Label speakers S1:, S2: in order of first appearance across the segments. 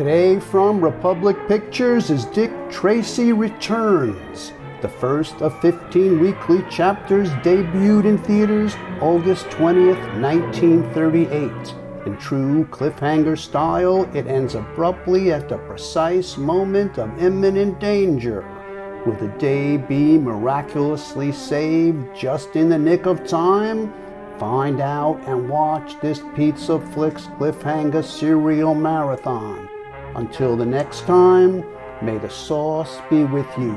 S1: Today from Republic Pictures is Dick Tracy Returns. The first of 15 weekly chapters debuted in theaters August 20th, 1938. In true cliffhanger style, it ends abruptly at the precise moment of imminent danger. Will the day be miraculously saved just in the nick of time? Find out and watch this Pizza Flicks cliffhanger serial marathon. Until the next time, may the sauce be with you.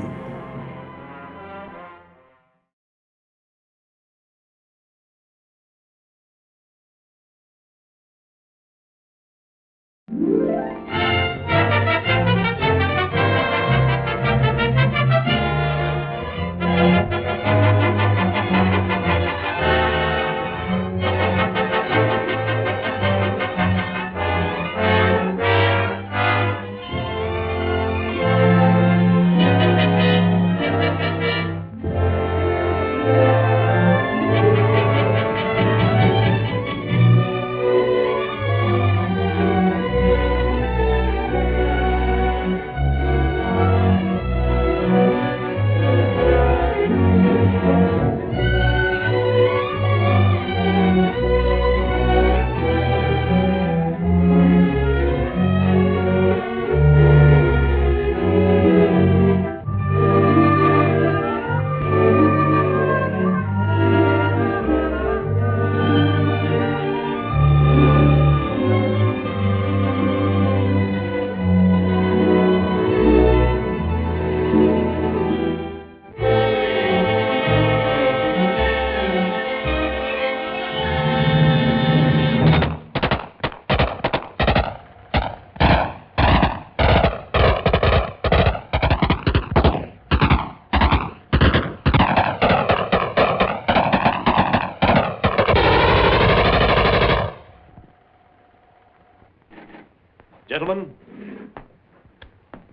S2: Gentlemen,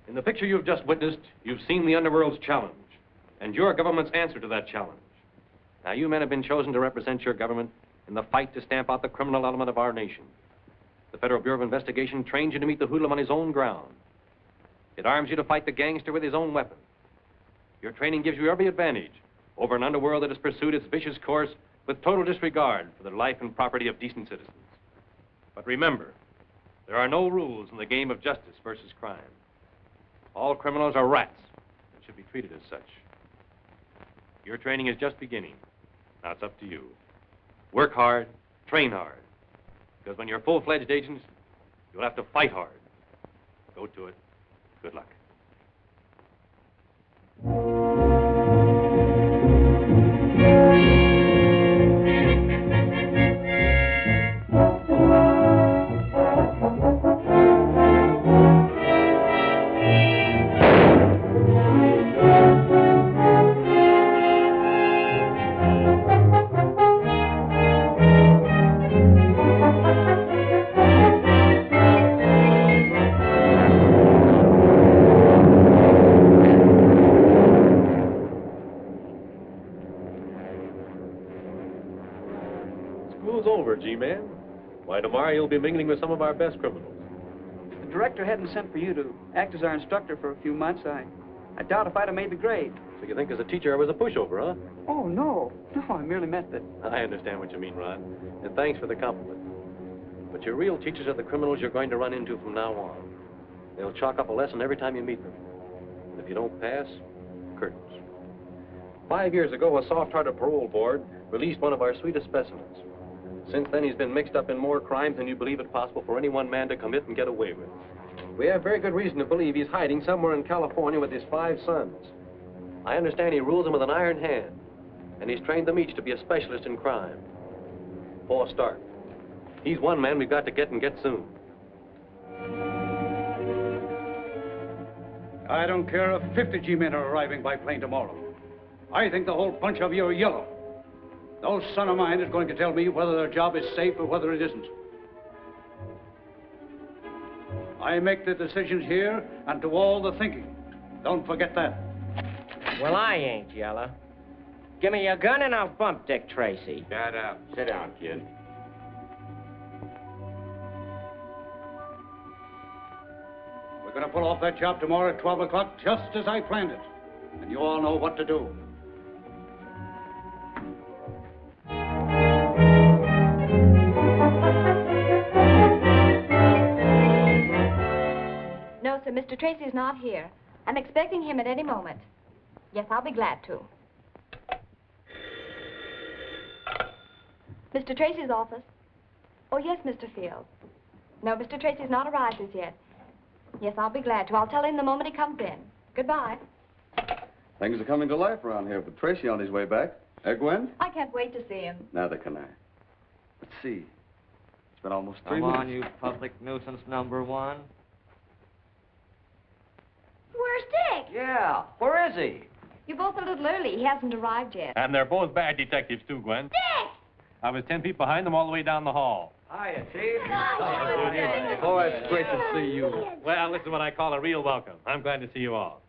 S2: in the picture you've just witnessed, you've seen the underworld's challenge and your government's answer to that challenge. Now, you men have been chosen to represent your government in the fight to stamp out the criminal element of our nation. The Federal Bureau of Investigation trains you to meet the hoodlum on his own ground. It arms you to fight the gangster with his own weapon. Your training gives you every advantage over an underworld that has pursued its vicious course with total disregard for the life and property of decent citizens. But remember, there are no rules in the game of justice versus crime. All criminals are rats and should be treated as such. Your training is just beginning. Now it's up to you. Work hard, train hard. Because when you're full-fledged agents, you'll have to fight hard. Go to it. Good luck. G-Man. Why, tomorrow you'll be mingling with some of our best criminals.
S3: If the director hadn't sent for you to act as our instructor for a few months, I doubt if I'd have made the grade.
S2: So you think as a teacher I was a pushover, huh?
S3: Oh, no. No, I merely meant that.
S2: I understand what you mean, Ron. And thanks for the compliment. But your real teachers are the criminals you're going to run into from now on. They'll chalk up a lesson every time you meet them. And if you don't pass, curtains. 5 years ago, a soft-hearted parole board released one of our sweetest specimens. Since then, he's been mixed up in more crimes than you believe it possible for any one man to commit and get away with. We have very good reason to believe he's hiding somewhere in California with his 5 sons. I understand he rules them with an iron hand, and he's trained them each to be a specialist in crime. Paul Stark. He's one man we've got to get and get soon.
S4: I don't care if 50 G-men are arriving by plane tomorrow. I think the whole bunch of you are yellow. No son of mine is going to tell me whether their job is safe or whether it isn't. I make the decisions here and do all the thinking. Don't forget that.
S5: Well, I ain't yellow. Give me your gun and I'll bump Dick Tracy.
S6: Shut up. Sit down, kid.
S4: going to pull off that job tomorrow at 12 o'clock, just as I planned it. And you all know what to do.
S6: No, sir, Mr. Tracy's not here. I'm expecting him at any moment. Yes, I'll be glad to. Mr. Tracy's office. Oh, yes, Mr. Field. No, Mr. Tracy's not arrived as yet. Yes, I'll be glad to. I'll tell him the moment he comes in. Goodbye.
S7: Things are coming to life around here with Tracy on his way back. Eh, Gwen?
S6: I can't wait to see him.
S7: Neither can I. Let's see. It's been almost 3
S8: Come
S7: minutes.
S8: on, you public nuisance number one.
S6: Where's Dick?
S8: Yeah, where is he?
S6: You're both a little early. He hasn't arrived yet.
S2: And they're both bad detectives, too, Gwen.
S6: Dick!
S2: I was 10 feet behind them all the way down the hall.
S8: Hiya, Chief.
S7: Oh, it's great to see you.
S2: Well, this is what I call a real welcome. I'm glad to see you all.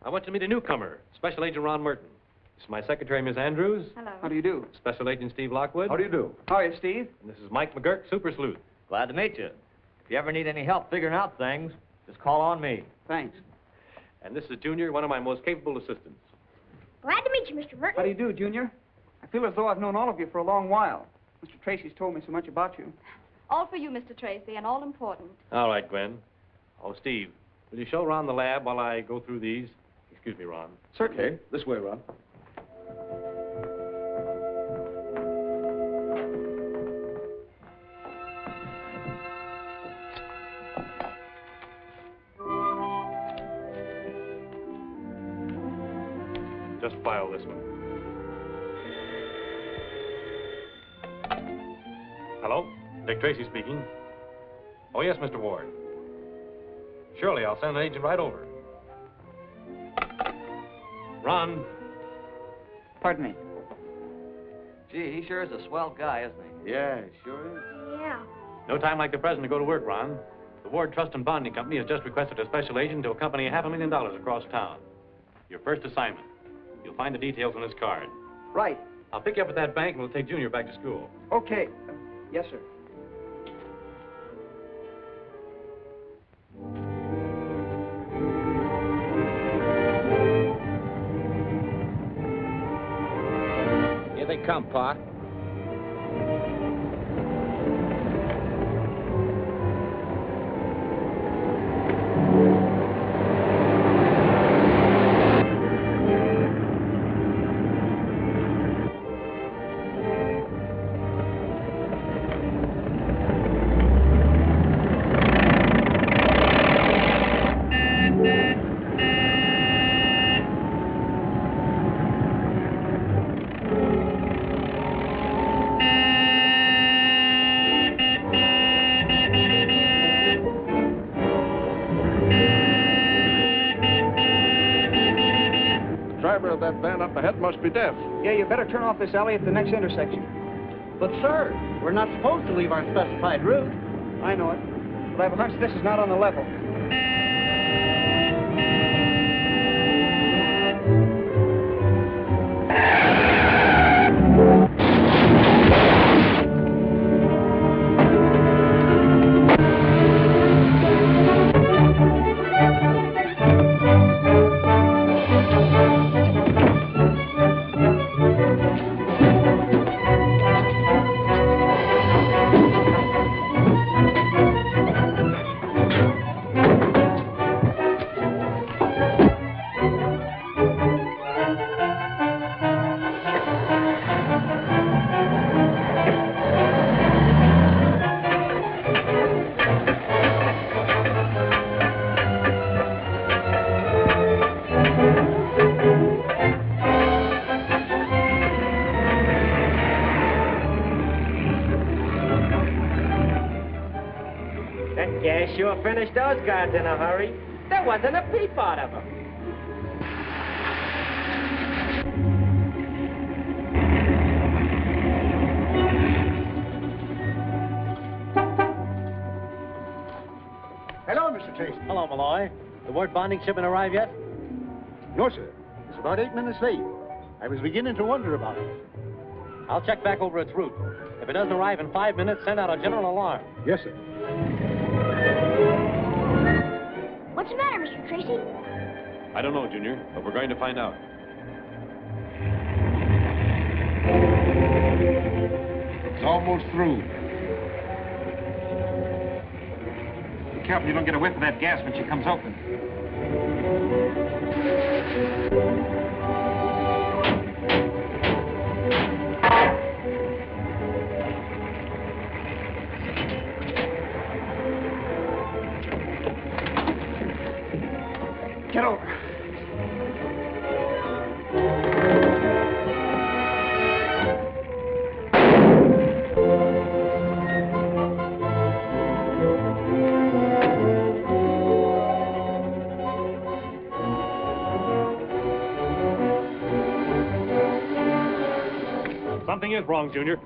S2: I want you to meet a newcomer, Special Agent Ron Merton. This is my secretary, Miss Andrews.
S3: How
S6: Hello.
S3: do you do?
S2: Special Agent Steve Lockwood.
S7: How do you do?
S3: How are you, Steve?
S2: And this is Mike McGurk, Super Sleuth.
S8: Glad to meet you. If you ever need any help figuring out things, just call on me.
S3: Thanks.
S2: And this is Junior, one of my most capable assistants.
S9: Glad to meet you, Mr. Merton.
S3: How do you do, Junior? I feel as though I've known all of you for a long while. Mr. Tracy's told me so much about you.
S6: All for you, Mr. Tracy, and all important.
S2: All right, Gwen. Oh, Steve, will you show Ron the lab while I go through these? Excuse me, Ron.
S3: Certainly.
S7: Okay, this way, Ron.
S2: Just file this one. Hello? Dick Tracy speaking. Oh, yes, Mr. Ward. Surely, I'll send an agent right over. Ron.
S3: Pardon me.
S8: Gee, he sure is a swell guy, isn't he?
S7: Yeah, sure is.
S9: Yeah.
S2: No time like the present to go to work, Ron. The Ward Trust and Bonding Company has just requested a special agent to accompany $500,000 across town. Your first assignment. You'll find the details on this card.
S3: Right.
S2: I'll pick you up at that bank and we'll take Junior back to school.
S3: Okay. Yes, sir.
S5: Here they come, Pa.
S7: Driver of that van up ahead must be deaf.
S3: Yeah, you better turn off this alley at the next intersection.
S1: But, sir, we're not supposed to leave our specified route.
S3: I know it. But I have a hunch this is not on the level.
S5: That gas sure finished those guards in a hurry. There wasn't a peep out of them.
S4: Hello, Mr. Tracy.
S10: Hello, Malloy. The Ward bonding shipment arrived yet?
S4: No, sir. It's about 8 minutes late. I was beginning to wonder about it.
S10: I'll check back over its route. If it doesn't arrive in 5 minutes, send out a general alarm.
S4: Yes, sir.
S9: What's the matter, Mr. Tracy?
S2: I don't know, Junior, but we're going to find out.
S11: It's almost through. Be careful you don't get a whiff of that gas when she comes open.
S4: Get over.
S2: Something is wrong, Junior.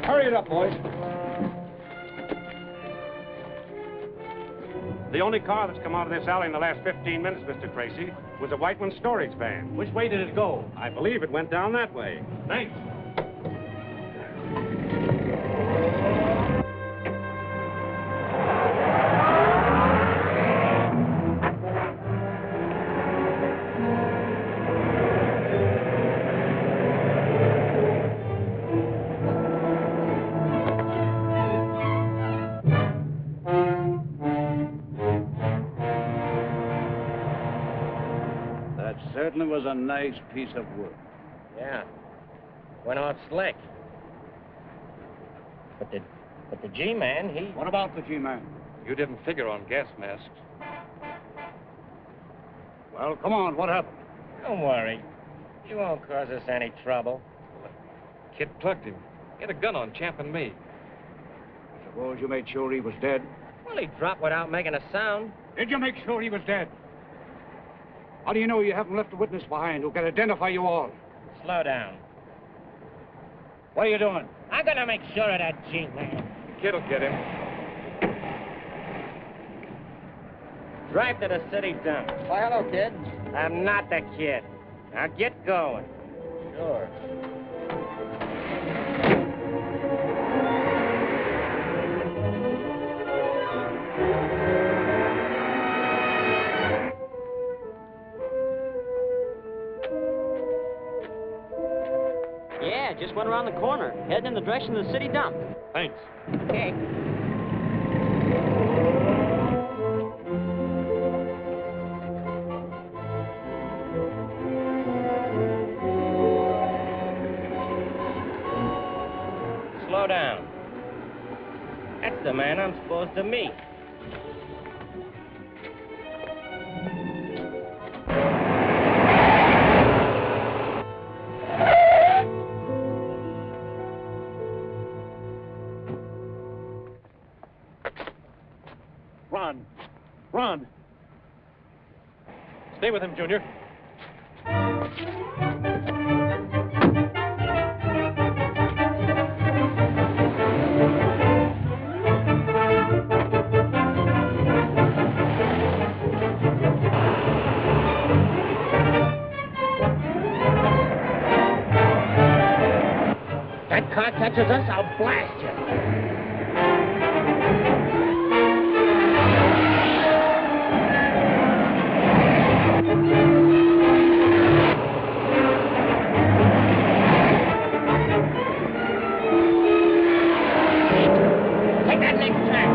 S4: Hurry it up, boys.
S11: The only car that's come out of this alley in the last 15 minutes, Mr. Tracy, was a Whiteman storage van.
S10: Which way did it go?
S11: I believe it went down that way.
S10: Thanks.
S4: That certainly was a nice piece of work.
S5: Yeah. Went off slick. But the G-man, he...
S4: What about the G-man?
S11: You didn't figure on gas masks.
S4: Well, come on, what happened?
S5: Don't worry. He won't cause us any trouble.
S11: Kid plugged him. He had a gun on Champ and me.
S4: Suppose you made sure he was dead.
S5: Well, he dropped without making a sound.
S4: Did you make sure he was dead? How do you know you haven't left a witness behind who can identify you all?
S5: Slow down.
S4: What are you doing?
S5: I'm gonna make sure of that G-man.
S11: Kid'll get him.
S5: Drive to the city dump.
S8: Why, hello, kid.
S5: I'm not the kid. Now get going.
S8: Sure.
S10: Yeah, just went around the corner, heading in the direction of the city dump.
S2: Thanks.
S5: Okay. Slow down. That's the man I'm supposed to meet.
S2: Run. Run. Stay with him, Junior.
S5: That car catches us, I'll blast you. Take that next turn.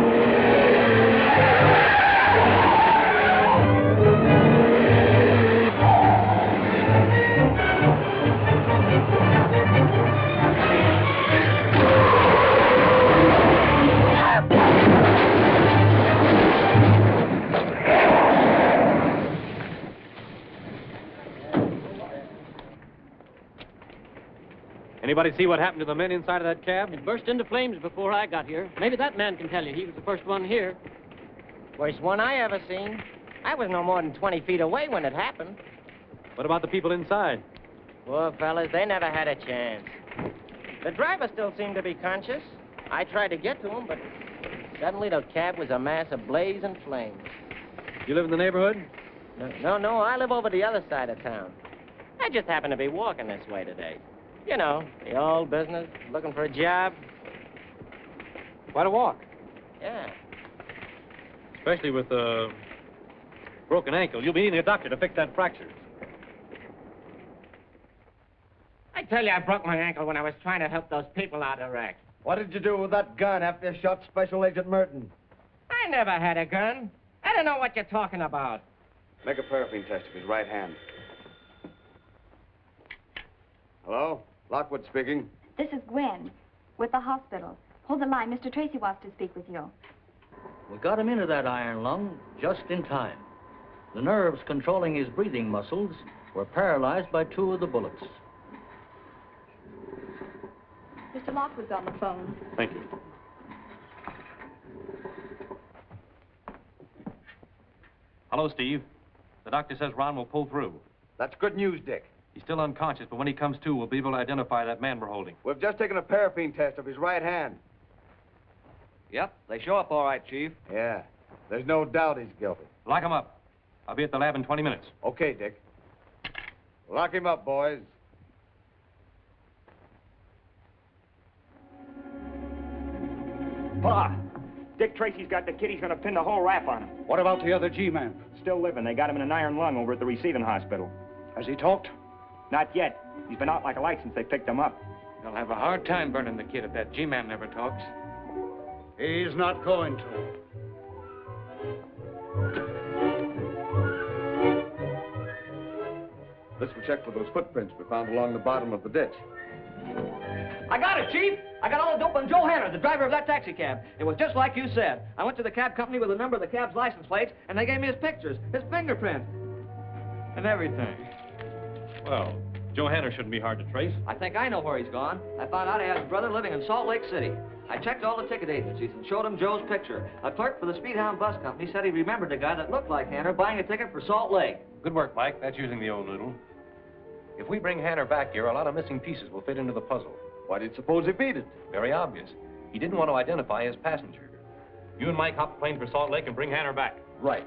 S2: Anybody see what happened to the men inside of that cab?
S10: It burst into flames before I got here. Maybe that man can tell you. He was the first one here.
S5: Worst one I ever seen. I was no more than 20 feet away when it happened.
S2: What about the people inside?
S5: Poor fellas, they never had a chance. The driver still seemed to be conscious. I tried to get to him, but suddenly the cab was a mass of blazing flames.
S2: You live in the neighborhood?
S5: No, I live over the other side of town. I just happened to be walking this way today. You know, the old business, looking for a job.
S2: Quite a walk.
S5: Yeah.
S2: Especially with a broken ankle. You'll be needing a doctor to fix that fracture.
S5: I tell you, I broke my ankle when I was trying to help those people out of wreck.
S8: What did you do with that gun after you shot Special Agent Merton?
S5: I never had a gun. I don't know what you're talking about.
S7: Make a paraffin test of his right hand. Hello? Lockwood speaking.
S6: This is Gwen with the hospital. Hold the line. Mr. Tracy wants to speak with you.
S12: We got him into that iron lung just in time. The nerves controlling his breathing muscles were paralyzed by 2 of the bullets.
S6: Mr. Lockwood's on the phone.
S2: Thank you. Hello, Steve. The doctor says Ron will pull through.
S8: That's good news, Dick.
S2: He's still unconscious, but when he comes to, we'll be able to identify that man we're holding.
S8: We've just taken a paraffin test of his right hand. Yep, they show up all right, Chief.
S7: Yeah. There's no doubt he's guilty.
S2: Lock him up. I'll be at the lab in 20 minutes.
S7: Okay, Dick. Lock him up, boys.
S13: Pa, Dick Tracy's got the kid. He's going to pin the whole rap on him.
S4: What about the other G-man?
S13: Still living. They got him in an iron lung over at the receiving hospital.
S4: Has he talked?
S13: Not yet. He's been out like a light since they picked him up.
S2: They'll have a hard time burning the kid if that G-man never talks.
S4: He's not going to.
S7: This will check for those footprints we found along the bottom of the ditch.
S8: I got it, Chief. I got all the dope on Joe Hanner, the driver of that taxi cab. It was just like you said. I went to the cab company with the number of the cab's license plates, and they gave me his pictures, his fingerprints, and everything.
S2: Well, Joe Hanner shouldn't be hard to trace.
S8: I think I know where he's gone. I found out he has a brother living in Salt Lake City. I checked all the ticket agencies and showed him Joe's picture. A clerk for the Speedhound Bus Company said he remembered a guy that looked like Hanner buying a ticket for Salt Lake.
S2: Good work, Mike. That's using the old noodle. If we bring Hanner back here, a lot of missing pieces will fit into the puzzle.
S7: Why do you suppose he beat it?
S2: Very obvious. He didn't want to identify his passenger. You and Mike hop the plane for Salt Lake and bring Hanner back.
S7: Right.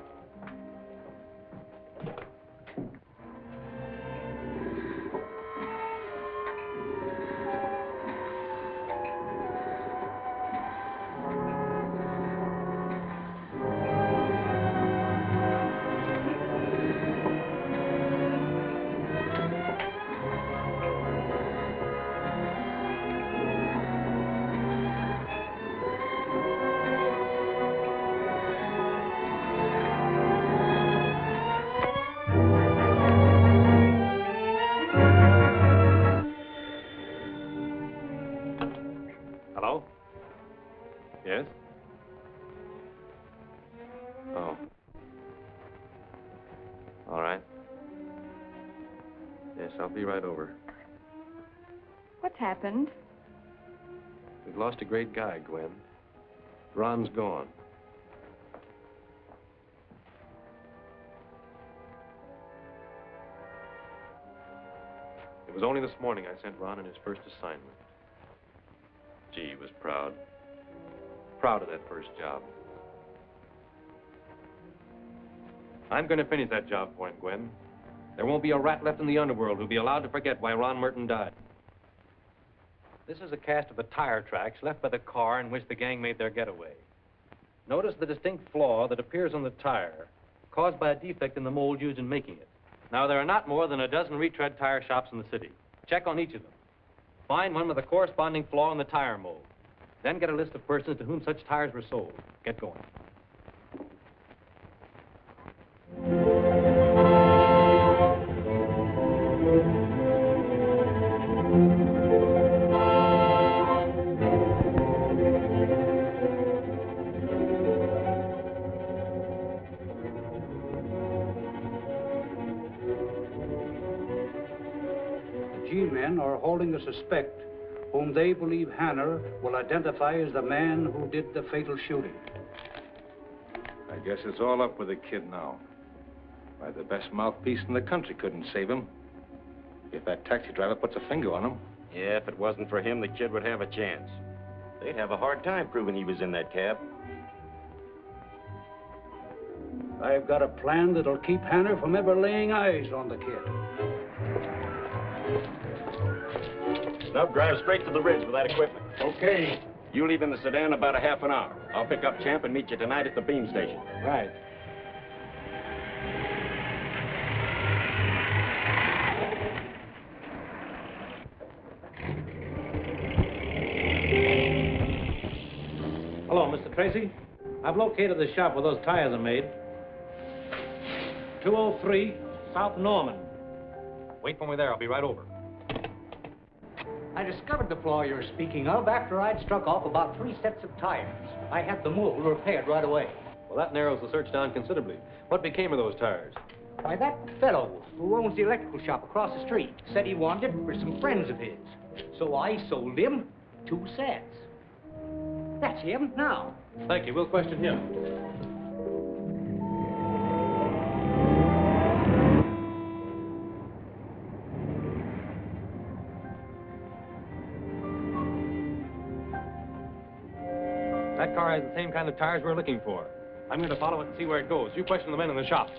S2: Hello? Yes? Oh. All right. Yes, I'll be right over.
S6: What's happened?
S2: We've lost a great guy, Gwen. Ron's gone. It was only this morning I sent Ron on his first assignment. Gee, he was proud. Proud of that first job. I'm going to finish that job for him, Gwen. There won't be a rat left in the underworld who'll be allowed to forget why Ron Merton died. This is a cast of the tire tracks left by the car in which the gang made their getaway. Notice the distinct flaw that appears on the tire, caused by a defect in the mold used in making it. Now, there are not more than a dozen retread tire shops in the city. Check on each of them. Find one with a corresponding flaw in the tire mold. Then get a list of persons to whom such tires were sold. Get going.
S4: G-men are holding a suspect whom they believe Hanner will identify as the man who did the fatal shooting.
S11: I guess it's all up with the kid now. Why, the best mouthpiece in the country couldn't save him. If that taxi driver puts a finger on him,
S14: Yeah, if it wasn't for him, the kid would have a chance. They'd have a hard time proving he was in that cab.
S4: I've got a plan that'll keep Hanner from ever laying eyes on the kid.
S14: Snub, drive straight to the ridge with that equipment.
S4: Okay.
S14: You leave in the sedan about a half an hour. I'll pick up Champ and meet you tonight at the beam station.
S4: Right.
S2: Hello, Mr. Tracy. I've located the shop where those tires are made. 203 South Norman. Wait for me there. I'll be right over.
S15: I discovered the flaw you're speaking of after I'd struck off about 3 sets of tires. I had the mold repaired right away.
S2: Well, that narrows the search down considerably. What became of those tires?
S15: Why, that fellow who owns the electrical shop across the street said he wanted it for some friends of his. So I sold him 2 sets. That's him now.
S2: Thank you. We'll question him. That car has the same kind of tires we're looking for. I'm going to follow it and see where it goes. You question the men in the shop.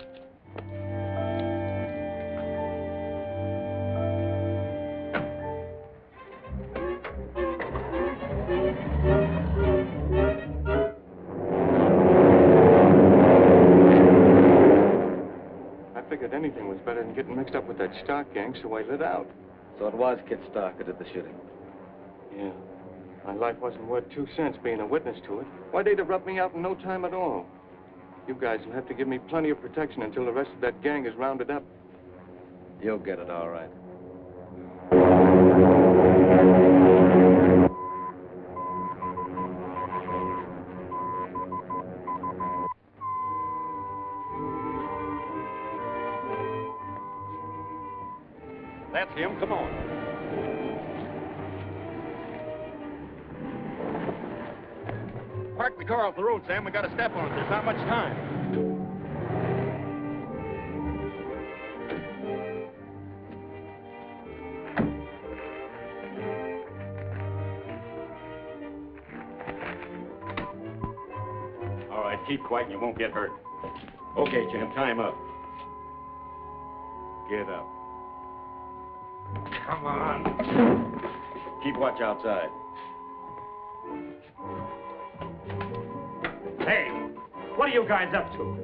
S16: I figured anything was better than getting mixed up with that Stark gang, so I lit out.
S7: So it was Kid Stark who did the shooting.
S16: Yeah. My life wasn't worth 2 cents being a witness to it. Why, they'd have rubbed me out in no time at all. You guys will have to give me plenty of protection until the rest of that gang is rounded up.
S7: You'll get it all right.
S14: That's him. Come on. Park the car off the road, Sam. We got to step on it. There's not much time. All right, keep quiet and you won't get hurt. Okay, Champ, time up. Get up. Come on. Keep watch outside.
S11: Hey, what are you guys up to?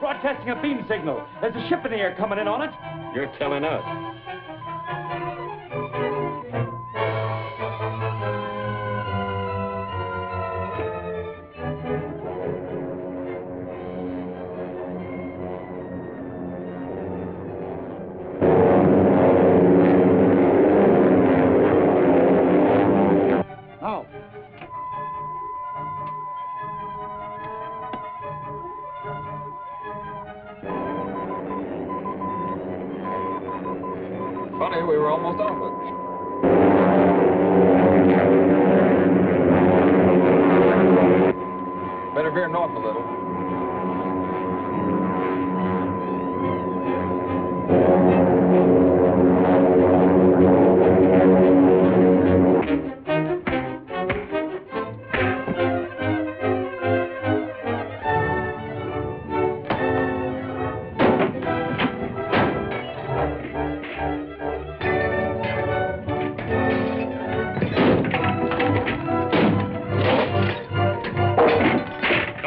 S8: Broadcasting a beam signal. There's a ship in the air coming in on it.
S14: You're telling us.
S4: Now.
S16: Funny, we were almost off it. Better veer north a little.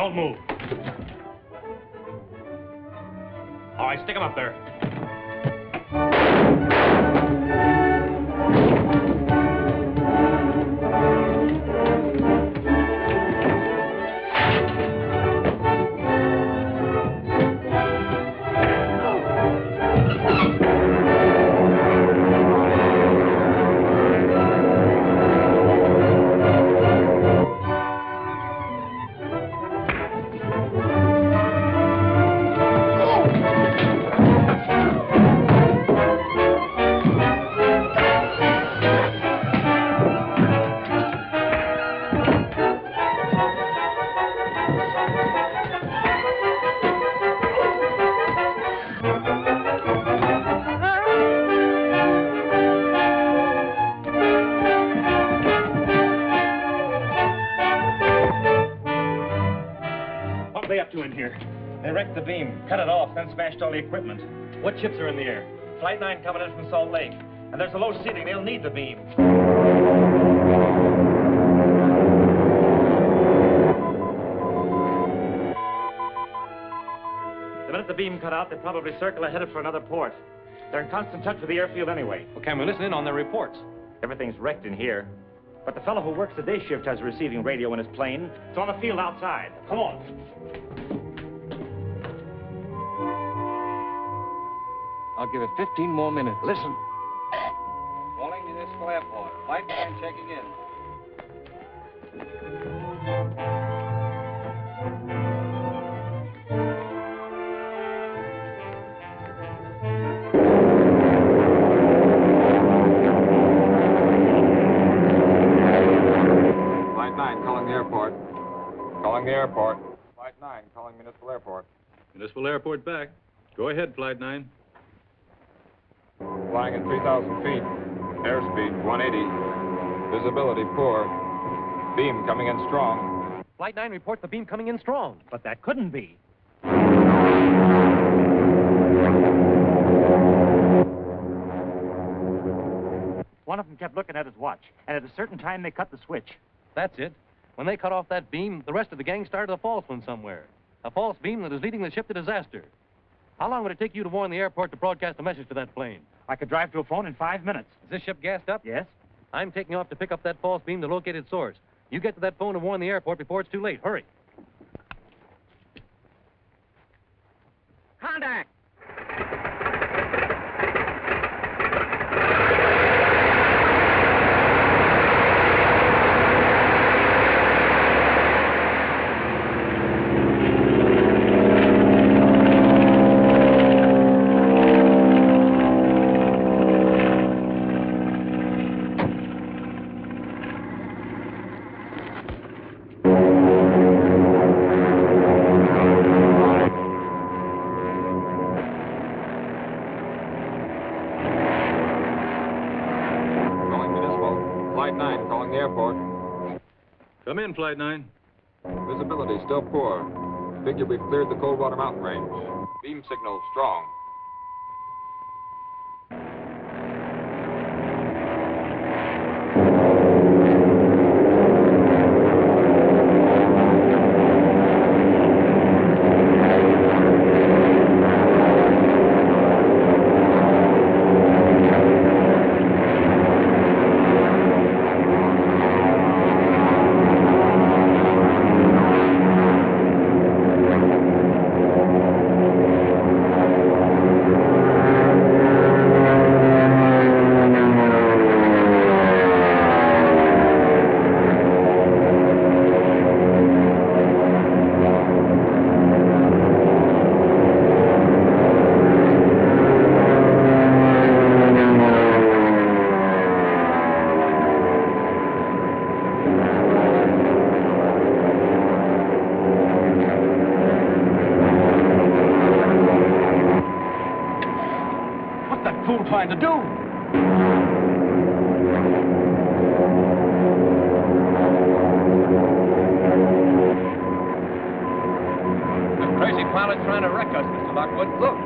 S2: Don't move. All right, stick him up there. What are they up to in here? They wrecked the beam, cut it off, then smashed all the equipment. What ships are in the air? Flight 9 coming in from Salt Lake. And there's a low ceiling. They'll need the beam. The minute the beam cut out, they probably circle ahead for another port. They're in constant touch with the airfield anyway.
S17: Well, can we listen in on their reports?
S2: Everything's wrecked in here. But the fellow who works the day shift has a receiving radio in his plane. It's on the field outside. Come on.
S17: I'll give it 15 more minutes.
S2: Listen.
S7: Calling Municipal Airport. Flight 9 checking in. Flight 9 calling the airport. Calling the airport. Flight 9 calling Municipal Airport.
S18: Municipal Airport back. Go ahead, Flight 9.
S7: Flying at 3,000 feet. Airspeed 180. Visibility poor. Beam coming in strong.
S17: Flight 9 reports the beam coming in strong.
S2: But that couldn't be. One of them kept looking at his watch, and at a certain time they cut the switch.
S17: That's it. When they cut off that beam, the rest of the gang started a false one somewhere. A false beam that is leading the ship to disaster. How long would it take you to warn the airport to broadcast a message to that plane?
S2: I could drive to a phone in 5 minutes.
S17: Is this ship gassed up?
S2: Yes.
S17: I'm taking off to pick up that false beam to locate its source. You get to that phone and warn the airport before it's too late. Hurry.
S8: Contact!
S18: Come in, Flight 9.
S7: Visibility still poor. Figure we've cleared the Coldwater Mountain Range. Beam signal strong.
S17: Trying to do? This crazy pilot's trying to wreck us, Mr. Lockwood. Look.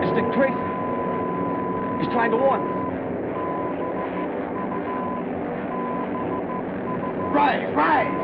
S8: It's Dick Tracy. He's trying to warn us.
S4: Rise, rise!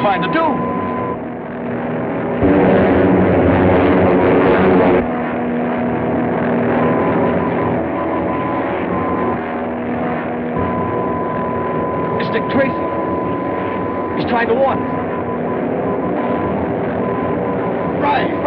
S19: trying to do? It's Dick Tracy. He's trying to warn us. Right.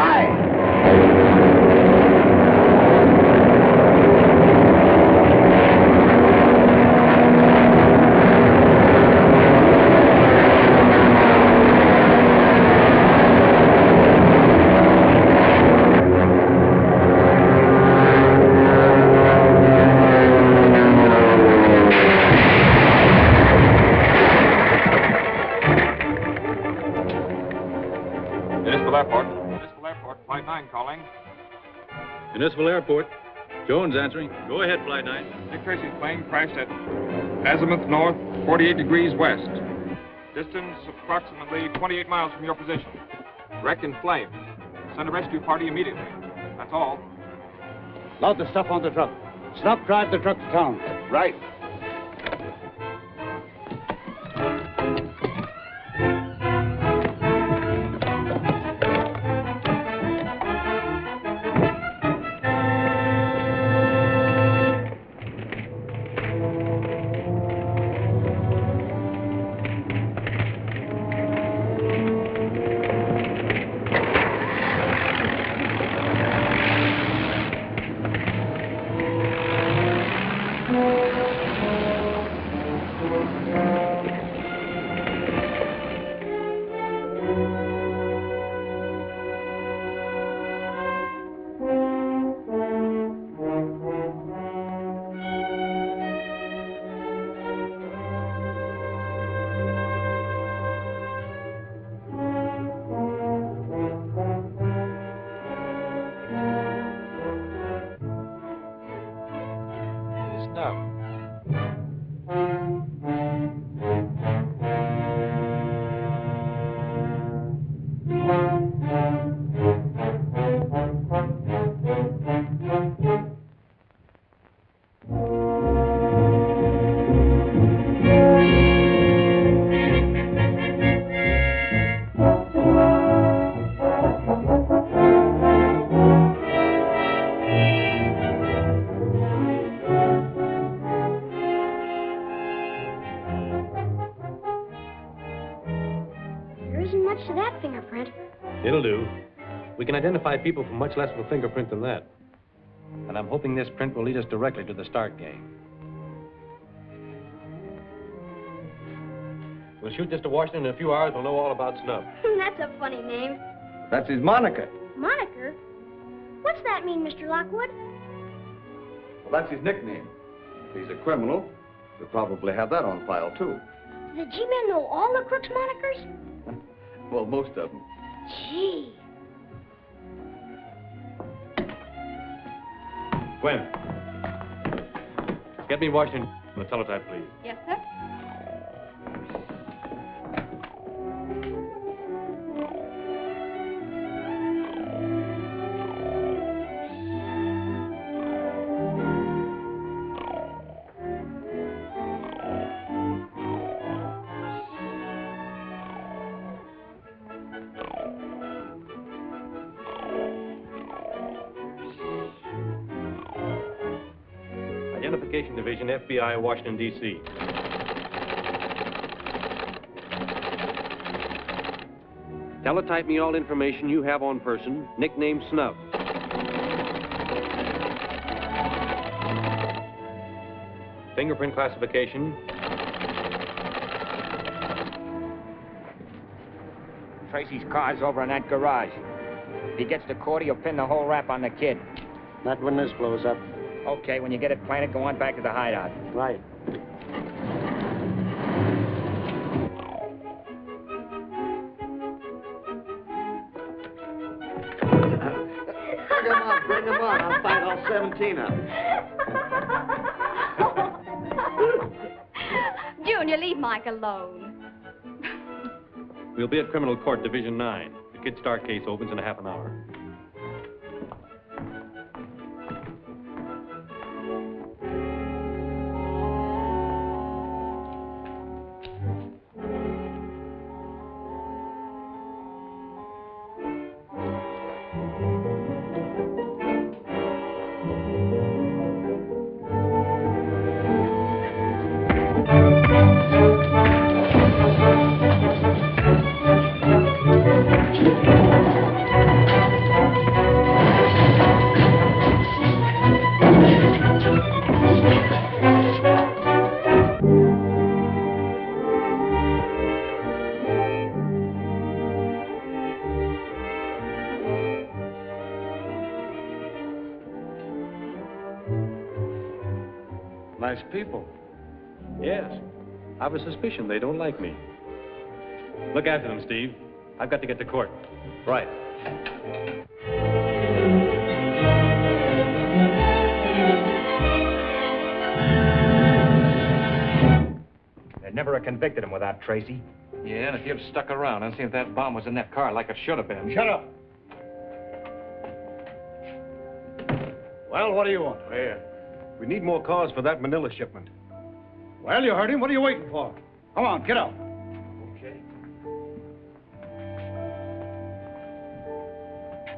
S7: Flight 9 calling.
S18: Municipal Airport. Jones answering. Go ahead, Flight 9.
S7: Dick Tracy's plane crashed at azimuth north, 48 degrees west. Distance approximately 28 miles from your position. Wreck in flames. Send a rescue party immediately. That's all.
S4: Load the stuff on the truck. Snuff drive the truck to town.
S7: Right.
S9: fingerprint.
S2: It'll do. We can identify people from much less of a fingerprint than that. And I'm hoping this print will lead us directly to the Stark gang. We'll shoot this to Washington in a few hours. We'll know all about Snub.
S9: That's a funny name.
S13: That's his moniker.
S9: Moniker? What's that mean, Mr. Lockwood?
S20: Well, that's his nickname. If he's a criminal, we'll probably have that on file, too.
S9: Do the G-men know all the crooks' monikers?
S20: Well, most of them.
S9: Gee.
S2: Gwen. Get me Washington the teletype, please.
S6: Yes, sir.
S2: Identification Division, FBI, Washington, D.C. Teletype me all information you have on person, nickname Snub. Fingerprint classification.
S13: Tracy's car's over in that garage. If he gets to court, he'll pin the whole rap on the kid.
S5: Not when this blows up.
S13: Okay, when you get it planted, go on back to the hideout.
S5: Right.
S8: Bring him on. I'll fight all 17 of them.
S6: Junior, leave Mike alone.
S2: We'll be at Criminal Court, Division 9. The Kid Stark case opens in a half an hour.
S20: Nice people.
S2: Yes. I have a suspicion they don't like me. Look after them, Steve. I've got to get to court.
S20: Right.
S13: They'd never have convicted him without Tracy.
S17: Yeah, and if you'd stuck around and seen if that bomb was in that car like it should have been.
S4: Shut up. Well, what do you want?
S20: Well, we need more cars for that Manila shipment.
S4: Well, you heard him. What are you waiting for? Come on, get out.
S20: Okay.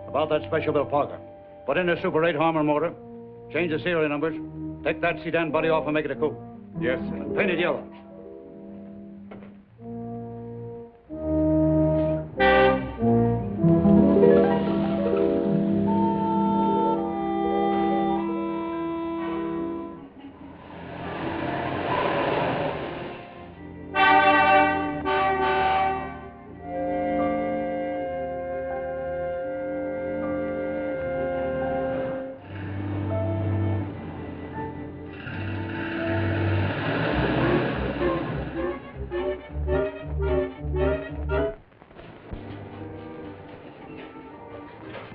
S4: About that Special Bill Parker. Put in a Super 8 Harmer motor. Change the serial numbers. Take that sedan body off and make it a coupe.
S20: Yes, sir.
S4: And paint it yellow.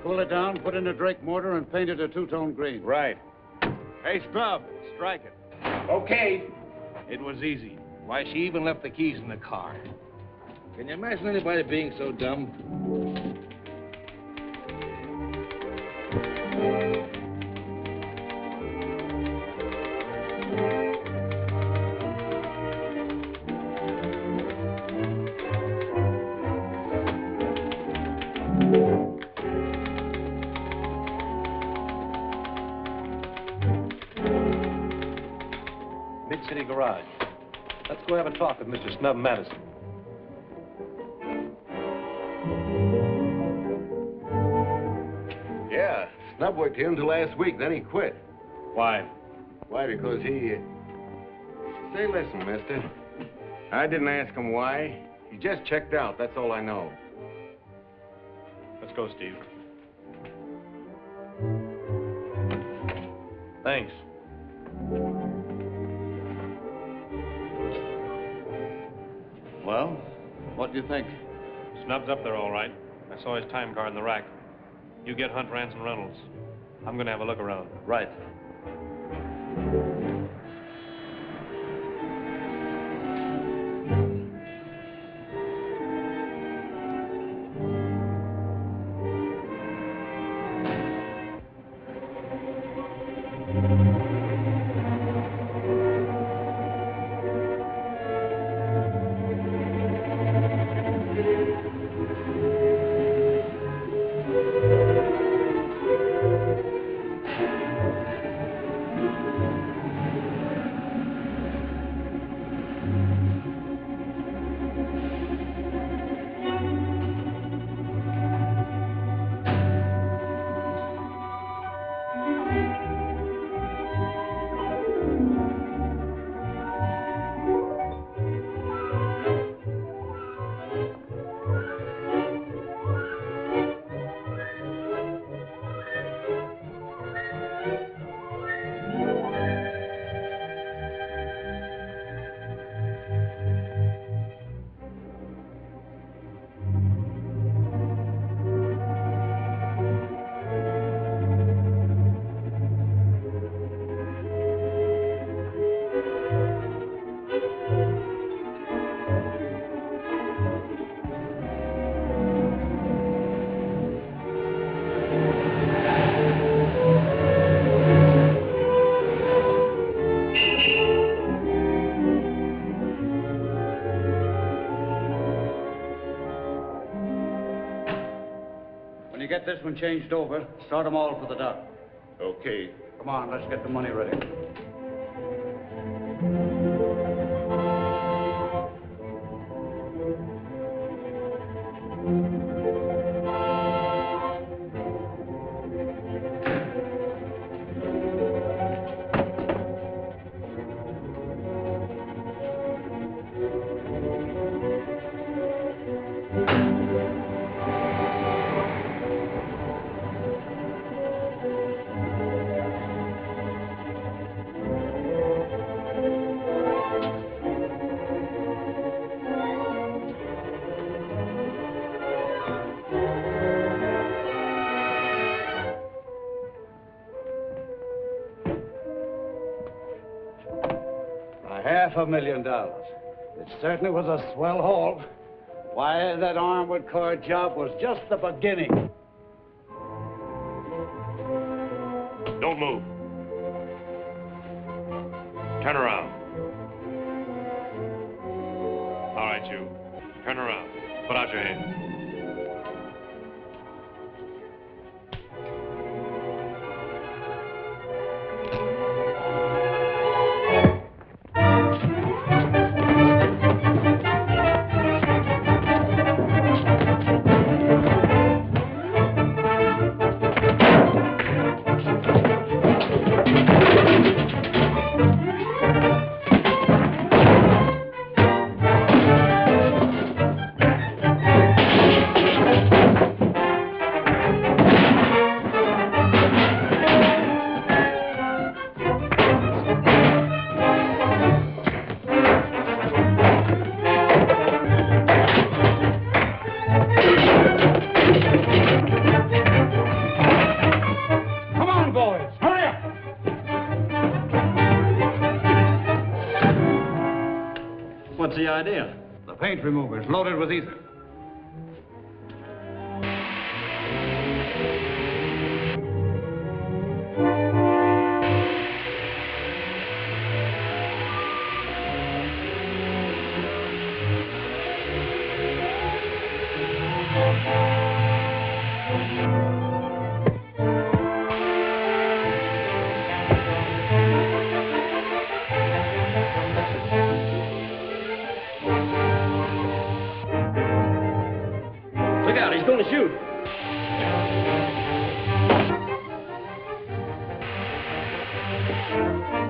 S4: Cool it down, put in a Drake mortar, and paint it a two-tone green.
S20: Right. Hey, Snub, strike it.
S19: Okay. It was easy. Why, she even left the keys in the car. Can you imagine anybody being so dumb?
S2: Mid-City Garage. Let's go have a talk with Mr. Snub Madison.
S20: Snub worked here until last week, then he quit.
S14: Why?
S20: Why, because he... Say, listen, mister. I didn't ask him why. He just checked out, that's all I know.
S14: Let's go, Steve.
S17: Thanks.
S20: Well, what do you think?
S17: Snub's up there all right. I saw his time card in the rack. You get Hunt, Rance, and Reynolds. I'm going to have a look around.
S20: Right.
S4: When you get this one changed over, start them all for the dock.
S20: Okay.
S4: Come on, let's get the money ready. $500,000. It certainly was a swell haul. Why, that Armwood car job was just the beginning.
S17: Don't move. Turn around. All right, you. Turn around. Put out your hands.
S4: What's the idea? The paint remover's loaded with ether.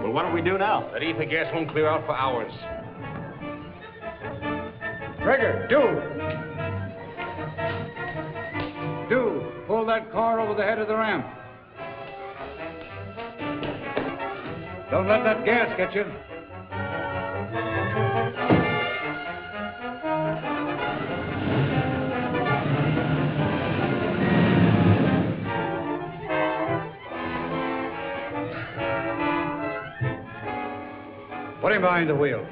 S14: Well, what do we do now?
S19: That ether gas won't clear out for hours.
S4: Trigger, do! Pull that car over the head of the ramp. Don't let that gas get you. Put him behind the wheel.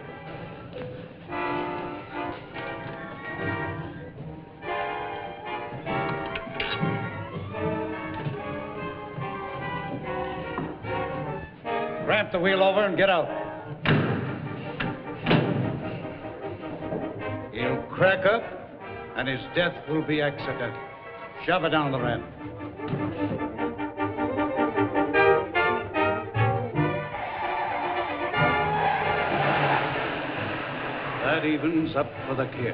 S4: Ramp the wheel over and get out. He'll crack up, and his death will be accidental. Shove it down the ramp. That evens up for the kid.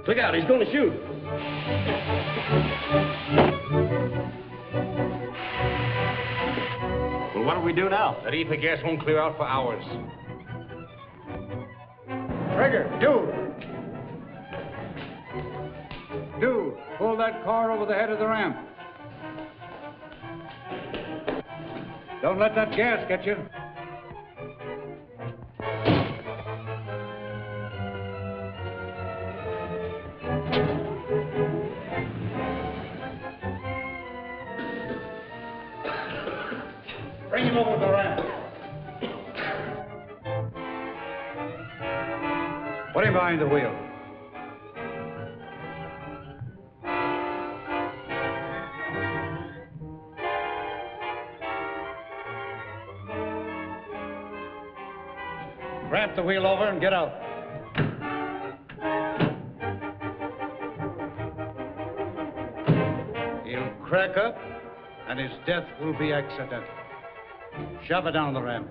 S14: Look out, he's going to shoot. Well, what do we do now?
S19: That ether gas won't clear out for hours.
S4: Trigger, do! Pull that car over the head of the ramp. Don't let that gas get you. Bring him over the ramp. Put him behind the wheel. Ramp the wheel over and get out. He'll crack up, and his death will be accidental. Shove it down the ramp.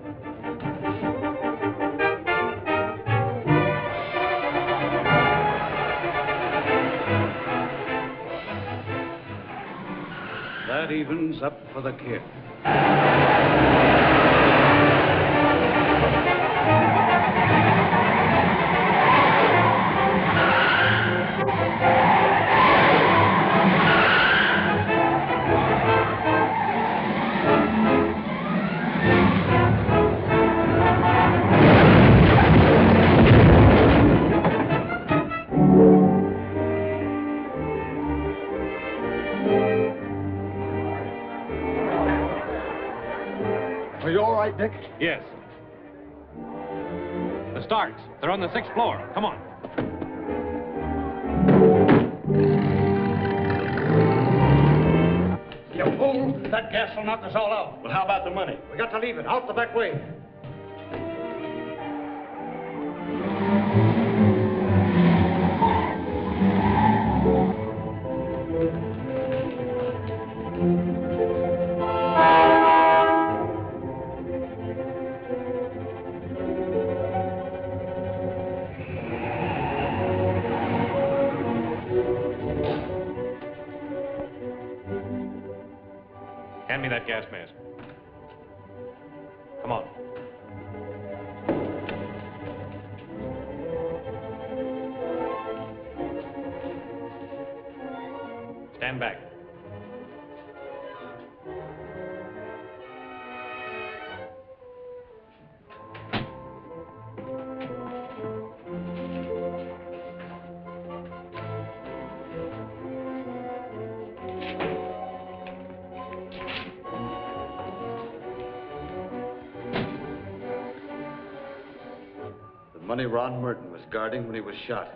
S4: That evens up for the kid. Are you all right, Dick?
S17: Yes. The Starks. They're on the 6th floor. Come on.
S4: You fool! That gas will knock us all out.
S19: Well, how about the money?
S4: We got to leave it out the back way.
S17: Hand me that gas mask. Come on. Stand back.
S4: The money Ron Merton was guarding when he was shot.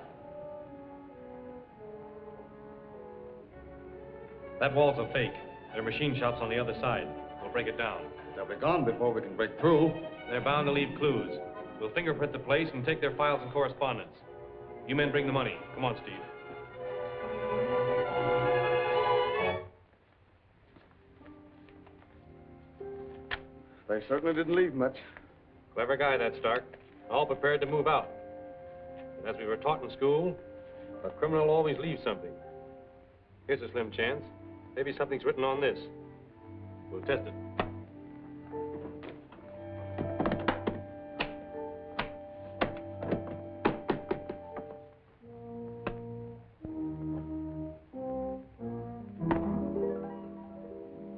S17: That wall's a fake. There are machine shops on the other side. We'll break it down.
S4: They'll be gone before we can break through.
S17: They're bound to leave clues. We'll fingerprint the place and take their files and correspondence. You men bring the money. Come on, Steve.
S16: They certainly didn't leave much.
S17: Clever guy, that Stark. All prepared to move out. And as we were taught in school, a criminal always leaves something. Here's a slim chance. Maybe something's written on this. We'll test it.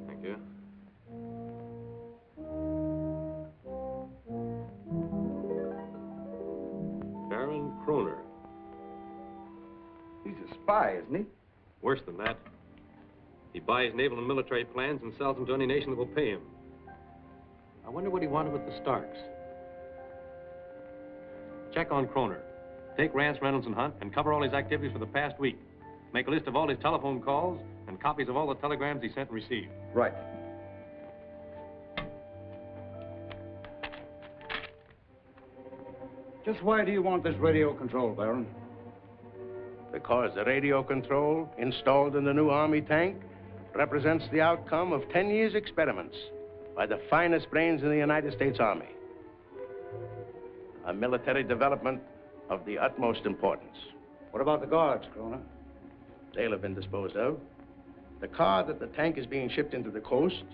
S17: Thank you. Baron Kroner.
S16: He's a spy, isn't he?
S17: Worse than that. He buys naval and military plans and sells them to any nation that will pay him. I wonder what he wanted with the Starks. Check on Kroner. Take Rance, Reynolds, and Hunt and cover all his activities for the past week. Make a list of all his telephone calls and copies of all the telegrams he sent and received.
S16: Right.
S4: Just why do you want this radio control, Baron?
S21: Because the radio control installed in the new Army tank represents the outcome of 10 years' experiments by the finest brains in the United States Army. A military development of the utmost importance.
S4: What about the guards, Kroner?
S21: They'll have been disposed of. The car that the tank is being shipped into the coast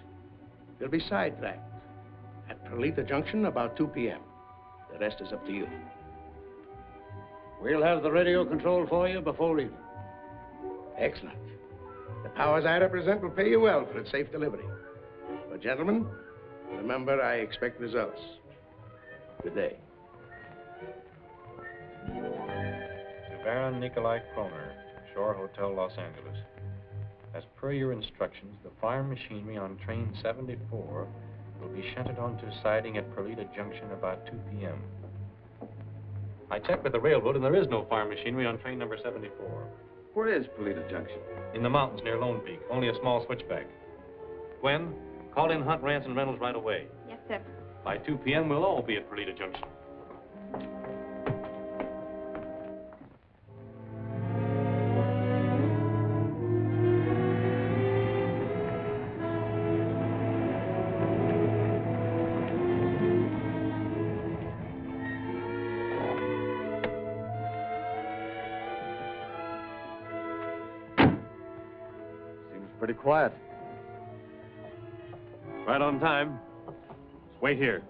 S21: will be sidetracked at Perlita Junction about 2 p.m. The rest is up to you.
S4: We'll have the radio control for you before evening.
S21: Excellent. The powers I represent will pay you well for its safe delivery. But, gentlemen, remember, I expect results. Good day.
S22: To Baron Nikolai Kroner, Shore Hotel, Los Angeles. As per your instructions, the fire machinery on train 74 will be shunted onto siding at Perlita Junction about 2 p.m. I checked with the railroad, and there is no fire machinery on train number 74.
S16: Where is Perlita Junction?
S17: In the mountains near Lone Peak. Only a small switchback. Gwen, call in Hunt, Rance, and Reynolds right away.
S6: Yes, sir.
S17: By 2 p.m., we'll all be at Perlita Junction.
S16: Pretty quiet.
S2: Right on time. Wait here.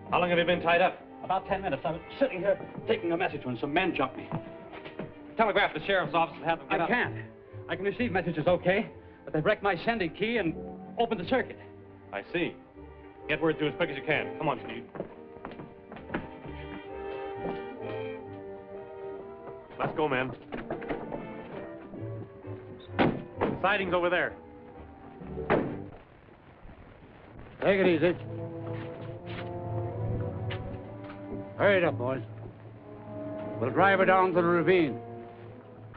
S2: How long have you been tied up?
S4: About 10 minutes. I was sitting here taking a message when some men jumped me.
S2: Telegraph the sheriff's office and have them get
S4: I
S2: up.
S4: can't. I can receive messages okay, but they've wrecked my sending key and opened the circuit.
S2: I see. Get word through as quick as you can. Come on, Steve. Let's go, men. The siding's over there.
S4: Take it easy. Hurry it up, boys. We'll drive her down to the ravine.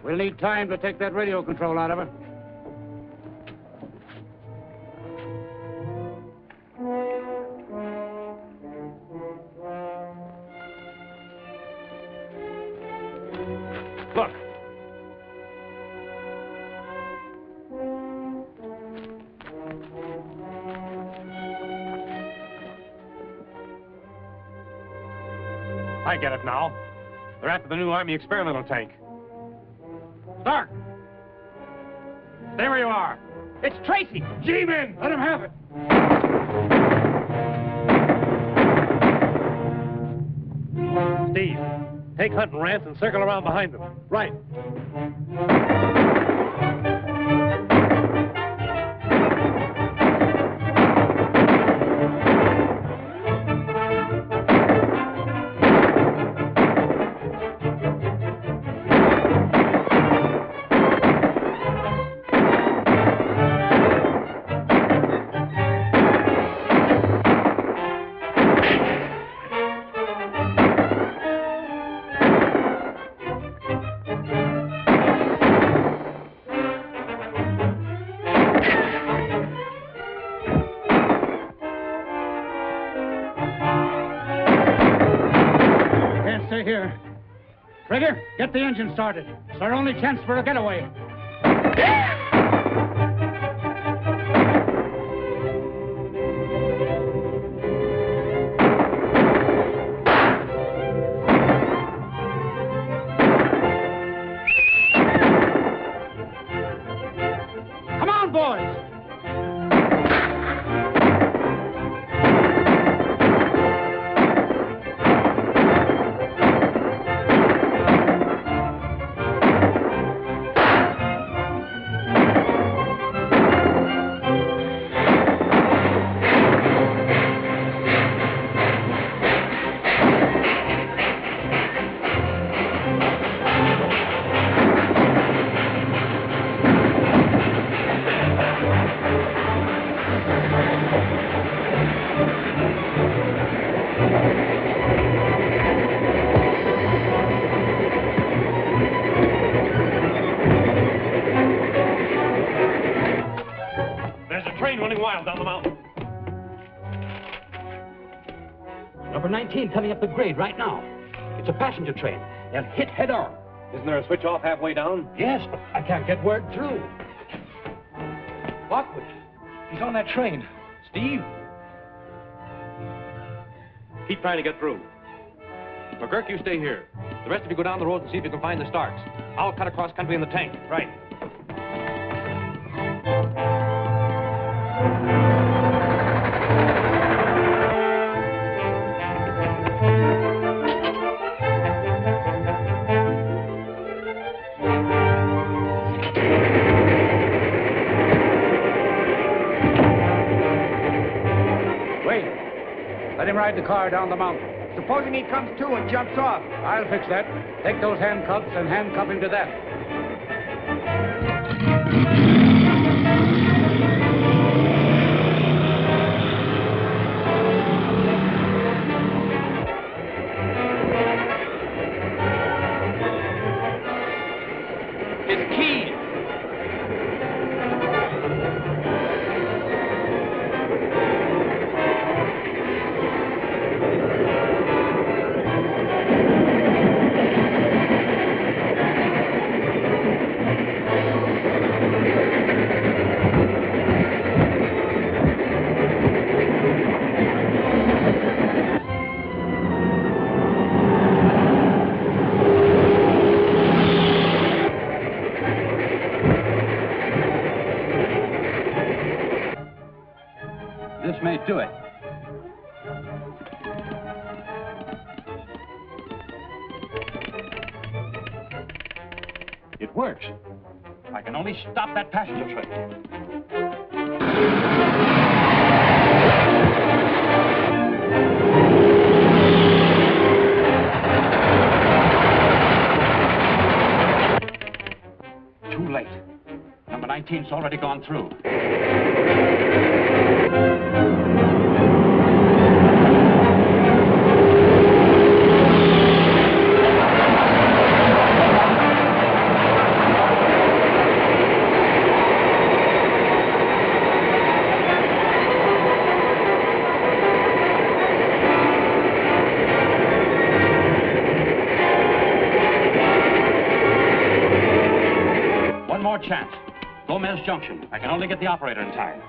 S4: We'll need time to take that radio control out of her.
S2: Look. I get it now. They're after the new Army experimental tank. Stark! Stay where you are.
S4: It's Tracy!
S2: G-men!
S4: Let him have it!
S2: Steve, take Hunt and Rance and circle around behind them. Right.
S4: Trigger, get the engine started. It's our only chance for a getaway. Come on, boys!
S2: Down the mountain.
S4: Number 19 coming up the grade right now. It's a passenger train. They'll hit head on.
S2: Isn't there a switch off halfway down?
S4: Yes, but I can't get word through. Lockwood, he's on that train. Steve?
S2: Keep trying to get through. McGurk, you stay here. The rest of you go down the road and see if you can find the Starks. I'll cut across country in the tank. Right.
S4: Let him ride the car down the mountain.
S8: Supposing he comes to and jumps off.
S4: I'll fix that. Take those handcuffs and handcuff him to that.
S2: His keys!
S1: you do it. It works. I can only stop that passenger train. Too late. Number 19's already gone through. One more chance. Gomez Junction. I can only get the operator in time.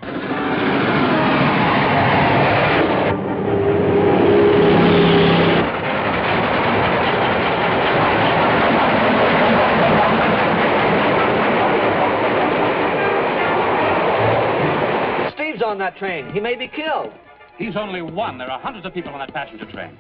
S8: Steve's on that train. He may be killed.
S1: He's only one. There are hundreds of people on that passenger train.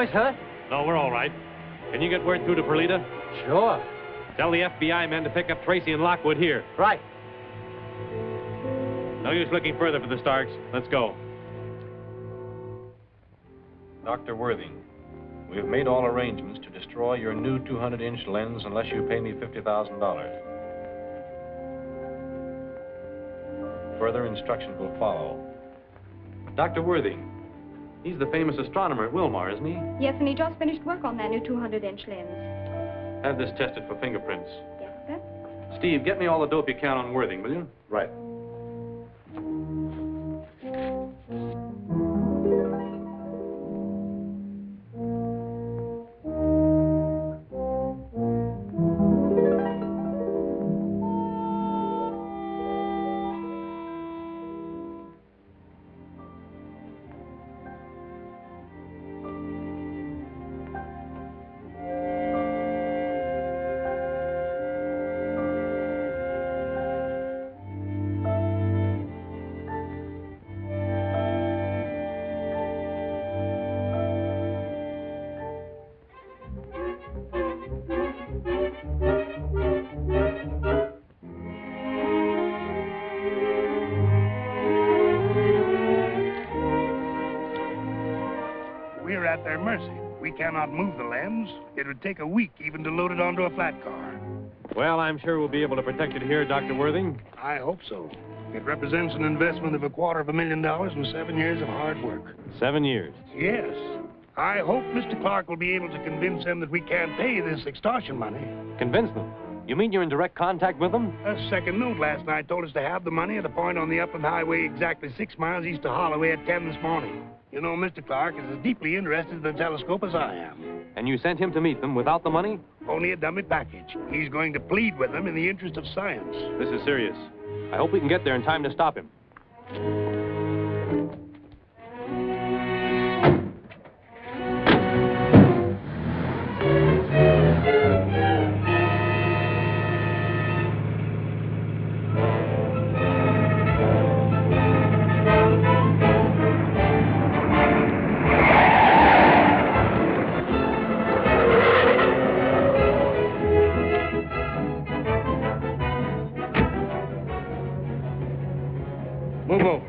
S15: boys hurt?
S2: No, we're all right. Can you get word through to Perlita?
S15: Sure.
S2: Tell the FBI men to pick up Tracy and Lockwood here.
S15: Right.
S2: No use looking further for the Starks. Let's go.
S22: Dr. Worthing, we have made all arrangements to destroy your new 200-inch lens unless you pay me $50,000. Further instructions will follow.
S2: Dr. Worthing, he's the famous astronomer at Wilmar, isn't he?
S6: Yes, and he just finished work on that new 200-inch lens.
S2: Have this tested for fingerprints.
S6: Yes, sir.
S2: Steve, get me all the dope you can on Worthing, will you?
S16: Right.
S21: We're at their mercy. We cannot move the lens. It would take a week even to load it onto a flat car.
S2: Well, I'm sure we'll be able to protect it here, Dr. Worthing.
S21: I hope so. It represents an investment of $250,000 and 7 years of hard work.
S2: 7 years.
S21: Yes. I hope Mr. Clark will be able to convince them that we can't pay this extortion money.
S2: Convince them? You mean you're in direct contact with them?
S21: A second note last night told us to have the money at a point on the Upland Highway exactly 6 miles east of Holloway at 10 this morning. You know, Mr. Clark is as deeply interested in the telescope as I am.
S2: And you sent him to meet them without the money?
S21: Only a dummy package. He's going to plead with them in the interest of science.
S2: This is serious. I hope we can get there in time to stop him.
S21: Move over.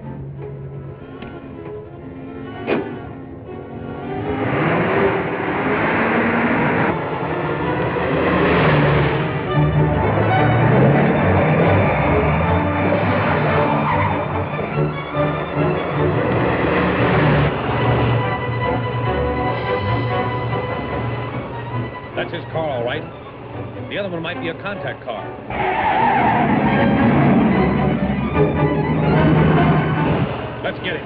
S18: That's his car, all right. The other one might be a contact car. Let's get him.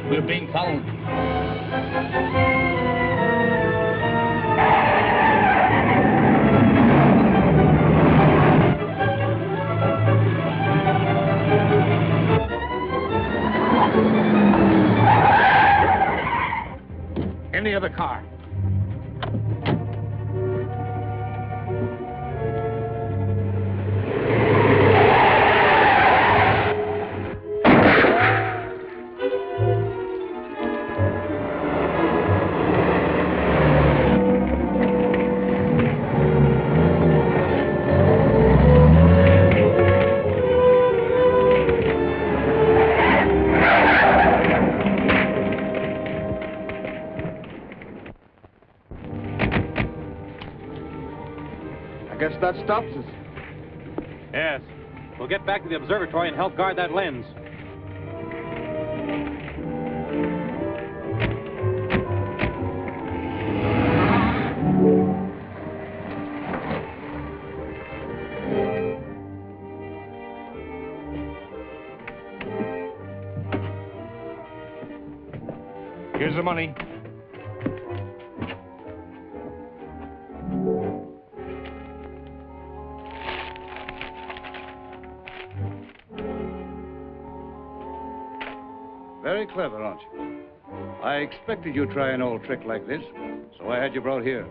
S18: We're being followed.
S21: In the other car.
S16: Guess that stops us.
S2: Yes. We'll get back to the observatory and help guard that lens.
S21: Here's the money.
S4: Very clever, aren't you? I expected you'd try an old trick like this, so I had you brought here.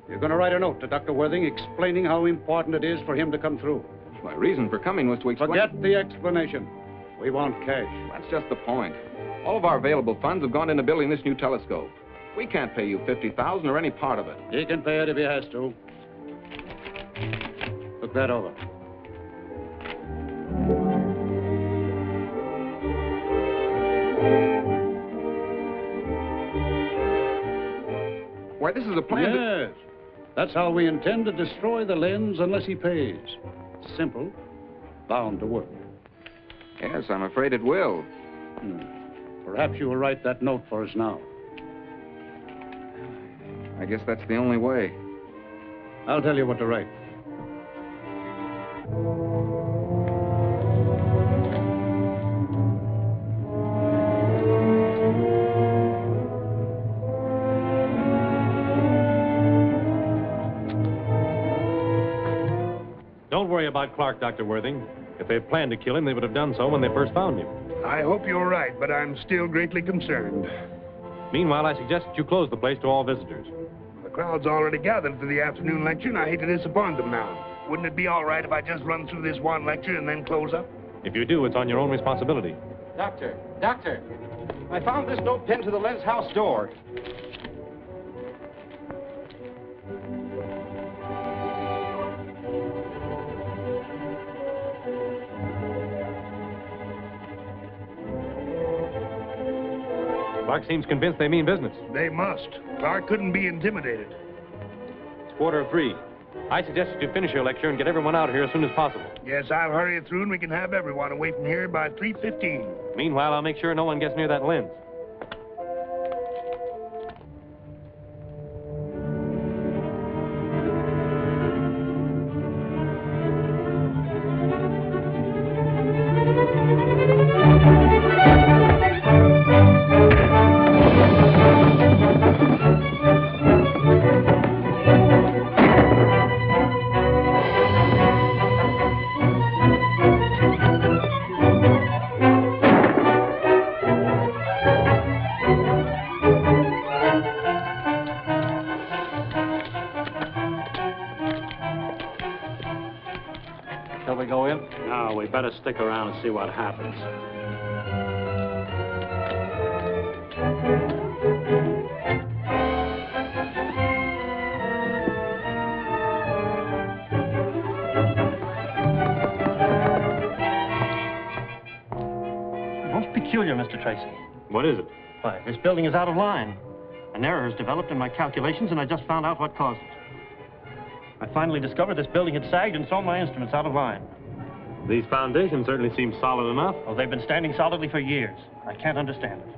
S4: You're going to write a note to Dr. Worthing explaining how important it is for him to come through.
S7: My reason for coming was to explain...
S4: Forget the explanation. We want cash.
S7: That's just the point. All of our available funds have gone into building this new telescope. We can't pay you $50,000 or any part of it.
S4: He can pay it if he has to. Look that over.
S7: Why, this is a plan
S4: Yes. That's how we intend to destroy the lens unless he pays. Simple. Bound to work.
S7: Yes, I'm afraid it will.
S4: Perhaps you will write that note for us now.
S7: I guess that's the only way.
S4: I'll tell you what to write.
S2: Don't worry about Clark, Dr. Worthing. If they had planned to kill him, they would have done so when they first found him.
S3: I hope you're right, but I'm still greatly concerned.
S2: Meanwhile, I suggest that you close the place to all visitors.
S3: The crowd's already gathered for the afternoon lecture, and I hate to disappoint them now. Wouldn't it be all right if I just run through this one lecture and then close up?
S2: If you do, it's on your own responsibility.
S1: Doctor, I found this note pinned to the lens house door.
S2: Clark seems convinced they mean business.
S3: They must. Clark couldn't be intimidated.
S2: It's 3:15. I suggest that you finish your lecture and get everyone out of here as soon as possible.
S3: Yes, I'll hurry it through, and we can have everyone away from here by 3:15.
S2: Meanwhile, I'll make sure no one gets near that lens.
S11: Shall we go in? No, we better stick around and see what happens.
S10: Most peculiar, Mr. Tracy.
S2: What is it?
S10: Why, this building is out of line. An error has developed in my calculations, and I just found out what caused it. I finally discovered this building had sagged and thrown my instruments out of line.
S2: These foundations certainly seem solid enough.
S10: Oh, they've been standing solidly for years. I can't understand it.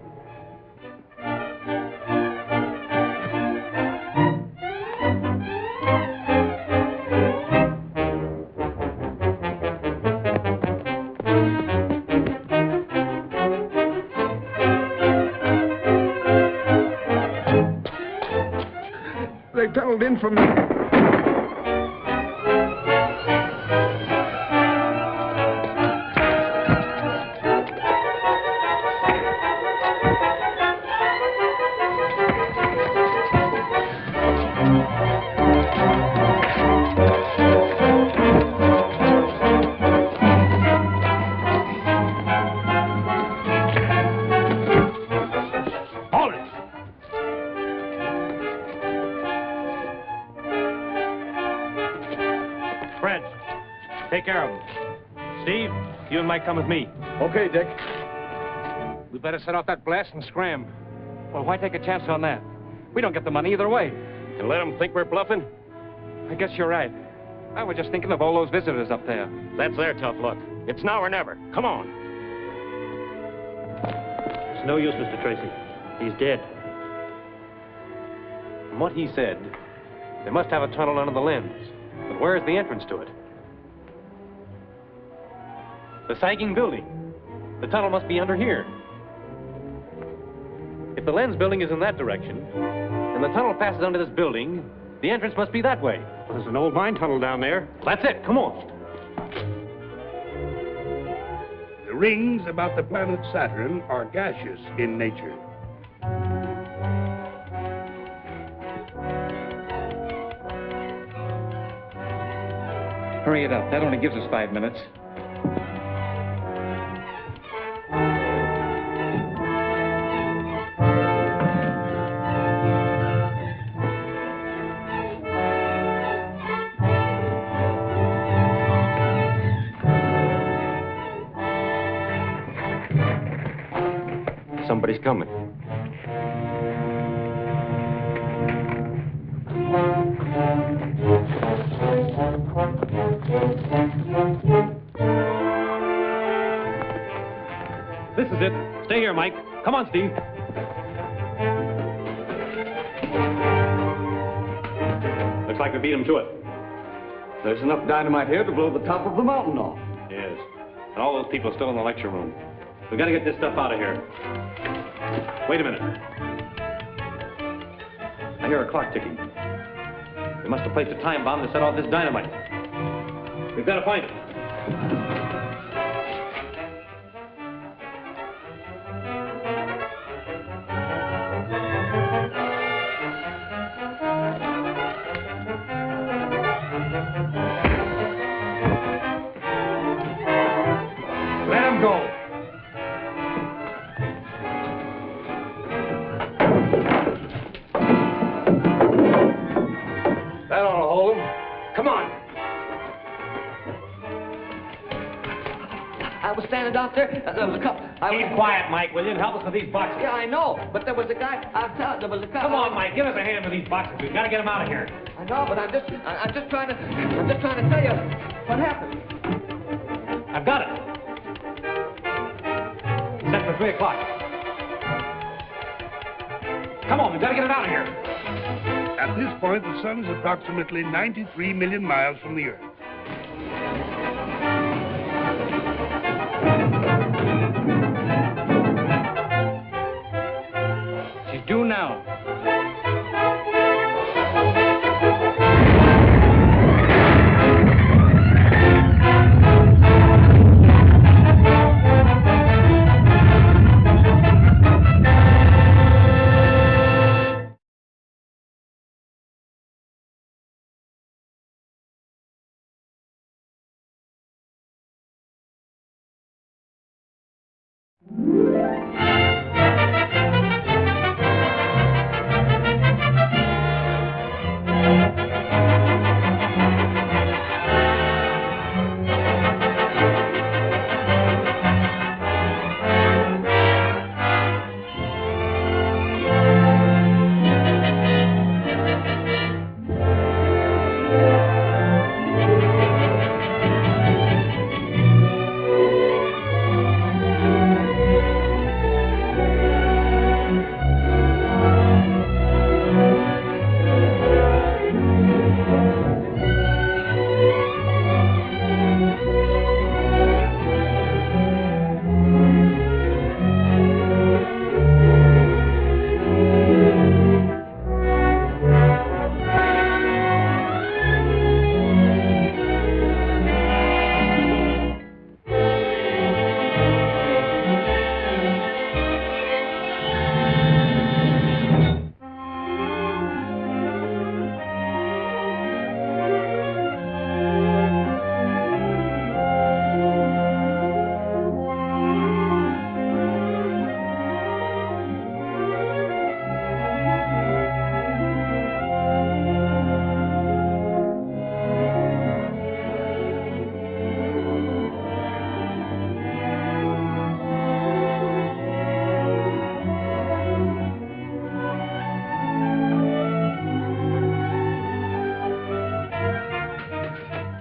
S3: They tunneled in from...
S2: Fred, take care of them. Steve, you and Mike come with me.
S1: Okay, Dick.
S11: We better set off that blast and scram. Well, why take a chance on that? We don't get the money either way.
S2: And let them think we're bluffing?
S11: I guess you're right. I was just thinking of all those visitors up there.
S2: That's their tough luck. It's now or never. Come on.
S10: It's no use, Mr. Tracy. He's dead.
S2: From what he said, they must have a tunnel under the lens. But where's the entrance to it? The sagging building. The tunnel must be under here. If the lens building is in that direction, and the tunnel passes under this building, the entrance must be that way.
S11: There's an old mine tunnel down there.
S2: That's it. Come on.
S3: The rings about the planet Saturn are gaseous in nature.
S11: Hurry it up. That only gives us 5 minutes.
S2: Somebody's coming.
S17: This is it. Stay here, Mike. Come on, Steve. Looks like we beat him to it.
S8: There's enough dynamite here to blow the top of the mountain off.
S17: Yes. And all those people are still in the lecture room. We've got to get this stuff out of here. Wait a minute. I hear a clock ticking. They must have placed a time bomb to set off this dynamite. We've got to find it.
S8: Let him go. That ought to hold him. Come on. I was standing out there. There was a couple.
S17: Keep quiet, Mike, will you? And help us with these boxes.
S8: Yeah, I know. But there was a guy. I'm telling. There was a couple.
S17: Come on, Mike, give us a hand with these boxes. We've got to get them out of here.
S8: I know, but I'm just trying to tell you what happened.
S17: I've got it. Set for 3 o'clock. Come on, we've got to get it out of here.
S3: At this point, the sun is approximately 93 million miles from the Earth.
S11: She's due now.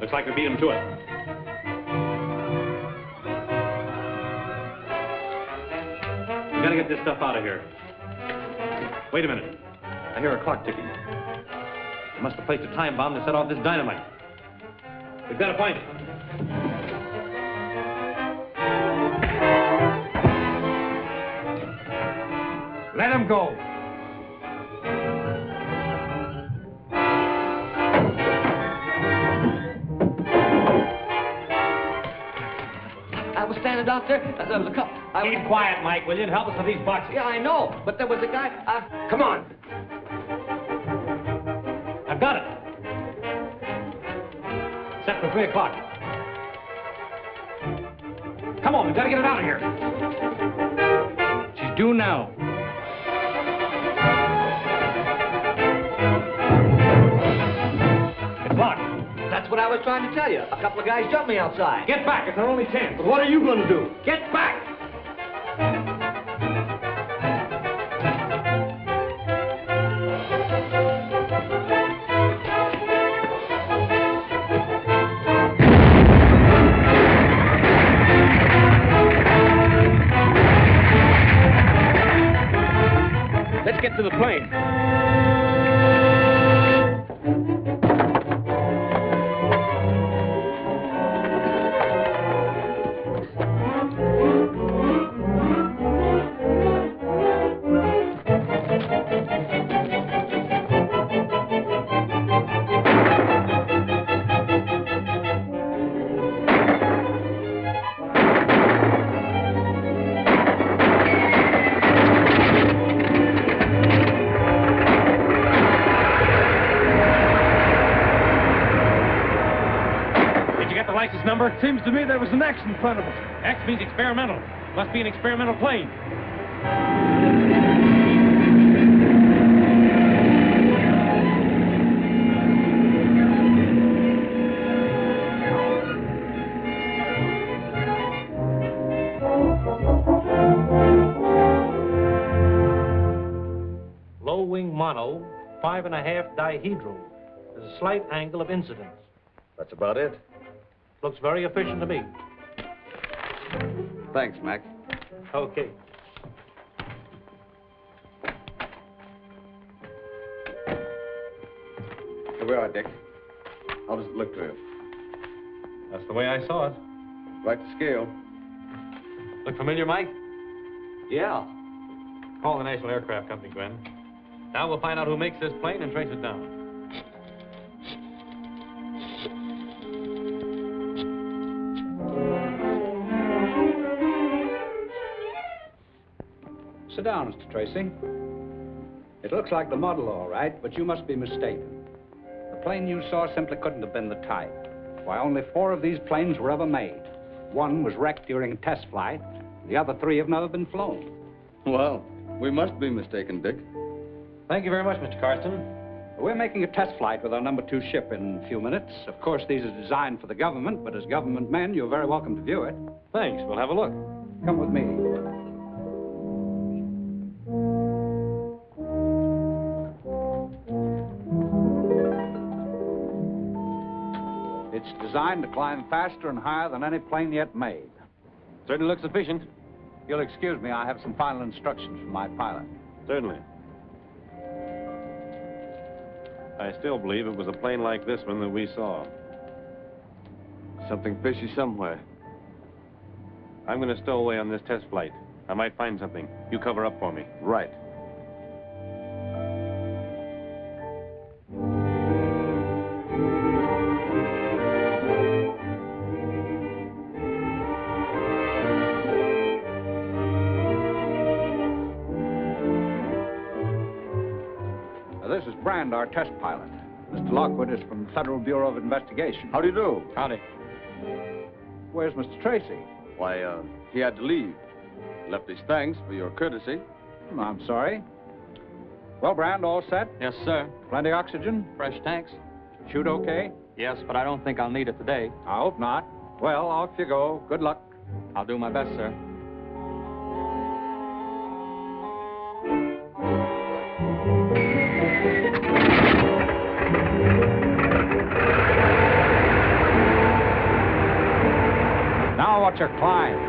S17: Looks like we beat him to it. We've got to get this stuff out of here. Wait a minute. I hear a clock ticking. They must have placed a time bomb to set off this dynamite. We've got to find it.
S8: Let him go. I was standing out there. There was a couple.
S17: Keep quiet, Mike, will you? And help us with these boxes.
S8: Yeah, I know. But there was a guy. Come on.
S17: I've got it.
S11: Set for 3 o'clock. Come on, we've got to get it out of here. She's due now. It's locked.
S8: That's what I was trying to tell you. A couple of guys jumped me outside.
S11: Get back. It's our only chance. But what are you going to do? Get back! Let's get to the plane. Number?
S9: Seems to me there was an X in front of it.
S11: X means experimental. Must be an experimental plane.
S10: Low wing mono, 5.5 dihedral. There's a slight angle of incidence.
S2: That's about it.
S10: Looks very efficient to me.
S2: Thanks, Mac.
S10: Okay.
S2: Here we are, Dick. How does it look to you?
S17: That's the way I saw it.
S2: Right to scale.
S17: Look familiar, Mike?
S8: Yeah.
S17: Call the National Aircraft Company, Gwen. Now we'll find out who makes this plane and trace it down.
S4: Sit down, Mr. Tracy. It looks like the model, all right, but you must be mistaken. The plane you saw simply couldn't have been the type. Why, only 4 of these planes were ever made. 1 was wrecked during a test flight. The other 3 have never been flown.
S2: Well, we must be mistaken, Dick.
S10: Thank you very much, Mr. Carston.
S4: We're making a test flight with our number 2 ship in a few minutes. Of course, these are designed for the government, but as government men, you're very welcome to view it.
S17: Thanks. We'll have a look.
S4: Come with me. It's designed to climb faster and higher than any plane yet made.
S17: Certainly looks efficient.
S4: You'll excuse me, I have some final instructions from my pilot.
S17: Certainly. I still believe it was a plane like this one that we saw.
S2: Something fishy somewhere.
S17: I'm going to stow away on this test flight. I might find something. You cover up for me.
S2: Right.
S4: This is Brand, our test pilot. Mr. Lockwood is from the Federal Bureau of Investigation.
S2: How do you do?
S10: Howdy.
S4: Where's Mr. Tracy?
S2: Why, he had to leave. Left his thanks for your courtesy.
S4: I'm sorry. Well, Brand, all set?
S8: Yes, sir.
S4: Plenty oxygen?
S8: Fresh tanks?
S4: Shoot okay?
S8: Yes, but I don't think I'll need it today.
S4: I hope not. Well, off you go. Good luck.
S8: I'll do my best, sir.
S4: Now watch her climb.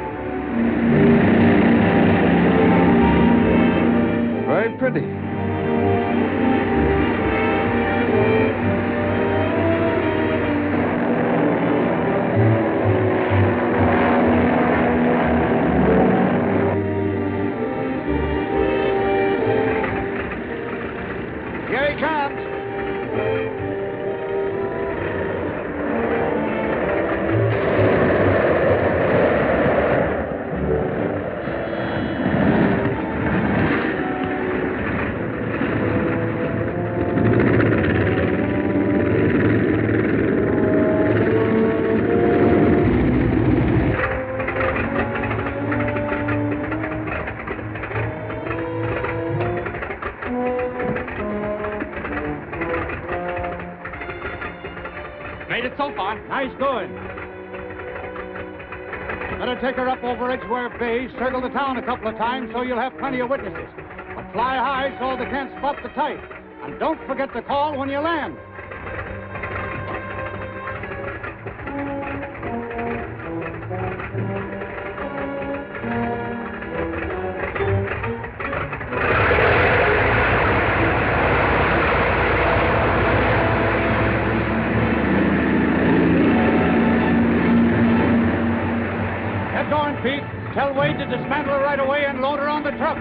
S20: Very pretty.
S4: Here he comes. Better take her up over Edgeware Bay, circle the town a couple of times so you'll have plenty of witnesses. But fly high so they can't spot the type. And don't forget to call when you land. Get going, Pete. Tell Wade to dismantle her right away and load her on the truck.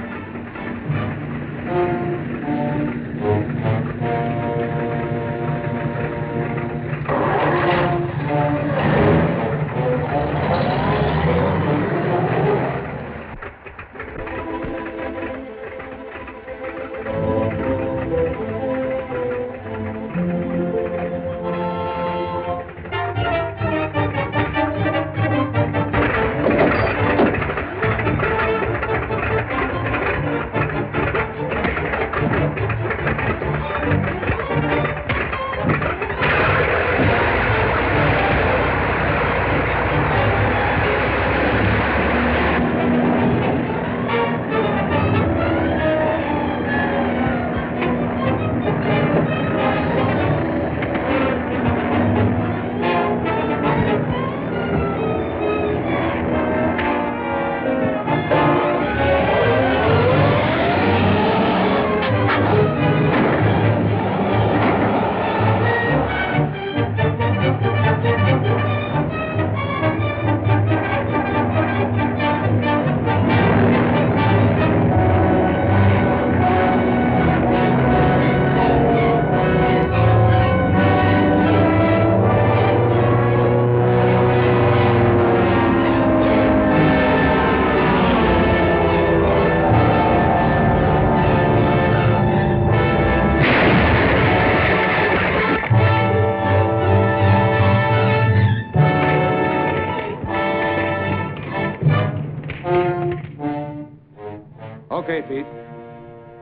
S4: Okay, Pete.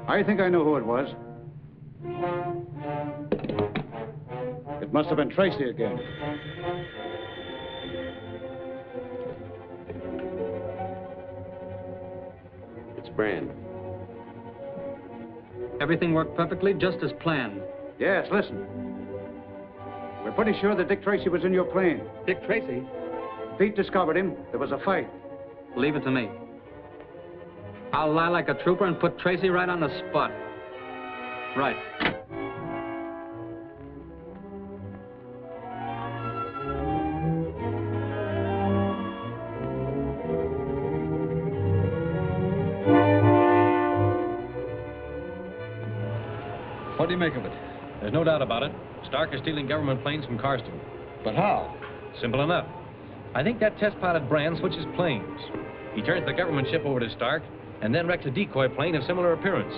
S4: I think I know who it was. It must have been Tracy again.
S16: It's Brand.
S8: Everything worked perfectly, just as planned.
S4: Yes, listen. We're pretty sure that Dick Tracy was in your plane.
S8: Dick Tracy?
S4: Pete discovered him. There was a fight.
S8: Leave it to me. I'll lie like a trooper and put Tracy right on the spot. Right.
S2: What do you make of it? There's no doubt about it. Stark is stealing government planes from Carston.
S4: But how?
S2: Simple enough. I think that test pilot Brand switches planes. He turns the government ship over to Stark and then wrecks a decoy plane of similar appearance.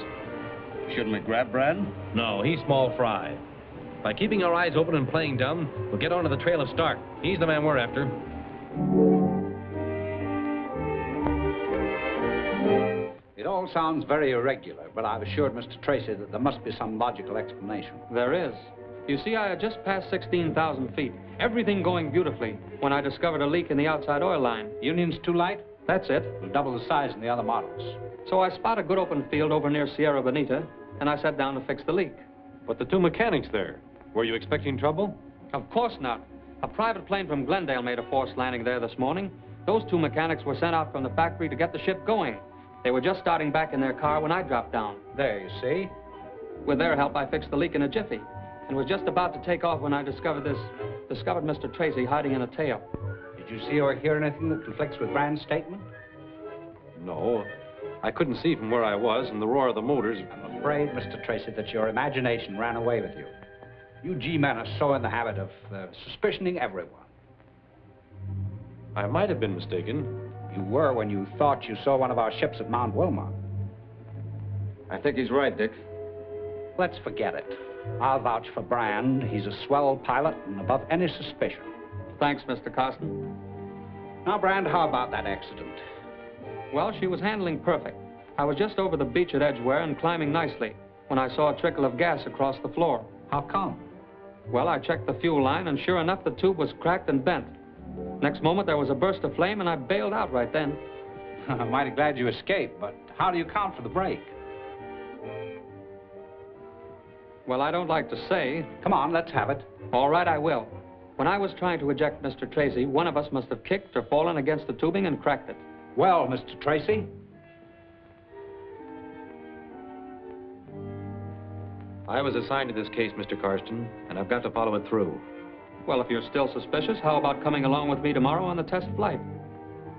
S18: Shouldn't we grab Brand?
S2: No, he's small fry. By keeping our eyes open and playing dumb, we'll get onto the trail of Stark. He's the man we're after.
S4: It all sounds very irregular, but I've assured Mr. Tracy that there must be some logical explanation.
S8: There is. You see, I had just passed 16,000 feet. Everything going beautifully when I discovered a leak in the outside oil line.
S4: Union's too light?
S8: That's it.
S4: We'll double the size in the other models.
S8: So I spot a good open field over near Sierra Bonita, and I sat down to fix the leak.
S2: But the two mechanics there, were you expecting trouble?
S8: Of course not. A private plane from Glendale made a forced landing there this morning. Those two mechanics were sent out from the factory to get the ship going. They were just starting back in their car when I dropped down.
S4: There, you see.
S8: With their help, I fixed the leak in a jiffy, and was just about to take off when I discovered Mr. Tracy hiding in a tail.
S4: Did you see or hear anything that conflicts with Brand's statement?
S2: No. I couldn't see from where I was, and the roar of the motors.
S4: I'm afraid, Mr. Tracy, that your imagination ran away with you. You G-men are so in the habit of suspicioning everyone.
S2: I might have been mistaken.
S4: You were when you thought you saw one of our ships at Mount Wilmot.
S16: I think he's right, Dick.
S4: Let's forget it. I'll vouch for Brand. He's a swell pilot and above any suspicion.
S8: Thanks, Mr. Carston.
S4: Now, Brand, how about that accident?
S8: Well, she was handling perfect. I was just over the beach at Edgeware and climbing nicely when I saw a trickle of gas across the floor.
S4: How come?
S8: Well, I checked the fuel line, and sure enough, the tube was cracked and bent. Next moment, there was a burst of flame, and I bailed out right then.
S4: I'm mighty glad you escaped, but how do you account for the break?
S8: Well, I don't like to say.
S4: Come on, let's have it.
S8: All right, I will. When I was trying to eject Mr. Tracy, one of us must have kicked or fallen against the tubing and cracked it.
S4: Well, Mr. Tracy?
S2: I was assigned to this case, Mr. Karsten, and I've got to follow it through.
S8: Well, if you're still suspicious, how about coming along with me tomorrow on the test flight?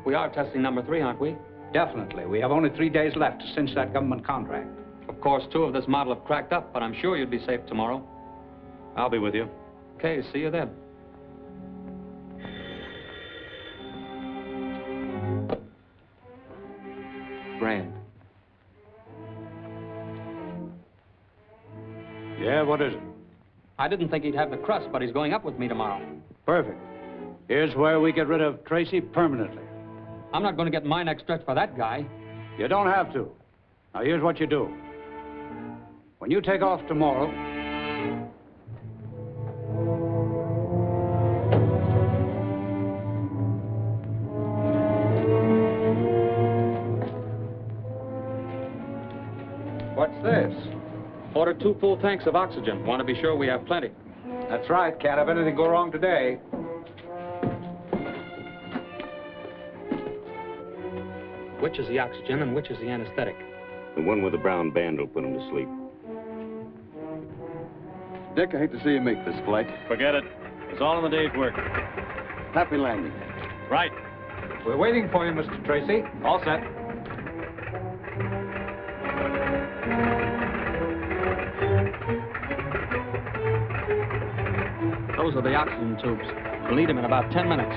S8: We are testing number 3, aren't we?
S4: Definitely. We have only 3 days left to cinch that government contract.
S8: Of course, 2 of this model have cracked up, but I'm sure you'd be safe tomorrow.
S2: I'll be with you.
S8: Okay, see you then. Grand.
S4: Yeah, what is it?
S8: I didn't think he'd have the crust, but he's going up with me tomorrow.
S4: Perfect. Here's where we get rid of Tracy permanently.
S8: I'm not going to get my neck stretched for that guy.
S4: You don't have to. Now, here's what you do. When you take off tomorrow, what's this?
S8: Order 2 full tanks of oxygen. Want to be sure we have plenty.
S4: That's right. Can't have anything go wrong today.
S8: Which is the oxygen and which is the anesthetic?
S14: The one with the brown band will put him to sleep.
S5: Dick, I hate to see you make this flight.
S10: Forget it. It's all in the day's work.
S5: Happy landing.
S10: Right.
S4: We're waiting for you, Mr. Tracy.
S2: All set.
S8: Those are the oxygen tubes. We'll need them in about 10 minutes.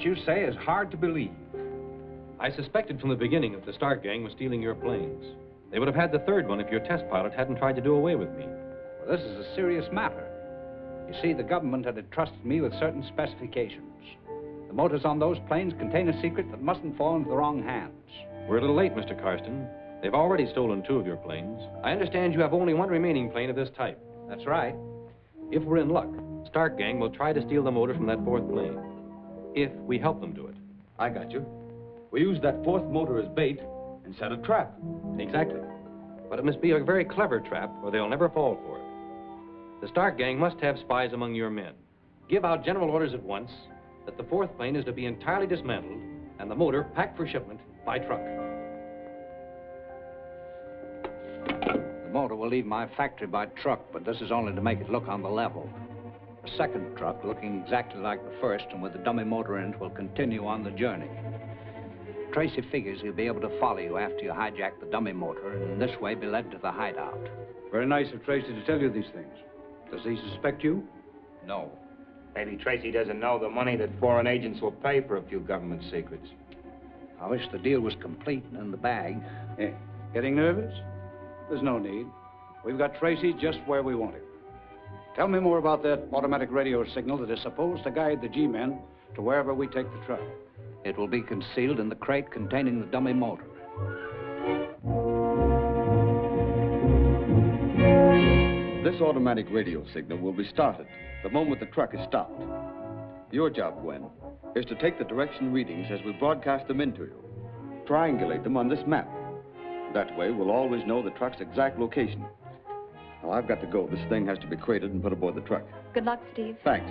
S4: What you say is hard to believe.
S2: I suspected from the beginning that the Stark gang was stealing your planes. They would have had the third one if your test pilot hadn't tried to do away with me.
S4: Well, this is a serious matter. You see, the government had entrusted me with certain specifications. The motors on those planes contain a secret that mustn't fall into the wrong hands.
S2: We're a little late, Mr. Karsten. They've already stolen 2 of your planes. I understand you have only 1 remaining plane of this type.
S4: That's right.
S2: If we're in luck, Stark gang will try to steal the motor from that 4th plane. If we help them do it.
S5: I got you. We use that 4th motor as bait and set a trap.
S2: Exactly. But it must be a very clever trap, or they'll never fall for it. The Stark gang must have spies among your men. Give out general orders at once that the 4th plane is to be entirely dismantled and the motor packed for shipment by truck.
S4: The motor will leave my factory by truck, but this is only to make it look on the level. A second truck, looking exactly like the first and with the dummy motor in it, will continue on the journey. Tracy figures he'll be able to follow you after you hijack the dummy motor and in this way be led to the hideout.
S9: Very nice of Tracy to tell you these things. Does he suspect you?
S4: No.
S12: Maybe Tracy doesn't know the money that foreign agents will pay for a few government secrets.
S4: I wish the deal was complete and in the bag.
S9: Eh, getting nervous? There's no need. We've got Tracy just where we want him. Tell me more about that automatic radio signal that is supposed to guide the G-men to wherever we take the truck.
S4: It will be concealed in the crate containing the dummy motor.
S5: This automatic radio signal will be started the moment the truck is stopped. Your job, Gwen, is to take the direction readings as we broadcast them into you. Triangulate them on this map. That way, we'll always know the truck's exact location. Now, I've got to go. This thing has to be crated and put aboard the truck.
S6: Good luck, Steve.
S5: Thanks.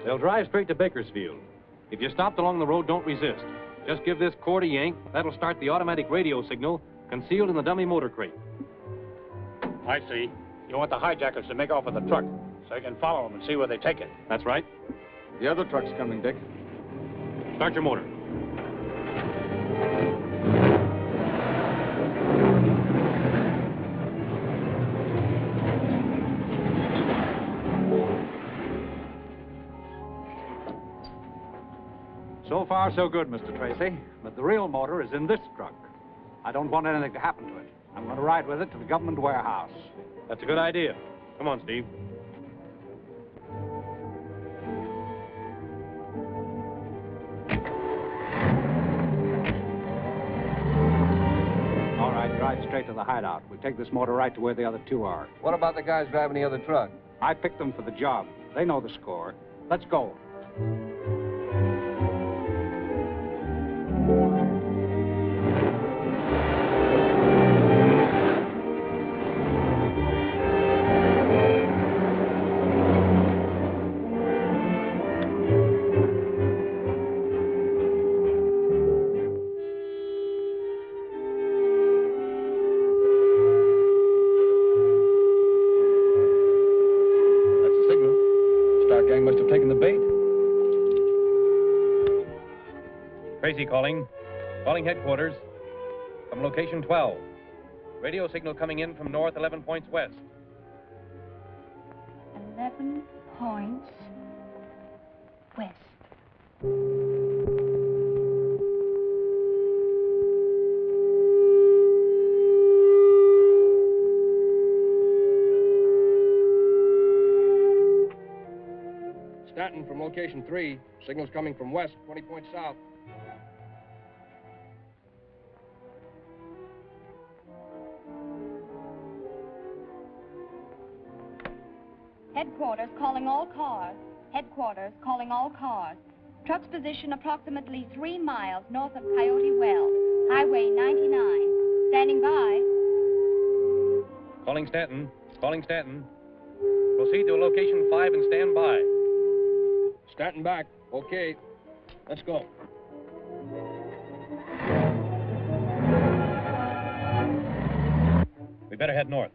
S2: They'll drive straight to Bakersfield. If you're stopped along the road, don't resist. Just give this cord a yank. That'll start the automatic radio signal concealed in the dummy motor crate.
S18: I see. You want the hijackers to make off with the truck so you can follow them and see where they take it.
S2: That's right.
S5: The other truck's coming, Dick.
S2: Start your motor.
S4: So far, so good, Mr. Tracy. But the real motor is in this truck. I don't want anything to happen to it. I'm going to ride with it to the government warehouse.
S2: That's a good idea. Come on, Steve.
S4: All right, drive straight to the hideout. We'll take this motor right to where the other 2 are.
S21: What about the guys driving the other truck?
S4: I picked them for the job. They know the score. Let's go.
S2: Tracy calling. Calling headquarters from location 12. Radio signal coming in from north 11 points west.
S6: 11 points west.
S21: Stanton from location 3. Signal's coming from west, 20 points south.
S13: Headquarters calling all cars. Headquarters calling all cars. Truck's position approximately 3 miles north of Coyote Well, Highway 99. Standing by.
S2: Calling Stanton. Calling Stanton. Proceed to location 5 and stand by.
S21: Stanton back. Okay. Let's go.
S2: We better head north.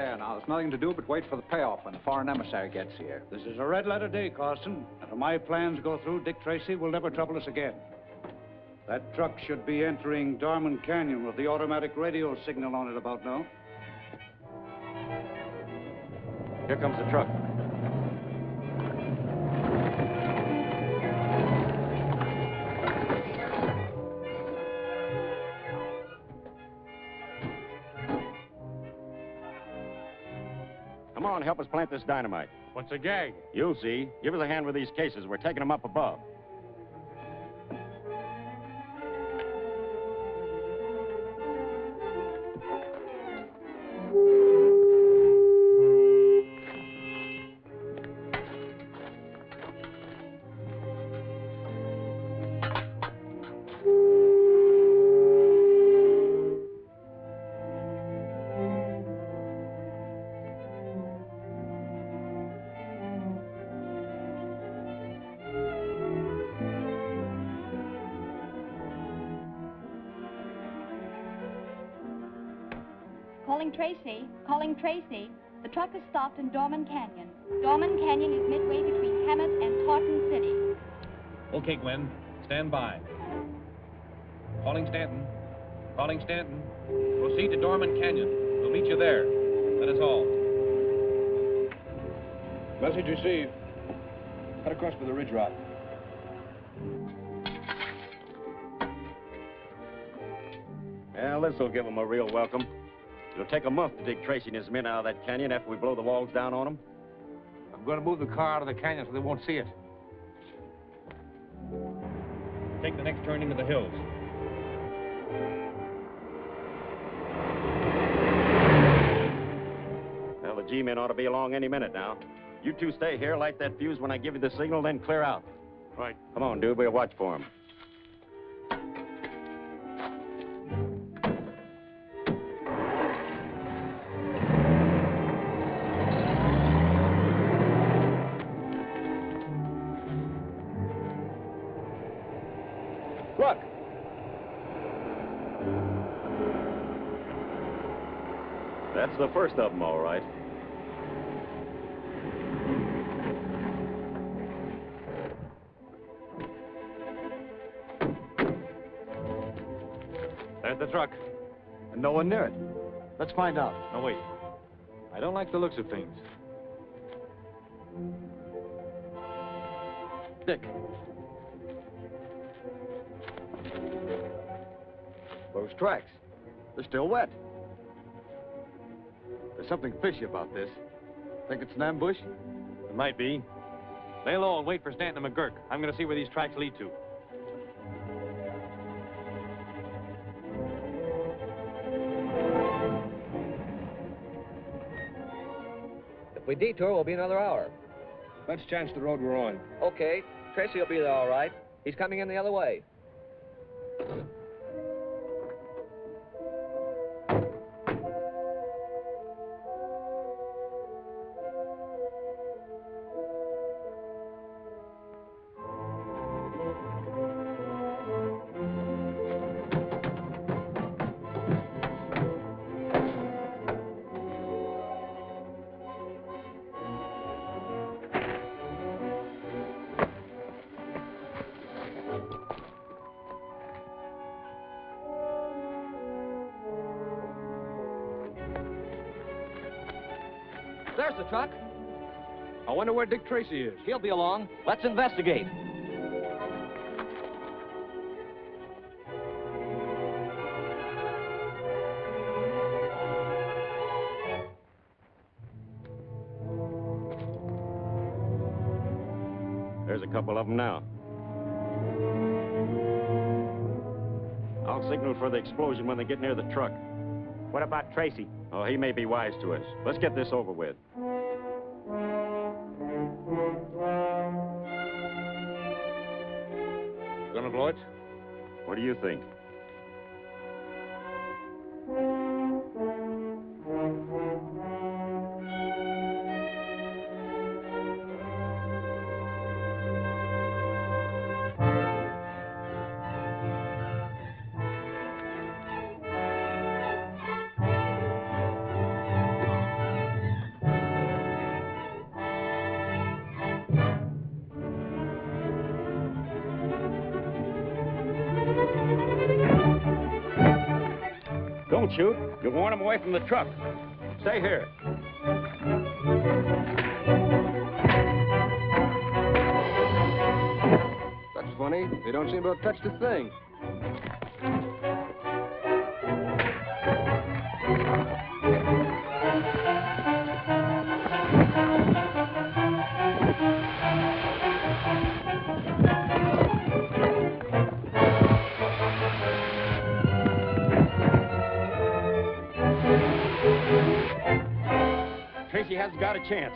S4: there now. There's nothing to do but wait for the payoff when the foreign emissary gets here.
S9: This is a red letter day, Carson. And if my plans go through, Dick Tracy will never trouble us again. That truck should be entering Dorman Canyon with the automatic radio signal on it about now.
S2: Here comes the truck.
S14: Come on, help us plant this dynamite.
S18: What's the gag?
S14: You'll see. Give us a hand with these cases. We're taking them up above.
S13: Calling Tracy. Calling Tracy. The truck is stopped in Dorman Canyon. Dorman Canyon is midway between Hammett and Tarleton City.
S17: Okay, Gwen. Stand by. Calling Stanton. Calling Stanton. Proceed to Dorman Canyon. We'll meet you there. That is all.
S11: Message received. Cut across for the ridge rock.
S14: Well, this'll give them a real welcome. It'll take a month to dig Tracy and his men out of that canyon after we blow the walls down on them.
S11: I'm going to move the car out of the canyon so they won't see it.
S17: Take the next turn into the hills.
S14: Well, the G-men ought to be along any minute now. You two stay here, light that fuse when I give you the signal, then clear out.
S11: Right.
S14: Come on, dude. We'll watch for him.
S11: Look!
S14: That's the first of them, all right.
S17: There's the truck.
S5: And no one near it. Let's find out.
S17: No, wait. I don't like the looks of things.
S5: Dick. Those tracks. They're still wet. There's something fishy about this. Think it's an ambush?
S17: It might be. Lay low and wait for Stanton and McGurk. I'm going to see where these tracks lead to.
S8: If we detour, we'll be another hour.
S11: Let's chance the road we're on.
S8: Okay. Tracy will be there all right. He's coming in the other way. There's the truck.
S11: I wonder where Dick Tracy is.
S8: He'll be along. Let's investigate.
S14: There's a couple of them now. I'll signal for the explosion when they get near the truck.
S12: What about Tracy?
S14: Oh, he may be wise to us. Let's get this over with.
S11: Gonna blow it?
S14: What do you think? Don't shoot. You'll warn them away from the truck. Stay here.
S16: That's funny. They don't seem to have touched a thing.
S14: Tracy hasn't got a chance.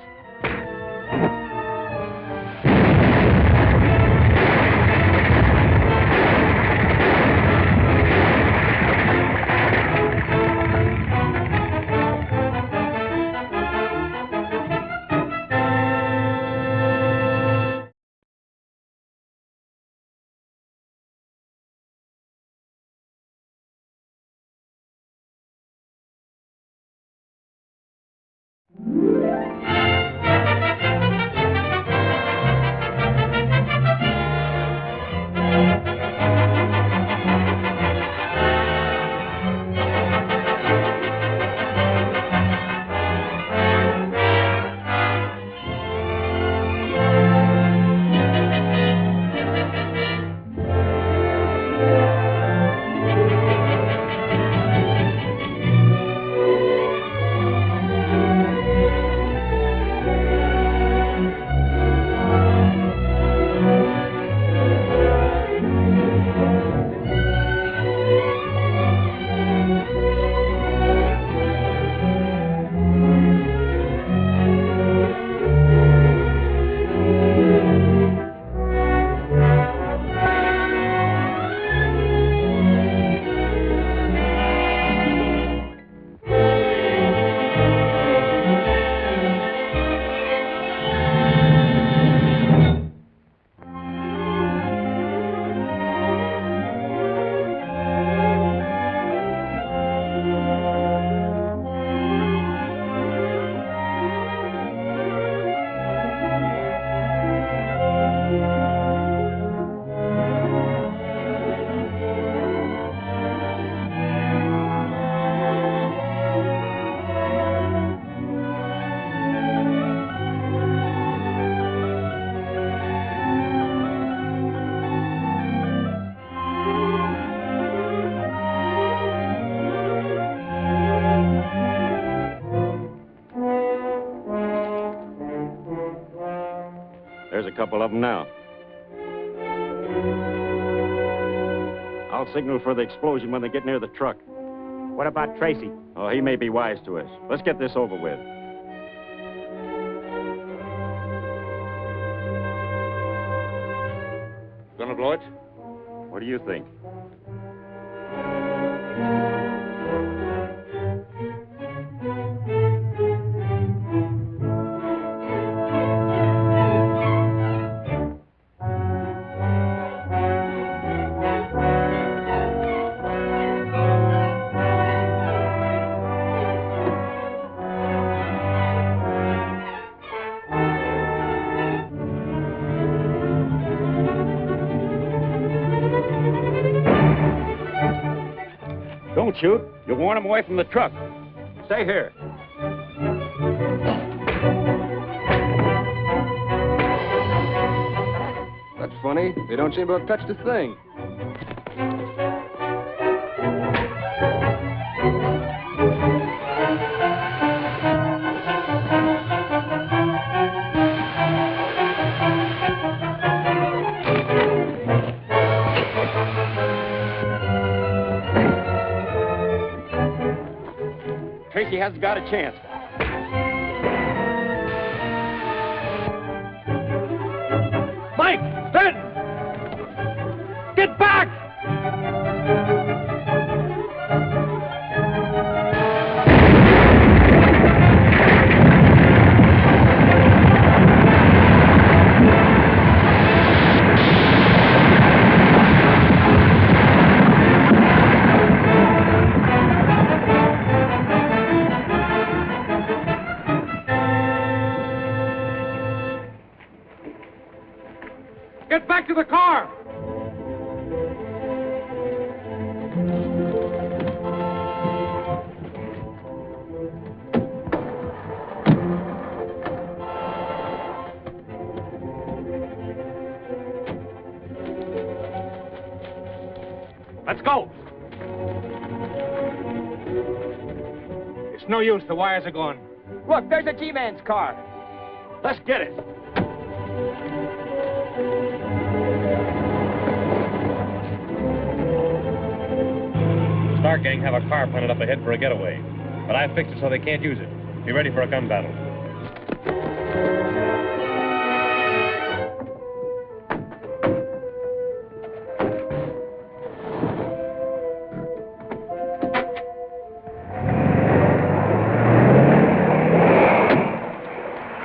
S14: There's a couple of them now. I'll signal for the explosion when they get near the truck. What about Tracy?
S22: Oh, he may be wise to us. Let's get this over with.
S16: Gonna blow it?
S22: What do you think?
S14: Don't shoot. You'll warn them away from the truck. Stay here.
S16: That's funny. They don't seem to have touched a thing.
S14: Tracy hasn't got a chance. Mike! Stanton! Get back!
S11: Get back to the car! Let's go.
S7: It's no use. The wires are gone.
S8: Look, there's a G-Man's car.
S11: Let's get it.
S17: The Stark gang have a car planted up ahead for a getaway, but I fixed it so they can't use it. Be ready for a gun battle.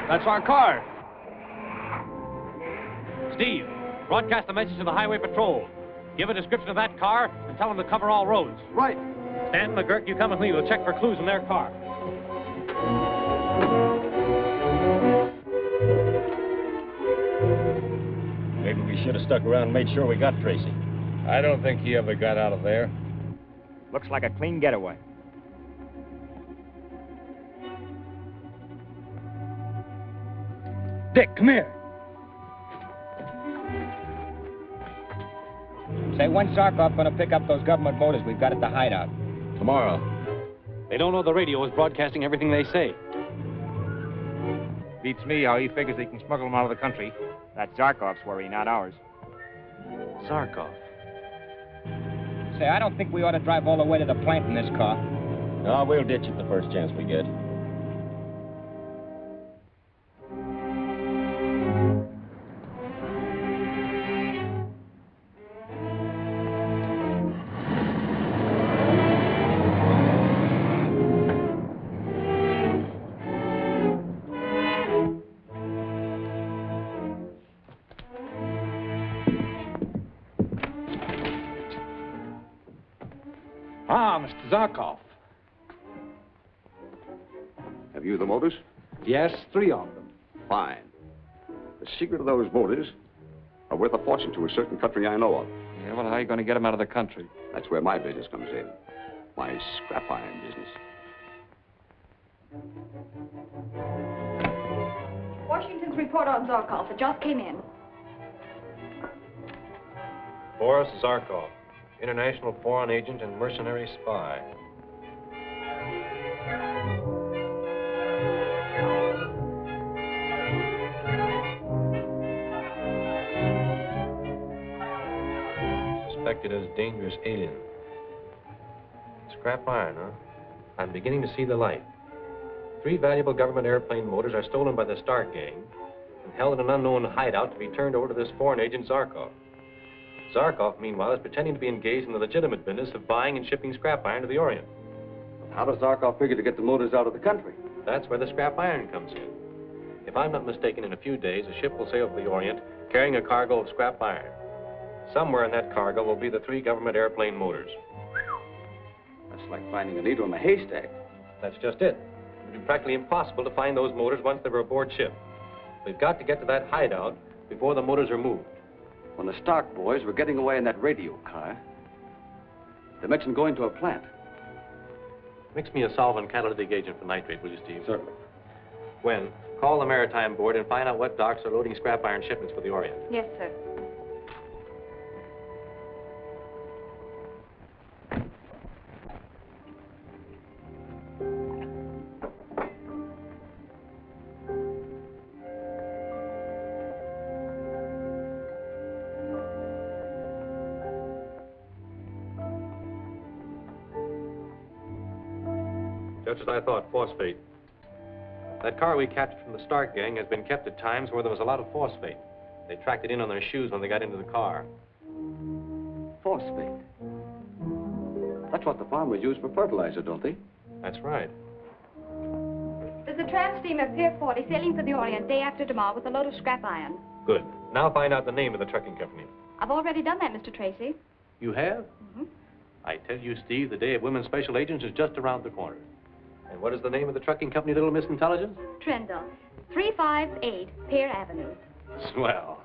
S11: That's our car. Steve, broadcast a message to the Highway Patrol. Give a description of that car and tell them to cover all roads.
S8: Right.
S17: Stan, McGurk, you come with me. We'll check for clues in their car.
S14: Maybe we should have stuck around and made sure we got Tracy.
S22: I don't think he ever got out of there.
S12: Looks like a clean getaway.
S8: Dick, come here.
S12: Say, when's Zarkov going to pick up those government motors we've got at the hideout?
S22: Tomorrow.
S17: They don't know the radio is broadcasting everything they say.
S12: Beats me how he figures he can smuggle them out of the country. That's Zarkov's worry, not ours.
S17: Zarkov.
S12: Say, I don't think we ought to drive all the way to the plant in this car.
S14: No, we'll ditch it the first chance we get.
S11: Ah, Mr. Zarkov.
S15: Have you the motors?
S4: Yes, 3 of them.
S15: Fine. The secret of those motors are worth a fortune to a certain country I know of.
S2: Yeah, well, how are you going to get them out of the country?
S15: That's where my business comes in. My scrap iron business.
S6: Washington's report on Zarkov. It just came in.
S22: Boris Zarkov, international foreign agent and mercenary spy. Suspected as dangerous alien. Scrap iron, huh? I'm beginning to see the light. 3 valuable government airplane motors are stolen by the Stark gang and held in an unknown hideout to be turned over to this foreign agent Zarkov. Zarkov, meanwhile, is pretending to be engaged in the legitimate business of buying and shipping scrap iron to the Orient.
S5: How does Zarkov figure to get the motors out of the country?
S22: That's where the scrap iron comes in. If I'm not mistaken, in a few days, a ship will sail for the Orient carrying a cargo of scrap iron. Somewhere in that cargo will be the 3 government airplane motors.
S5: That's like finding a needle in a haystack.
S22: That's just it. It would be practically impossible to find those motors once they were aboard ship. We've got to get to that hideout before the motors are moved.
S5: When the Stark boys were getting away in that radio car, they mentioned going to a plant.
S22: Mix me a solvent catalytic agent for nitrate, will you, Steve?
S5: Certainly.
S22: Gwen, call the Maritime Board and find out what docks are loading scrap iron shipments for the Orient.
S6: Yes, sir.
S22: Just as I thought, phosphate. That car we captured from the Stark gang has been kept at times where there was a lot of phosphate. They tracked it in on their shoes when they got into the car.
S5: Phosphate. That's what the farmers use for fertilizer, don't they?
S22: That's right.
S6: There's a tramp steamer, Pier 40, sailing for the Orient day after tomorrow with a load of scrap iron.
S22: Good. Now find out the name of the trucking company.
S6: I've already done that, Mr. Tracy.
S22: You have?
S6: Mm-hmm.
S22: I tell you, Steve, the day of women's special agents is just around the corner. And what is the name of the trucking company, Little Miss Intelligence?
S6: Trendle, 358 Pier Avenue.
S22: Swell.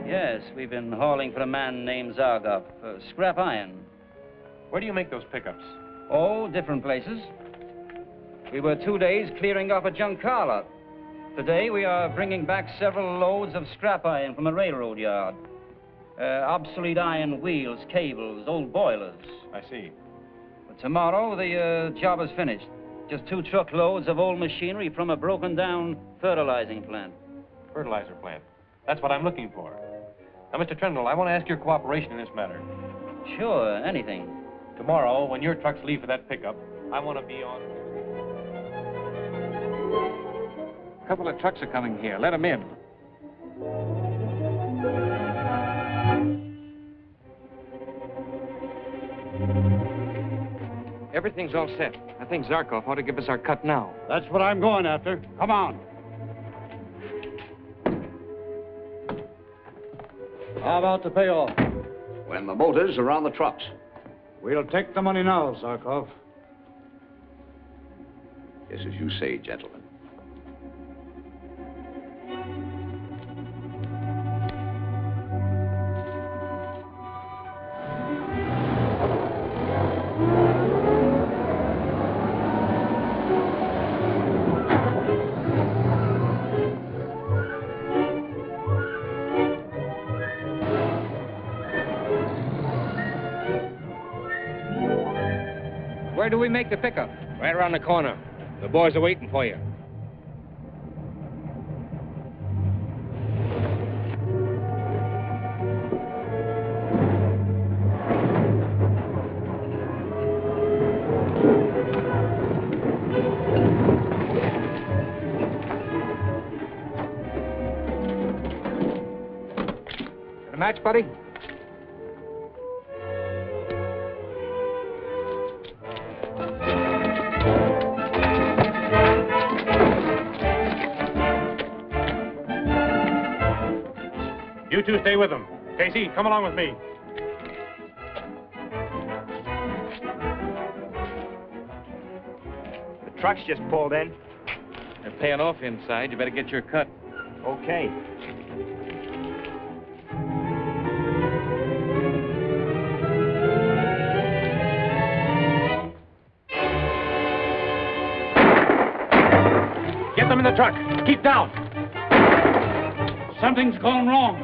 S19: Yes, we've been hauling for a man named Zarkov. Scrap iron.
S22: Where do you make those pickups?
S19: Oh, different places. We were 2 days clearing off a junk car lot. Today we are bringing back several loads of scrap iron from a railroad yard. Obsolete iron wheels, cables, old boilers.
S22: I see.
S19: But tomorrow, the job is finished. Just 2 truckloads of old machinery from a broken-down fertilizing plant.
S22: Fertilizer plant. That's what I'm looking for. Now, Mr. Trendle, I want to ask your cooperation in this matter.
S19: Sure, anything.
S22: Tomorrow, when your trucks leave for that pickup, I want to be on...
S11: A couple of trucks are coming here. Let them in. Everything's all set. I think Zarkov ought to give us our cut now.
S9: That's what I'm going after. Come on. How about the payoff?
S1: When the motors are on the trucks.
S9: We'll take the money now, Zarkov.
S1: Just as you say, gentlemen.
S11: Where do we make the pickup?
S21: Right around the corner. The boys are waiting for you.
S11: Got a match, buddy?
S22: You two stay with them. Casey, come along with me.
S12: The truck's just pulled in.
S11: They're paying off inside. You better get your cut.
S12: Okay.
S22: Get them in the truck. Keep down.
S9: Something's gone wrong.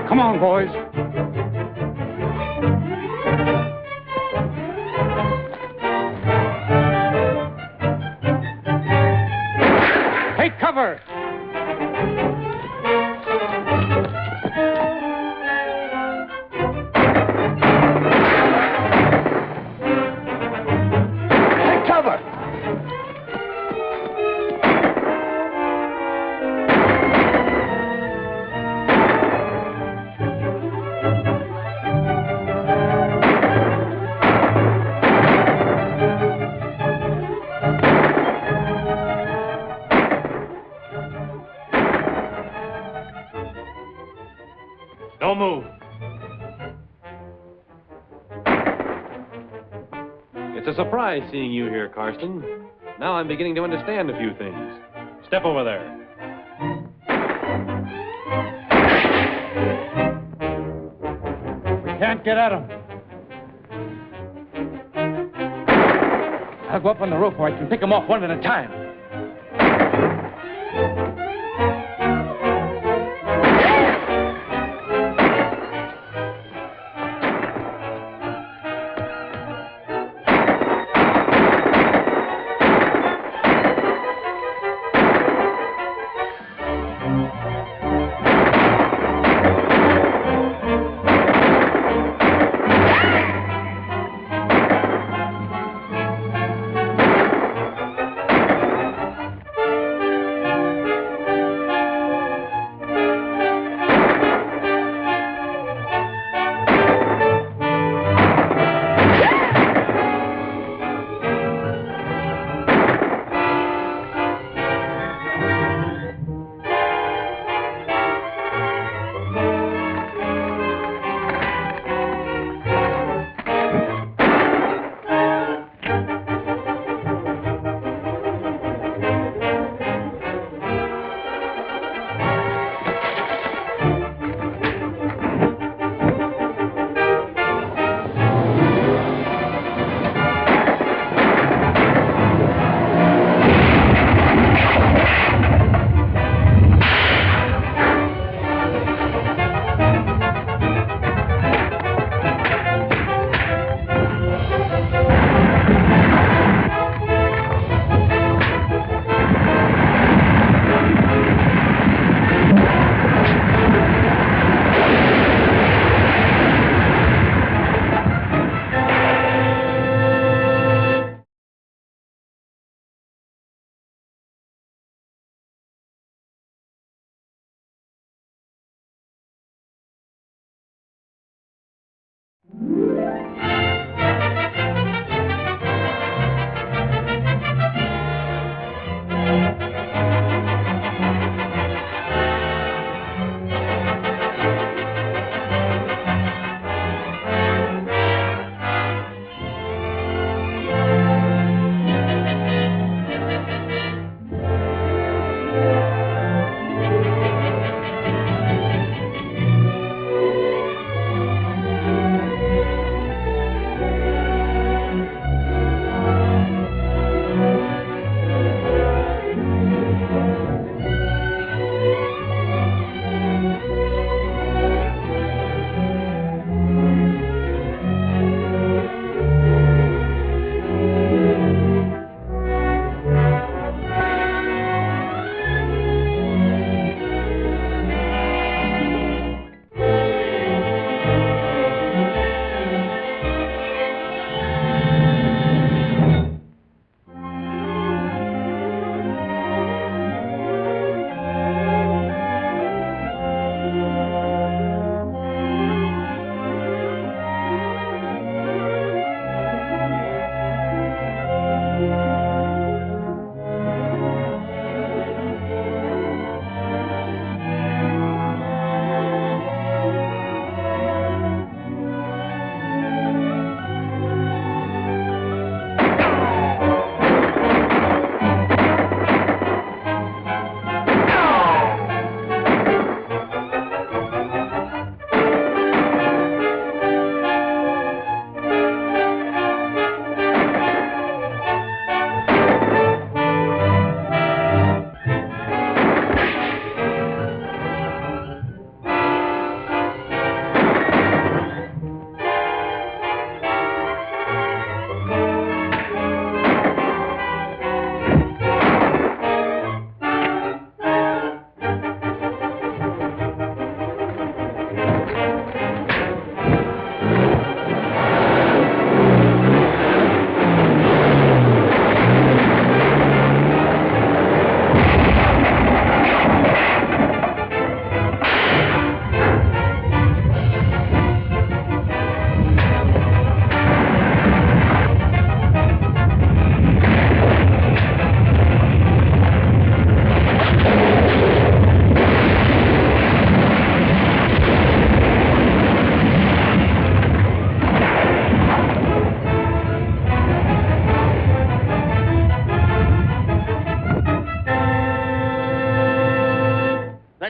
S9: Come on, boys.
S11: Take cover!
S1: Take cover!
S22: Don't move. It's a surprise seeing you here, Karsten. Now I'm beginning to understand a few things. Step over there.
S11: We can't get at them. I'll go up on the roof where I can pick them off one at a time.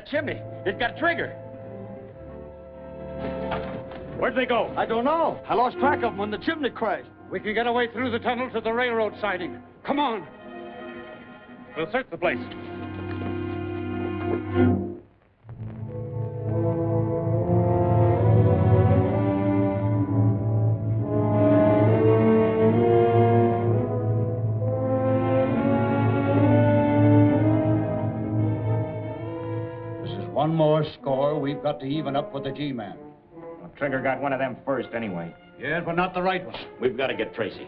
S21: Chimney. It's got a trigger.
S18: Where'd they go?
S21: I don't know. I lost track of them when the chimney crashed.
S18: We can get away through the tunnel to the railroad siding. Come on. We'll search the place.
S9: One more score we've got to even up with the G-Man.
S14: Well, Trigger got one of them first anyway.
S9: Yes, but not the right one.
S14: We've got to get Tracy.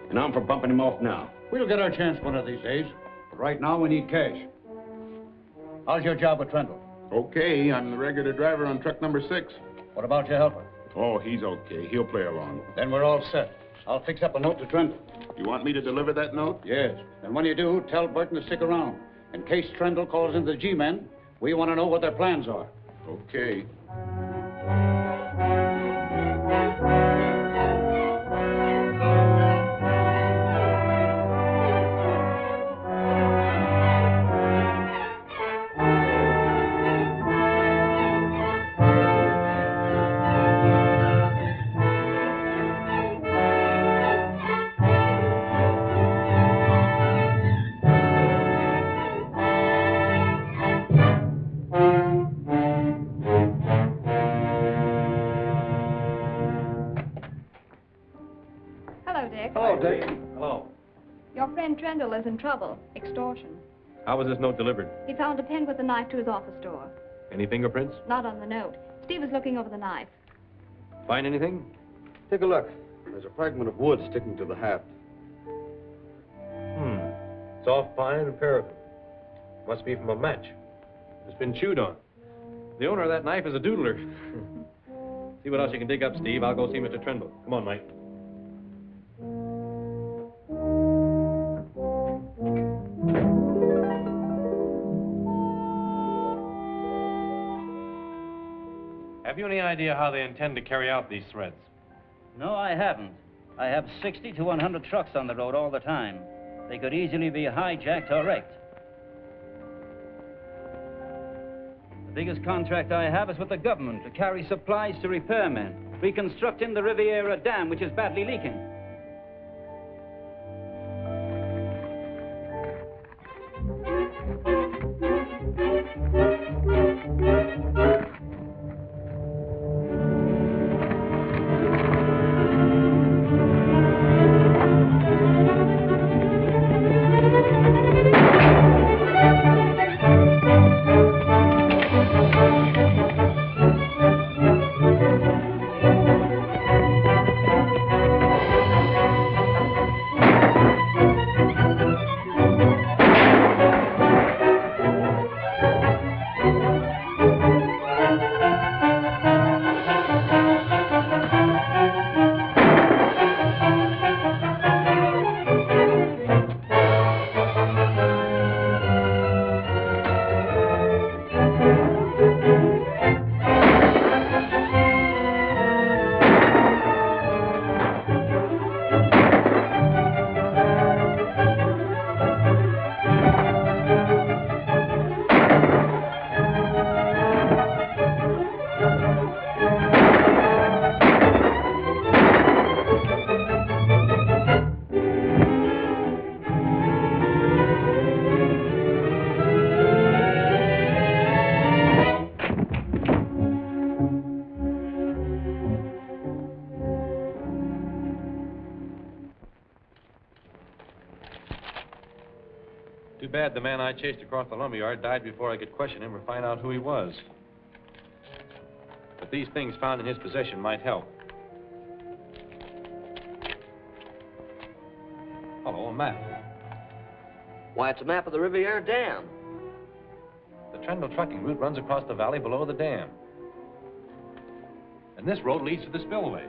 S14: And I'm for bumping him off now.
S9: We'll get our chance one of these days. But right now, we need cash. How's your job with Trendle?
S3: Okay, I'm the regular driver on truck number 6.
S9: What about your helper?
S3: Oh, he's okay. He'll play along.
S9: Then we're all set. I'll fix up a note to Trendle.
S3: You want me to deliver that note?
S9: Yes. And when you do, tell Burton to stick around. In case Trendle calls in the G-Men, we want to know what their plans are.
S3: Okay.
S6: Hello,
S2: Dick. Hello.
S6: Your friend Trendle is in trouble. Extortion.
S2: How was this note delivered?
S6: He found a pen with a knife to his office door.
S2: Any fingerprints?
S6: Not on the note. Steve was looking over the knife.
S2: Find anything?
S5: Take a look. There's a fragment of wood sticking to the haft.
S2: Soft pine and paraffin. Must be from a match. It's been chewed on. The owner of that knife is a doodler. See what else you can dig up, Steve. I'll go see Mr. Trendle. Come on, Mike. Have you any idea how they intend to carry out these threats?
S19: No, I haven't. I have 60 to 100 trucks on the road all the time. They could easily be hijacked or wrecked. The biggest contract I have is with the government to carry supplies to repairmen, reconstructing the Riviera Dam, which is badly leaking.
S2: Too bad the man I chased across the lumberyard died before I could question him or find out who he was. But these things found in his possession might help. Hello, a map.
S8: Why, it's a map of the Riviera Dam.
S2: The Trendle trucking route runs across the valley below the dam. And this road leads to the spillway.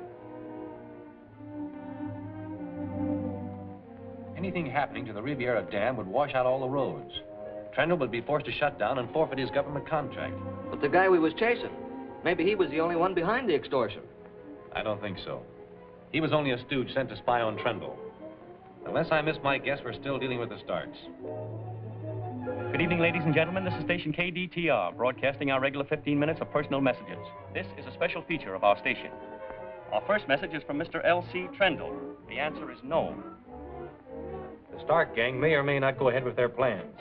S2: Anything happening to the Riviera Dam would wash out all the roads. Trendle would be forced to shut down and forfeit his government contract.
S8: But the guy we was chasing, maybe he was the only one behind the extortion.
S2: I don't think so. He was only a stooge sent to spy on Trendle. Unless I miss my guess, we're still dealing with the Starks.
S10: Good evening, ladies and gentlemen. This is station KDTR, broadcasting our regular 15 minutes of personal messages. This is a special feature of our station. Our first message is from Mr. L.C. Trendle. The answer is no.
S2: The Stark gang may or may not go ahead with their plans.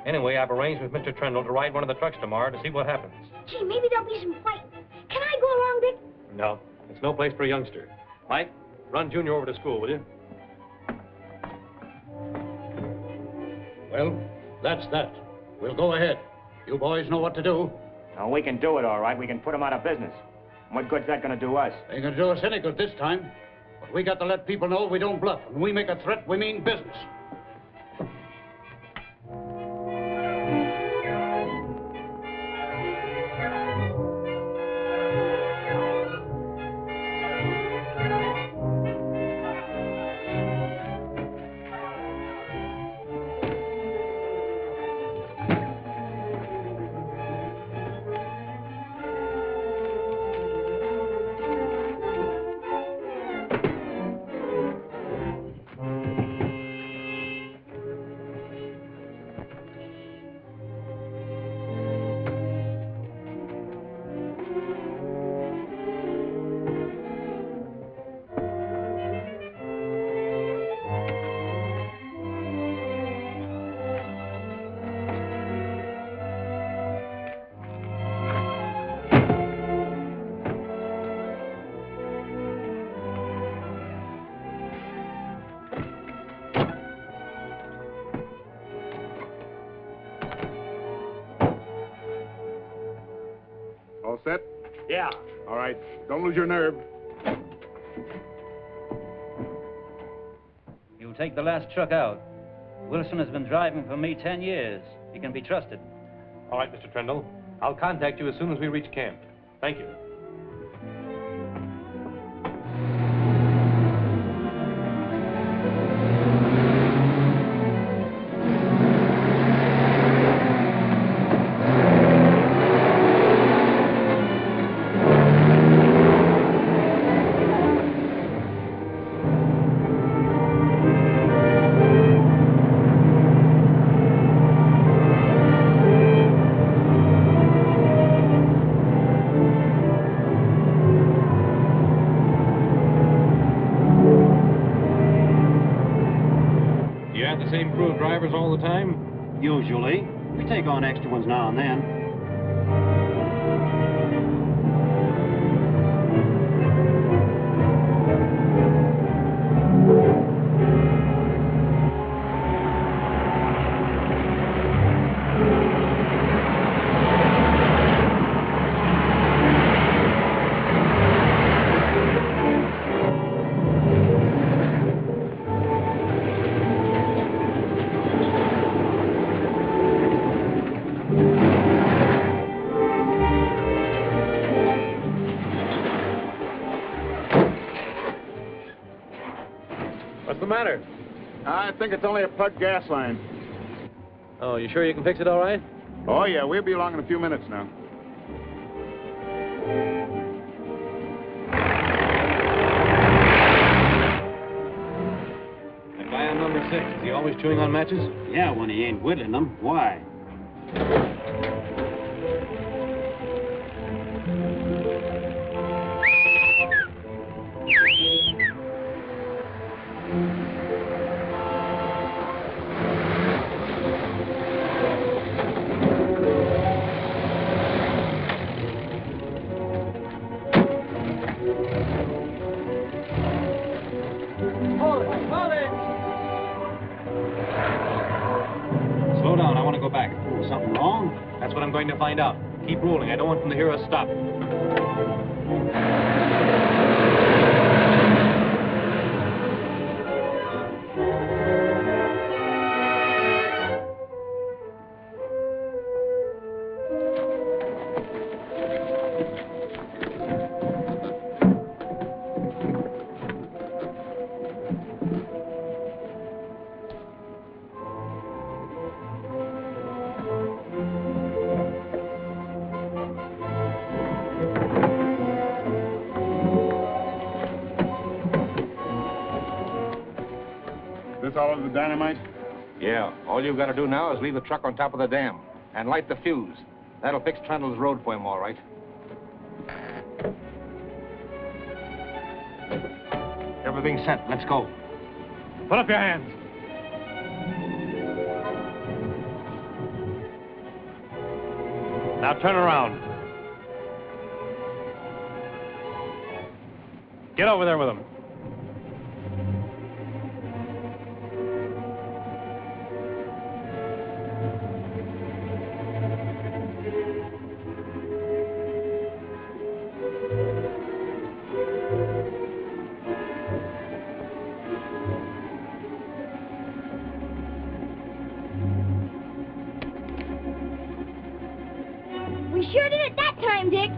S2: Anyway, I've arranged with Mr. Trendle to ride one of the trucks tomorrow to see what happens.
S20: Gee, maybe there'll be some fighting. Can I go along, Dick?
S2: No, it's no place for a youngster. Mike, run Junior over to school, will you?
S9: Well, that's that. We'll go ahead. You boys know what to do.
S12: Now, we can do it, all right. We can put them out of business. What good's that going to do us?
S9: Ain't gonna do us any good this time. But we got to let people know we don't bluff. When we make a threat, we mean business.
S3: All set?
S12: Yeah.
S3: All right. Don't lose your nerve.
S19: You take the last truck out. Wilson has been driving for me 10 years. He can be trusted.
S2: All right, Mr. Trendle. I'll contact you as soon as we reach camp. Thank you.
S17: drivers all the time?
S13: Usually. We take on extra ones now and then.
S17: What's the matter?
S3: I think it's only a plugged gas line.
S17: Oh, you sure you can fix it all right?
S3: Oh, yeah, we'll be along in a few minutes now.
S17: That guy on number 6, is he always chewing on matches?
S13: Yeah, when he ain't whittling them. Why?
S17: Slow down, I want to go back.
S13: Something wrong?
S17: That's what I'm going to find out. Keep rolling, I don't want them to hear us stop.
S3: This all of the dynamite?
S11: Yeah, all you've got to do now is leave the truck on top of the dam and light the fuse. That'll fix Trundle's road for him, all right. Everything's set. Let's go. Put up your hands. Now turn around. Get over there with him.
S20: We sure did it that time, Dick.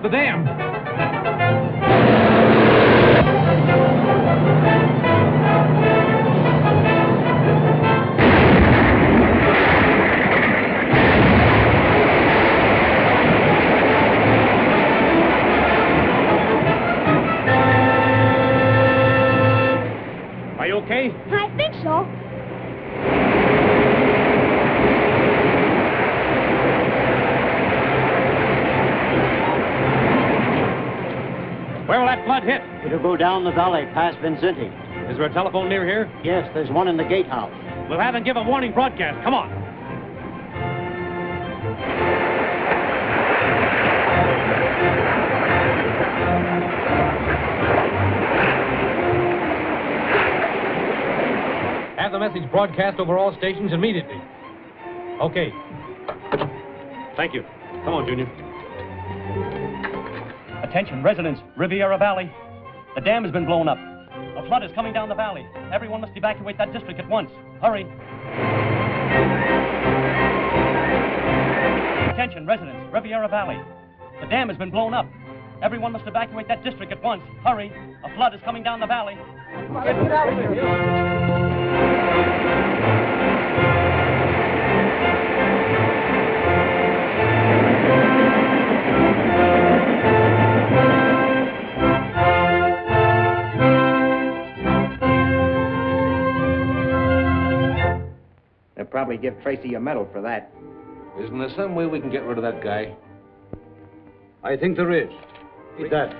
S11: the dam. Are you okay?
S20: I think so.
S11: Where will that flood hit?
S13: It'll go down the valley past Vincenti.
S11: Is there a telephone near here?
S13: Yes, there's one in the gatehouse.
S11: We'll have them give a warning broadcast. Come on. Have the message broadcast over all stations immediately. Okay. Thank you. Come on, Junior.
S10: Attention, residents, Riviera Valley. The dam has been blown up. A flood is coming down the valley. Everyone must evacuate that district at once. Hurry. Attention, residents, Riviera Valley. The dam has been blown up. Everyone must evacuate that district at once. Hurry. A flood is coming down the valley.
S20: Get out of here.
S12: They'll probably give Tracy a medal for that.
S11: Isn't there some way we can get rid of that guy?
S9: I think there is. Eat that.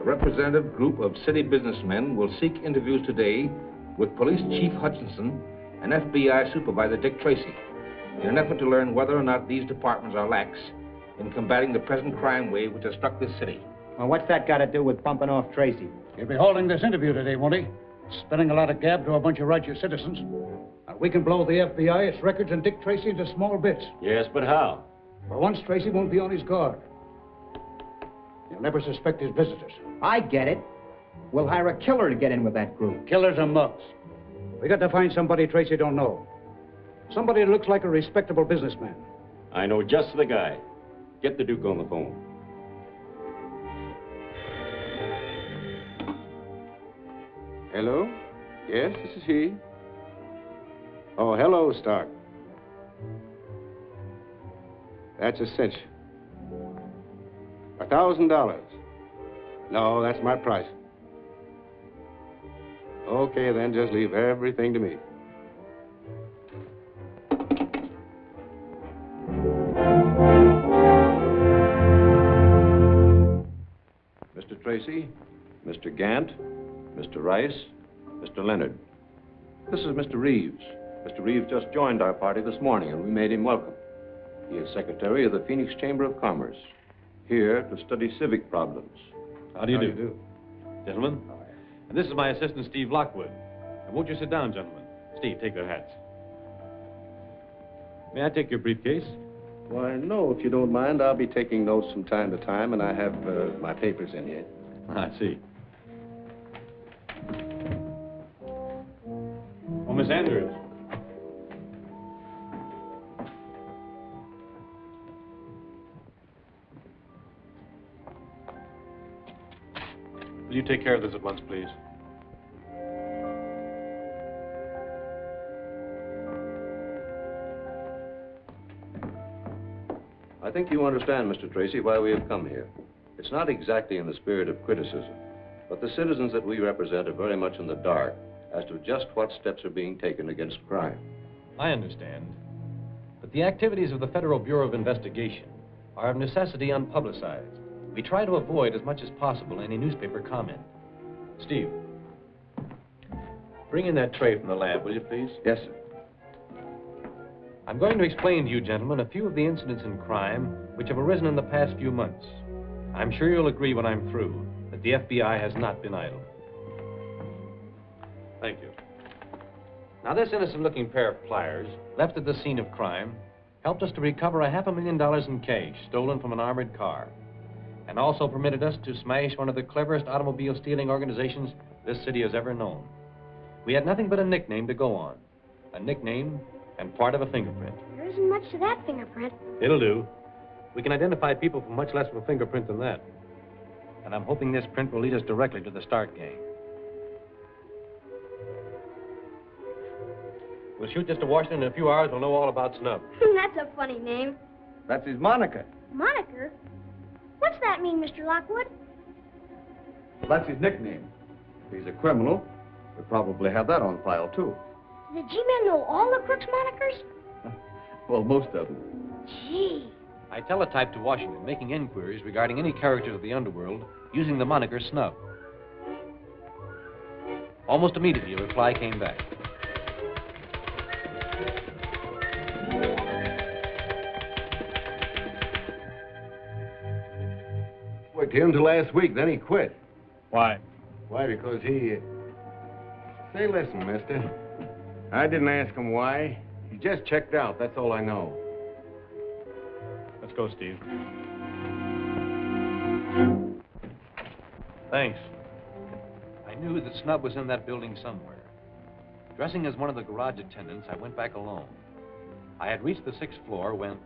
S7: A representative group of city businessmen will seek interviews today with Police Chief Hutchinson and FBI Supervisor Dick Tracy in an effort to learn whether or not these departments are lax in combating the present crime wave which has struck this city.
S12: Well, what's that got to do with bumping off Tracy?
S9: He'll be holding this interview today, won't he? Spilling a lot of gab to a bunch of righteous citizens. We can blow the FBI, its records, and Dick Tracy into small bits.
S13: Yes, but how?
S9: For once, Tracy won't be on his guard. You'll never suspect his visitors.
S4: I get it. We'll hire a killer to get in with that group.
S9: Killers and mugs. We got to find somebody Tracy don't know. Somebody that looks like a respectable businessman.
S14: I know just the guy. Get the Duke on the phone.
S3: Hello? Yes, this is he. Oh, hello, Stark. That's a cinch. $1,000. No, that's my price. Okay, then, just leave everything to me.
S15: Mr. Tracy, Mr. Gant, Mr. Rice, Mr. Leonard. This is Mr. Reeves. Mr. Reeves just joined our party this morning, and we made him welcome. He is secretary of the Phoenix Chamber of Commerce, here to study civic problems.
S2: How do you do? Gentlemen, and this is my assistant, Steve Lockwood. And won't you sit down, gentlemen? Steve, take their hats. May I take your briefcase?
S3: Why, no, if you don't mind. I'll be taking notes from time to time, and I have my papers in here.
S2: I see. Oh, Miss Andrews. Will you take care of this at once, please?
S15: I think you understand, Mr. Tracy, why we have come here. It's not exactly in the spirit of criticism, but the citizens that we represent are very much in the dark as to just what steps are being taken against crime.
S2: I understand. But the activities of the Federal Bureau of Investigation are of necessity unpublicized. We try to avoid as much as possible any newspaper comment. Steve, bring in that tray from the lab, will you please?
S15: Yes, sir.
S2: I'm going to explain to you, gentlemen, a few of the incidents in crime which have arisen in the past few months. I'm sure you'll agree when I'm through that the FBI has not been idle. Thank you. Now, this innocent-looking pair of pliers, left at the scene of crime, helped us to recover $500,000 in cash stolen from an armored car, and also permitted us to smash one of the cleverest automobile stealing organizations this city has ever known. We had nothing but a nickname to go on. A nickname and part of a fingerprint.
S20: There isn't much to that fingerprint.
S2: It'll do. We can identify people from much less of a fingerprint than that. And I'm hoping this print will lead us directly to the Stark gang. We'll shoot this to Washington in a few hours. We'll know all about Snub.
S20: That's a funny name.
S5: That's his moniker.
S20: Moniker? What's that mean, Mr. Lockwood?
S5: That's his nickname. If he's a criminal, we probably have that on file, too.
S20: Do the G-men know all the crooks' monikers?
S5: Well, most of them.
S20: Gee.
S2: I teletyped to Washington, making inquiries regarding any characters of the underworld using the moniker Snub. Almost immediately, a reply came back.
S3: Worked here until last week, then he quit.
S18: Why?
S3: Why, because he... Say, listen, mister. I didn't ask him why. He just checked out, that's all I know.
S2: Let's go, Steve. Thanks. I knew that Snub was in that building somewhere. Dressing as one of the garage attendants, I went back alone. I had reached the 6th floor when...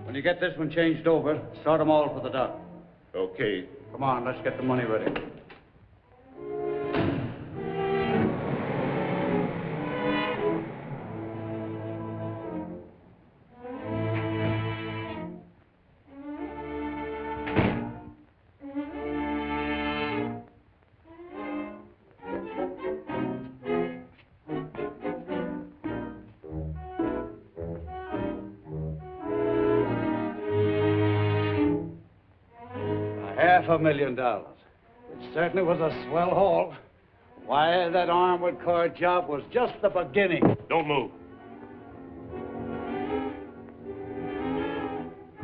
S9: When you get this one changed over, start them all for the dock.
S3: Okay.
S9: Come on, let's get the money ready. $500,000. It certainly was a swell haul. Why, that armored car job was just the beginning.
S18: Don't move.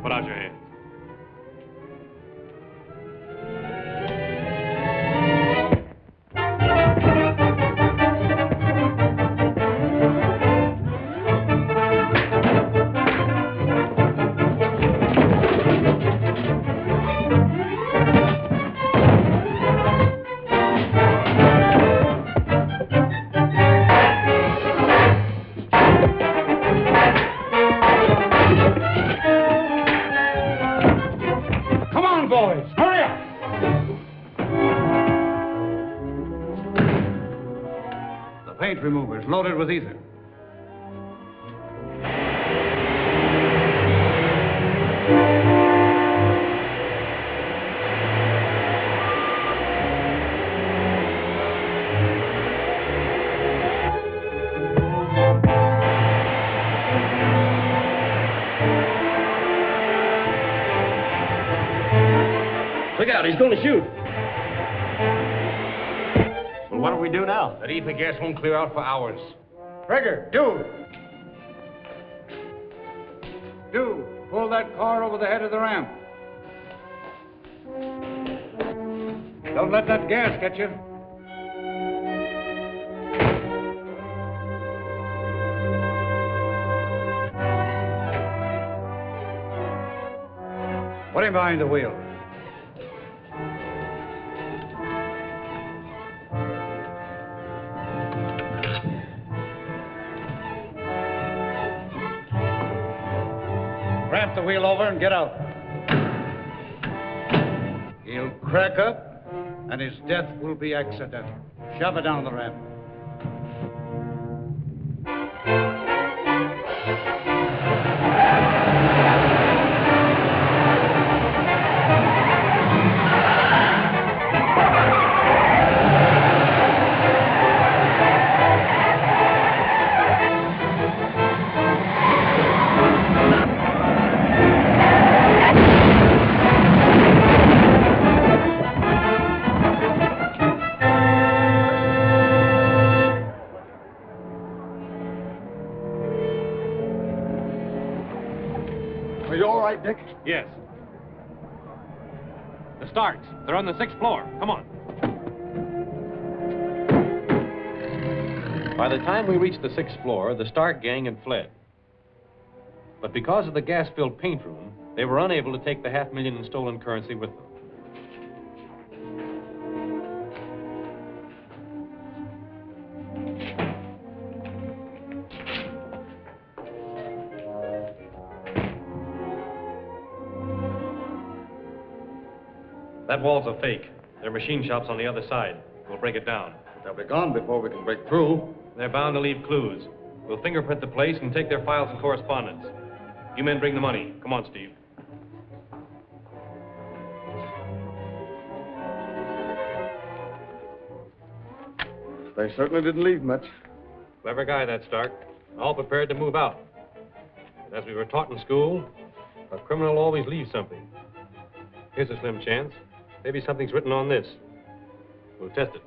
S17: Put out your hands.
S9: Paint removers loaded with ether.
S14: Look out, he's going to shoot.
S3: Well, what do we do now?
S11: That ether gas won't clear out for hours.
S9: Trigger, do! Do, pull that car over the head of the ramp. Don't let that gas get you. Put him behind the wheel. Ramp the wheel over and get out. He'll crack up, and his death will be accidental. Shove it down the ramp.
S3: Are you all right, Dick?
S17: Yes. The Starks. They're on the 6th floor. Come on. By the time we reached the 6th floor, the Stark gang had fled. But because of the gas-filled paint room, they were unable to take the $500,000 in stolen currency with them. That wall's a fake. There are machine shops on the other side. We'll break it down.
S5: They'll be gone before we can break through.
S17: They're bound to leave clues. We'll fingerprint the place and take their files and correspondence. You men bring the money. Come on, Steve.
S5: They certainly didn't leave much.
S17: Clever guy, that Stark. All prepared to move out. And as we were taught in school, a criminal always leaves something. Here's a slim chance. Maybe something's written on this. We'll test it.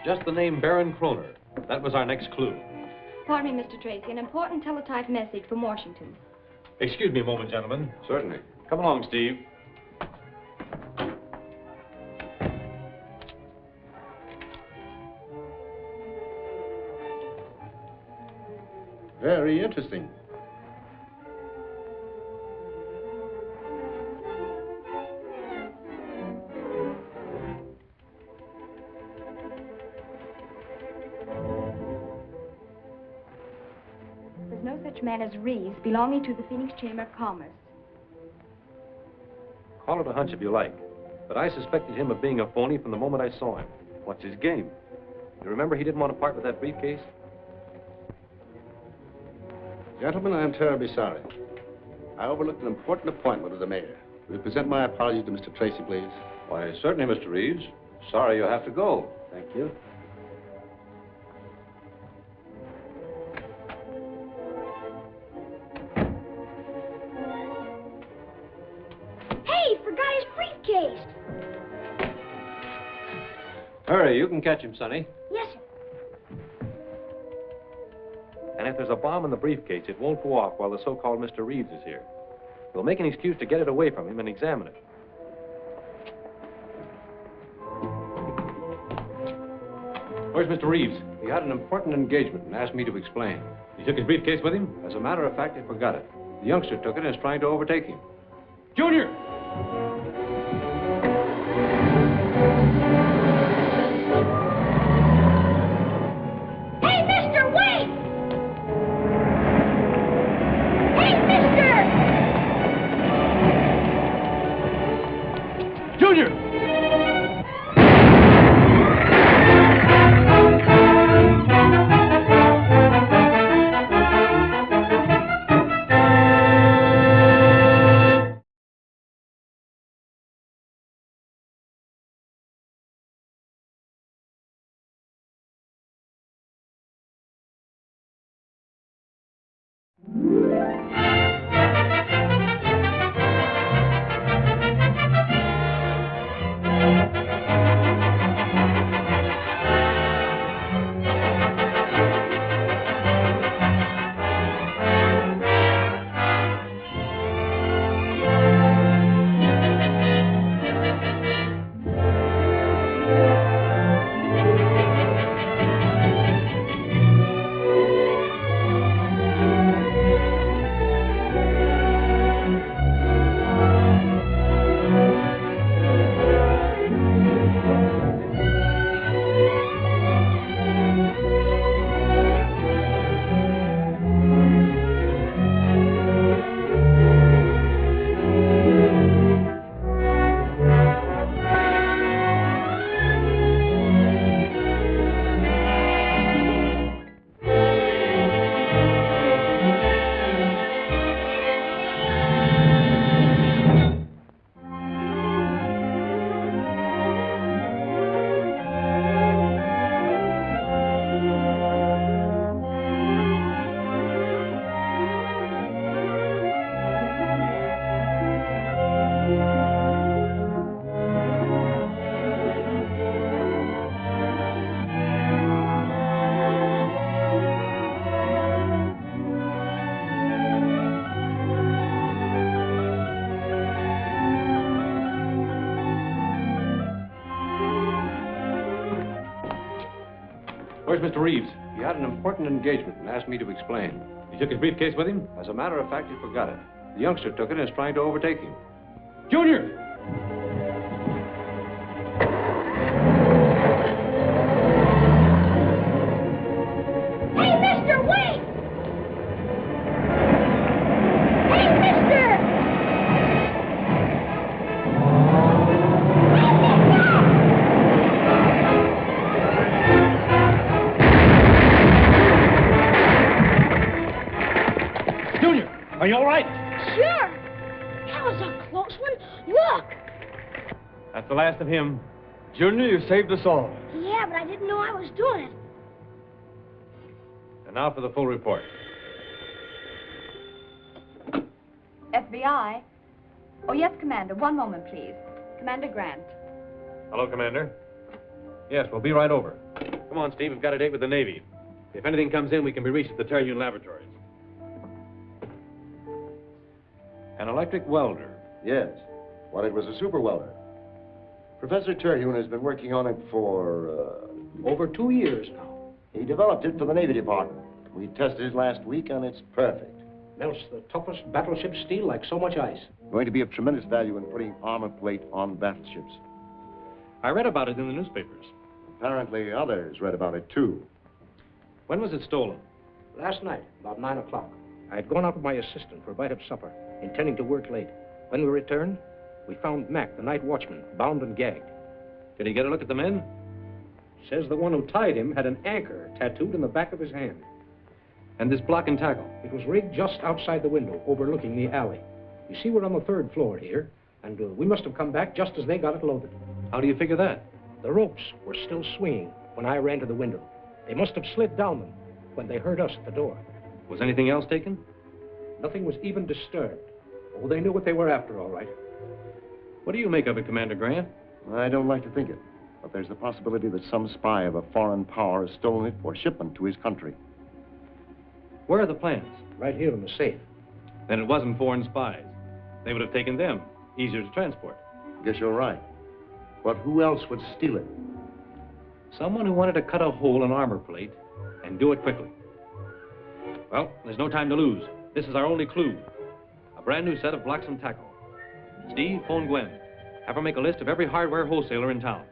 S17: Just the name Baron Kroner. That was our next clue.
S6: Pardon me, Mr. Tracy. An important teletype message from Washington.
S17: Excuse me a moment, gentlemen.
S15: Certainly.
S17: Come along, Steve.
S3: Very interesting.
S6: There's no such man as Reeves belonging to the Phoenix Chamber of Commerce.
S17: Call it a hunch if you like, but I suspected him of being a phony from the moment I saw him. What's his game? You remember he didn't want to part with that briefcase?
S21: Gentlemen, I am terribly sorry. I overlooked an important appointment with the mayor. Will you present my apologies to Mr. Tracy, please?
S15: Why, certainly, Mr. Reeves. Sorry you have to go.
S21: Thank you.
S15: Hurry, you can catch him, Sonny.
S20: Yes, sir.
S2: And if there's a bomb in the briefcase, it won't go off while the so-called Mr. Reeves is here. We'll make an excuse to get it away from him and examine it. Where's Mr. Reeves?
S15: He had an important engagement and asked me to explain.
S2: He took his briefcase with him?
S15: As a matter of fact, he forgot it. The youngster took it and is trying to overtake him.
S2: Junior!
S20: Hey, mister, wait! Hey, mister!
S2: Junior! Where's Mr. Reeves?
S15: He had an important engagement and asked me to explain.
S2: He took his briefcase with him?
S15: As a matter of fact, he forgot it. The youngster took it and is trying to overtake him.
S2: Junior!
S20: Hey, mister, wait! Hey, mister!
S2: Junior, are you all right?
S20: Sure. That was a close one. Look.
S2: That's the last of him. Junior, you saved us all.
S20: Yeah, but I didn't know I was doing it.
S2: And now for the full report.
S6: FBI? Oh, yes, Commander. One moment, please. Commander Grant.
S2: Hello, Commander. Yes, we'll be right over. Come on, Steve. We've got a date with the Navy. If anything comes in, we can be reached at the Terhune Laboratories. An electric welder.
S1: Yes. Well, it was a super welder. Professor Terhune has been working on it for,
S9: Over 2 years now.
S1: He developed it for the Navy Department. We tested it last week, and it's perfect.
S9: Melts the toughest battleship steel like so much ice.
S1: Going to be of tremendous value in putting armor plate on battleships.
S2: I read about it in the newspapers.
S1: Apparently, others read about it, too.
S2: When was it stolen?
S9: Last night, about 9 o'clock. I had gone out with my assistant for a bite of supper, intending to work late. When we returned, we found Mac, the night watchman, bound and gagged.
S2: Did he get a look at the men?
S9: Says the one who tied him had an anchor tattooed in the back of his hand.
S2: And this block and tackle?
S9: It was rigged just outside the window, overlooking the alley. You see, we're on the 3rd floor here, and we must have come back just as they got it loaded.
S2: How do you figure that?
S9: The ropes were still swinging when I ran to the window. They must have slid down them when they heard us at the door.
S2: Was anything else taken?
S9: Nothing was even disturbed. Oh, they knew what they were after, all right.
S2: What do you make of it, Commander Grant?
S1: I don't like to think it. But there's the possibility that some spy of a foreign power has stolen it for shipment to his country.
S2: Where are the plans?
S9: Right here in the safe.
S2: Then it wasn't foreign spies. They would have taken them. Easier to transport.
S1: Guess you're right. But who else would steal it?
S2: Someone who wanted to cut a hole in armor plate and do it quickly. Well, there's no time to lose. This is our only clue. A brand new set of blocks and tackle. Steve, phone Gwen. Have her make a list of every hardware wholesaler in town.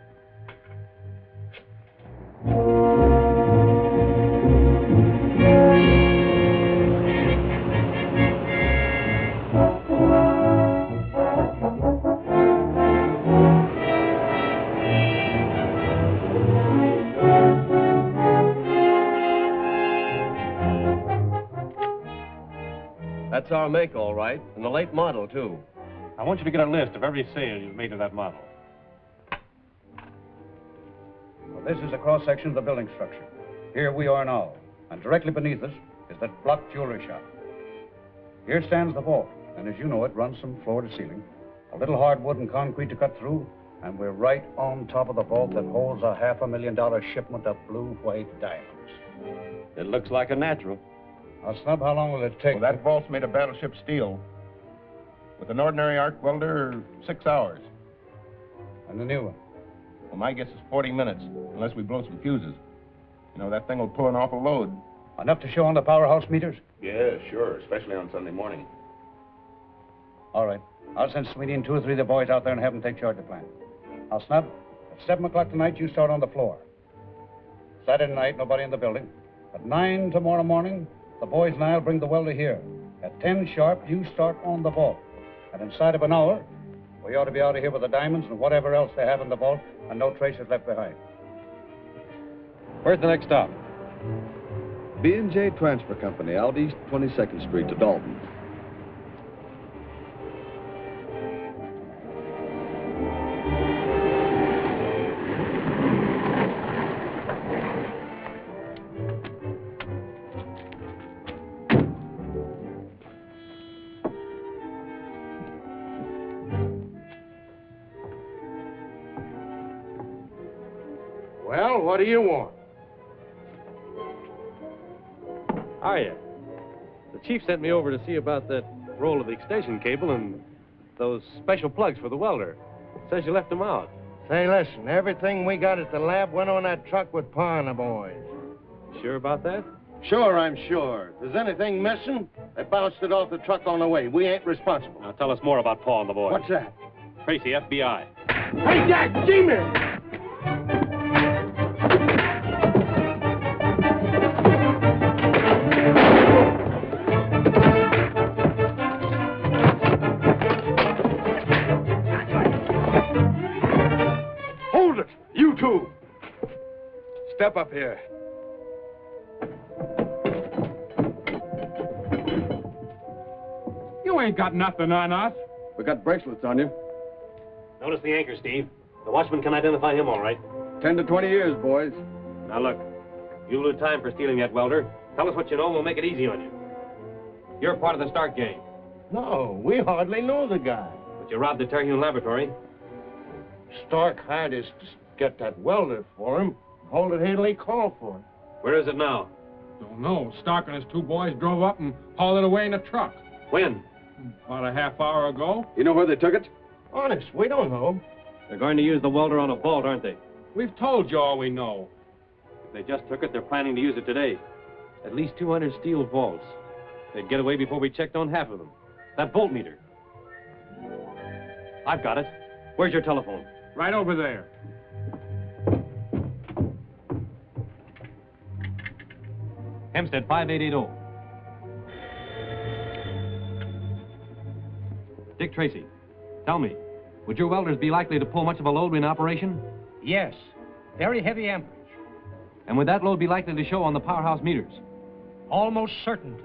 S15: That's our make, all right, and the late model, too.
S17: I want you to get a list of every sale you've made of that model.
S9: Well, this is a cross-section of the building structure. Here we are now, and directly beneath us is that block jewelry shop. Here stands the vault, and as you know, it runs from floor to ceiling. A little hardwood and concrete to cut through, and we're right on top of the vault that holds a $500,000 shipment of blue-white diamonds.
S15: It looks like a natural.
S9: Now, Snub, how long will it take?
S21: Well, that vault's made of battleship steel. With an ordinary arc welder, 6 hours.
S9: And the new one?
S21: Well, my guess is 40 minutes, unless we blow some fuses. You know, that thing will pull an awful load.
S9: Enough to show on the powerhouse meters?
S21: Yeah, sure, especially on Sunday morning.
S9: All right. I'll send Sweeney and 2 or 3 of the boys out there and have them take charge of the plant. Now, Snub, at 7 o'clock tonight, you start on the floor. Saturday night, nobody in the building. At 9 tomorrow morning, the boys and I'll bring the welder here. At 10 sharp, you start on the vault. And inside of an hour, we ought to be out of here with the diamonds and whatever else they have in the vault, and no traces left behind.
S2: Where's the next stop?
S5: B&J Transfer Company, out east 22nd Street to Dalton.
S21: Well, what do you want?
S2: Are you? The chief sent me over to see about that roll of the extension cable and those special plugs for the welder. Says you left them out.
S21: Say, listen, everything we got at the lab went on that truck with Pa and the boys.
S2: Sure about that?
S1: Sure, I'm sure. If there's anything missing, they bounced it off the truck on the way. We ain't responsible.
S17: Now tell us more about Paul and the boys.
S21: What's that?
S17: Tracy, FBI.
S21: Hey, Jack, G-Man! Hold it, you two. Step up here.
S18: You ain't got nothing on us.
S5: We got bracelets on you.
S17: Notice the anchor, Steve. The watchman can identify him all right.
S5: 10 to 20 years, boys.
S17: Now look, you lose time for stealing that welder. Tell us what you know and we'll make it easy on you. You're part of the Stark gang.
S21: No, we hardly know the guy.
S17: But you robbed the Terhune laboratory.
S21: Stark hired us to get that welder for him. Hold it till he called for it.
S17: Where is it now?
S18: Don't know. Stark and his 2 boys drove up and hauled it away in a truck.
S17: When?
S18: About a half hour ago.
S5: You know where they took it?
S21: Honest, we don't know.
S2: They're going to use the welder on a vault, aren't they?
S18: We've told you all we know.
S2: If they just took it, they're planning to use it today. At least 200 steel vaults. They'd get away before we checked on half of them. That voltmeter. I've got it. Where's your telephone?
S18: Right over there.
S2: Hempstead 5880. Dick Tracy, tell me, would your welders be likely to pull much of a load in operation?
S19: Yes. Very heavy amperage.
S2: And would that load be likely to show on the powerhouse meters?
S19: Almost certain to.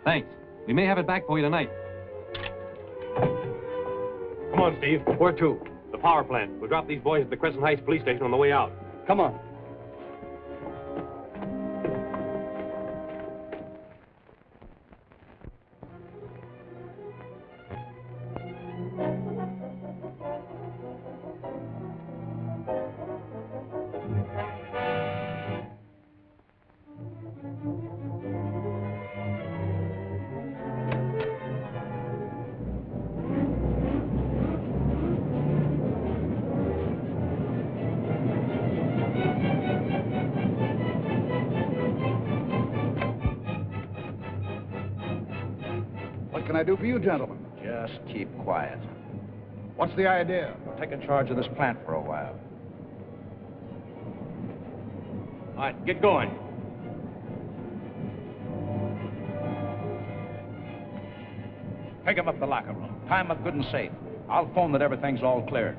S2: Thanks. We may have it back for you tonight.
S17: Come on, Steve.
S2: Where to?
S17: The power plant. We'll drop these boys at the Crescent Heights police station on the way out.
S5: Come on.
S9: I do for you gentlemen?
S16: Just keep quiet.
S9: What's the idea?
S16: Taking charge of this plant for a while.
S11: All right, get going.
S16: Take him up the locker room. Tie him up good and safe. I'll phone that everything's all clear.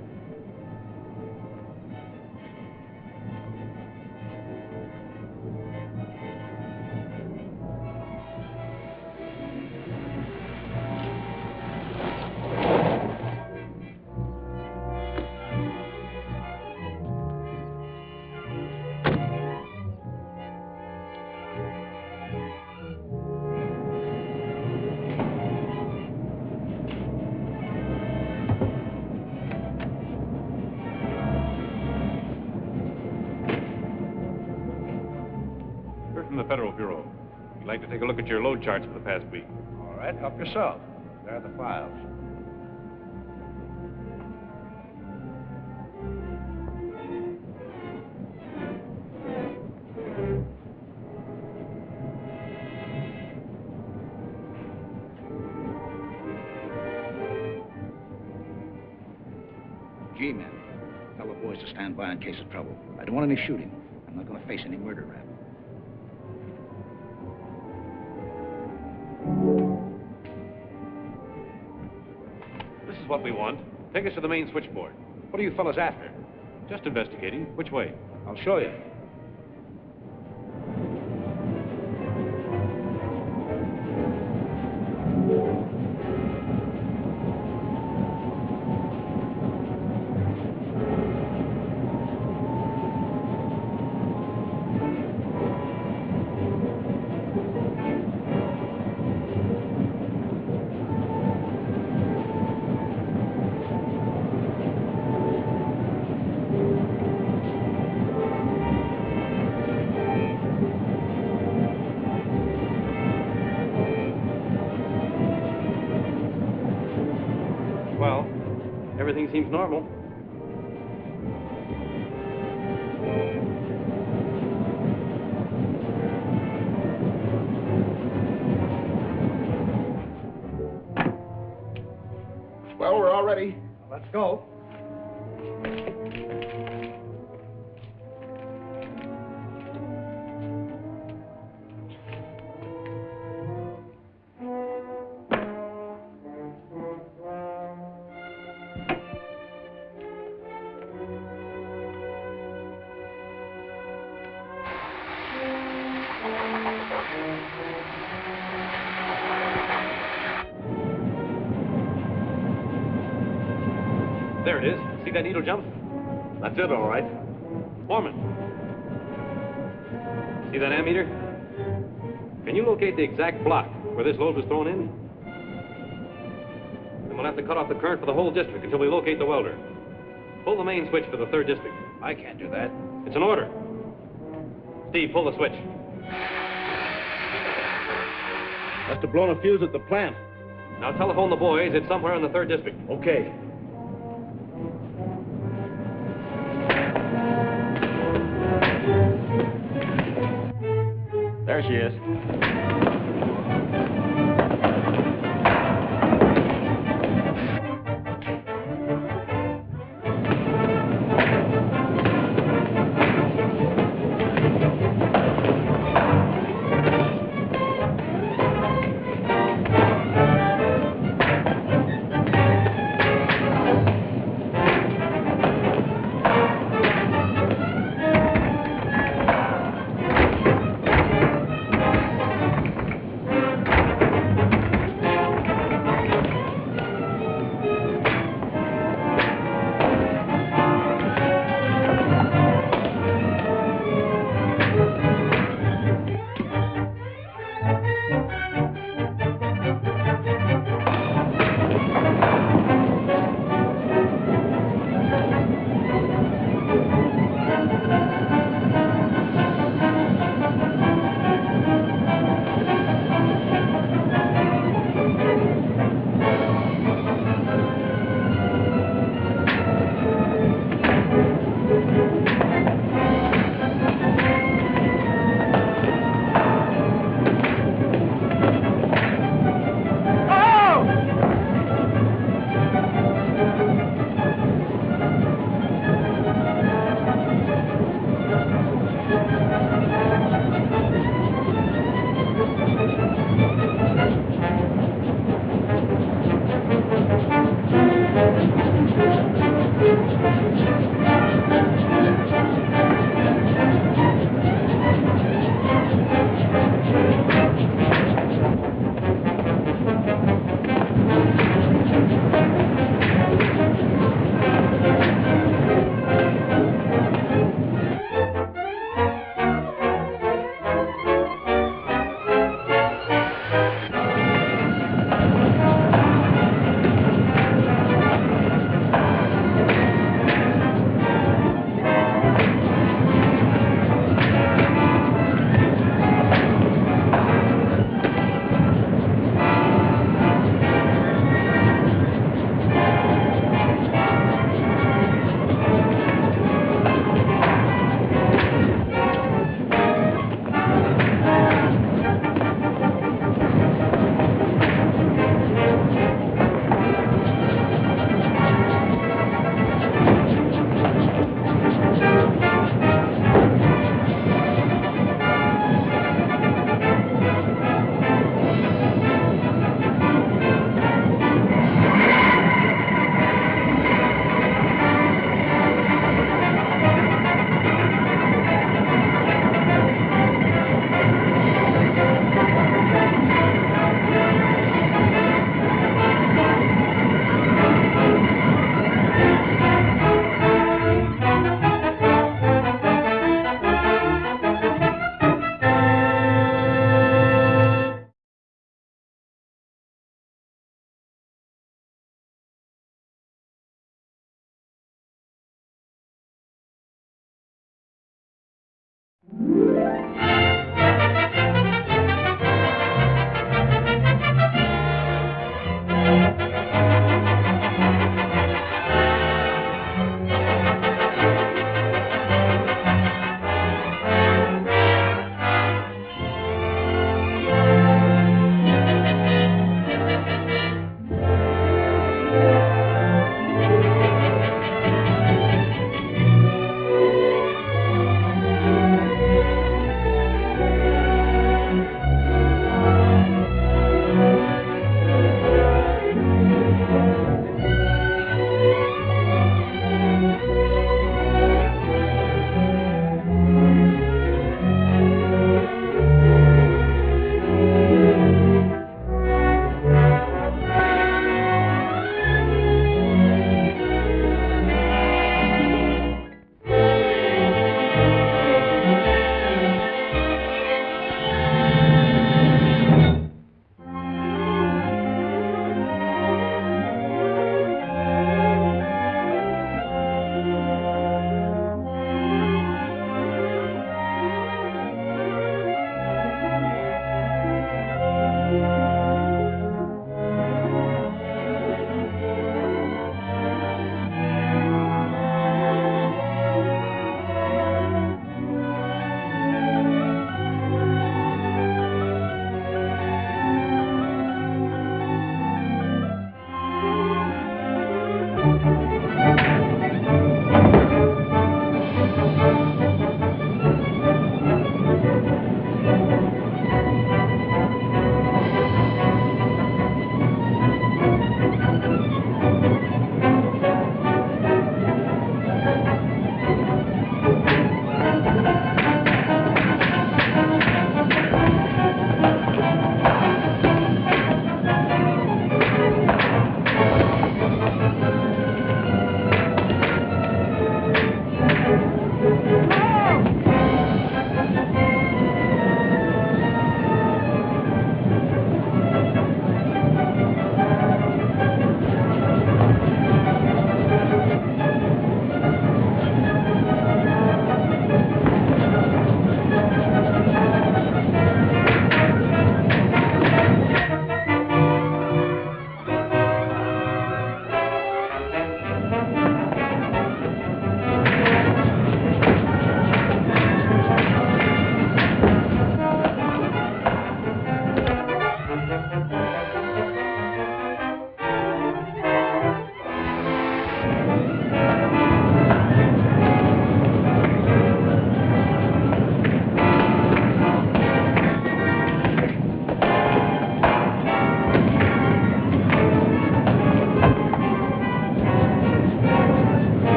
S17: From the Federal Bureau. We'd like to take a look at your load charts for the past week.
S16: All right, help yourself. There are the files. G-men. Tell the boys to stand by in case of trouble. I don't want any shooting. I'm not going to face any murder rap.
S17: This is what we want. Take us to the main switchboard.
S16: What are you fellas after?
S17: Just investigating. Which way?
S16: I'll show you.
S17: Well, everything seems normal.
S9: Well, we're all ready.
S16: Let's go.
S17: There it is. See that needle jump? That's it, all right. Foreman. See that ammeter? Can you locate the exact block where this load was thrown in? Then we'll have to cut off the current for the whole district until we locate the welder. Pull the main switch for the 3rd district.
S16: I can't do that.
S17: It's an order. Steve, pull the switch.
S21: Must have blown a fuse at the plant.
S17: Now telephone the boys. It's somewhere in the 3rd district.
S21: Okay.
S14: There she is.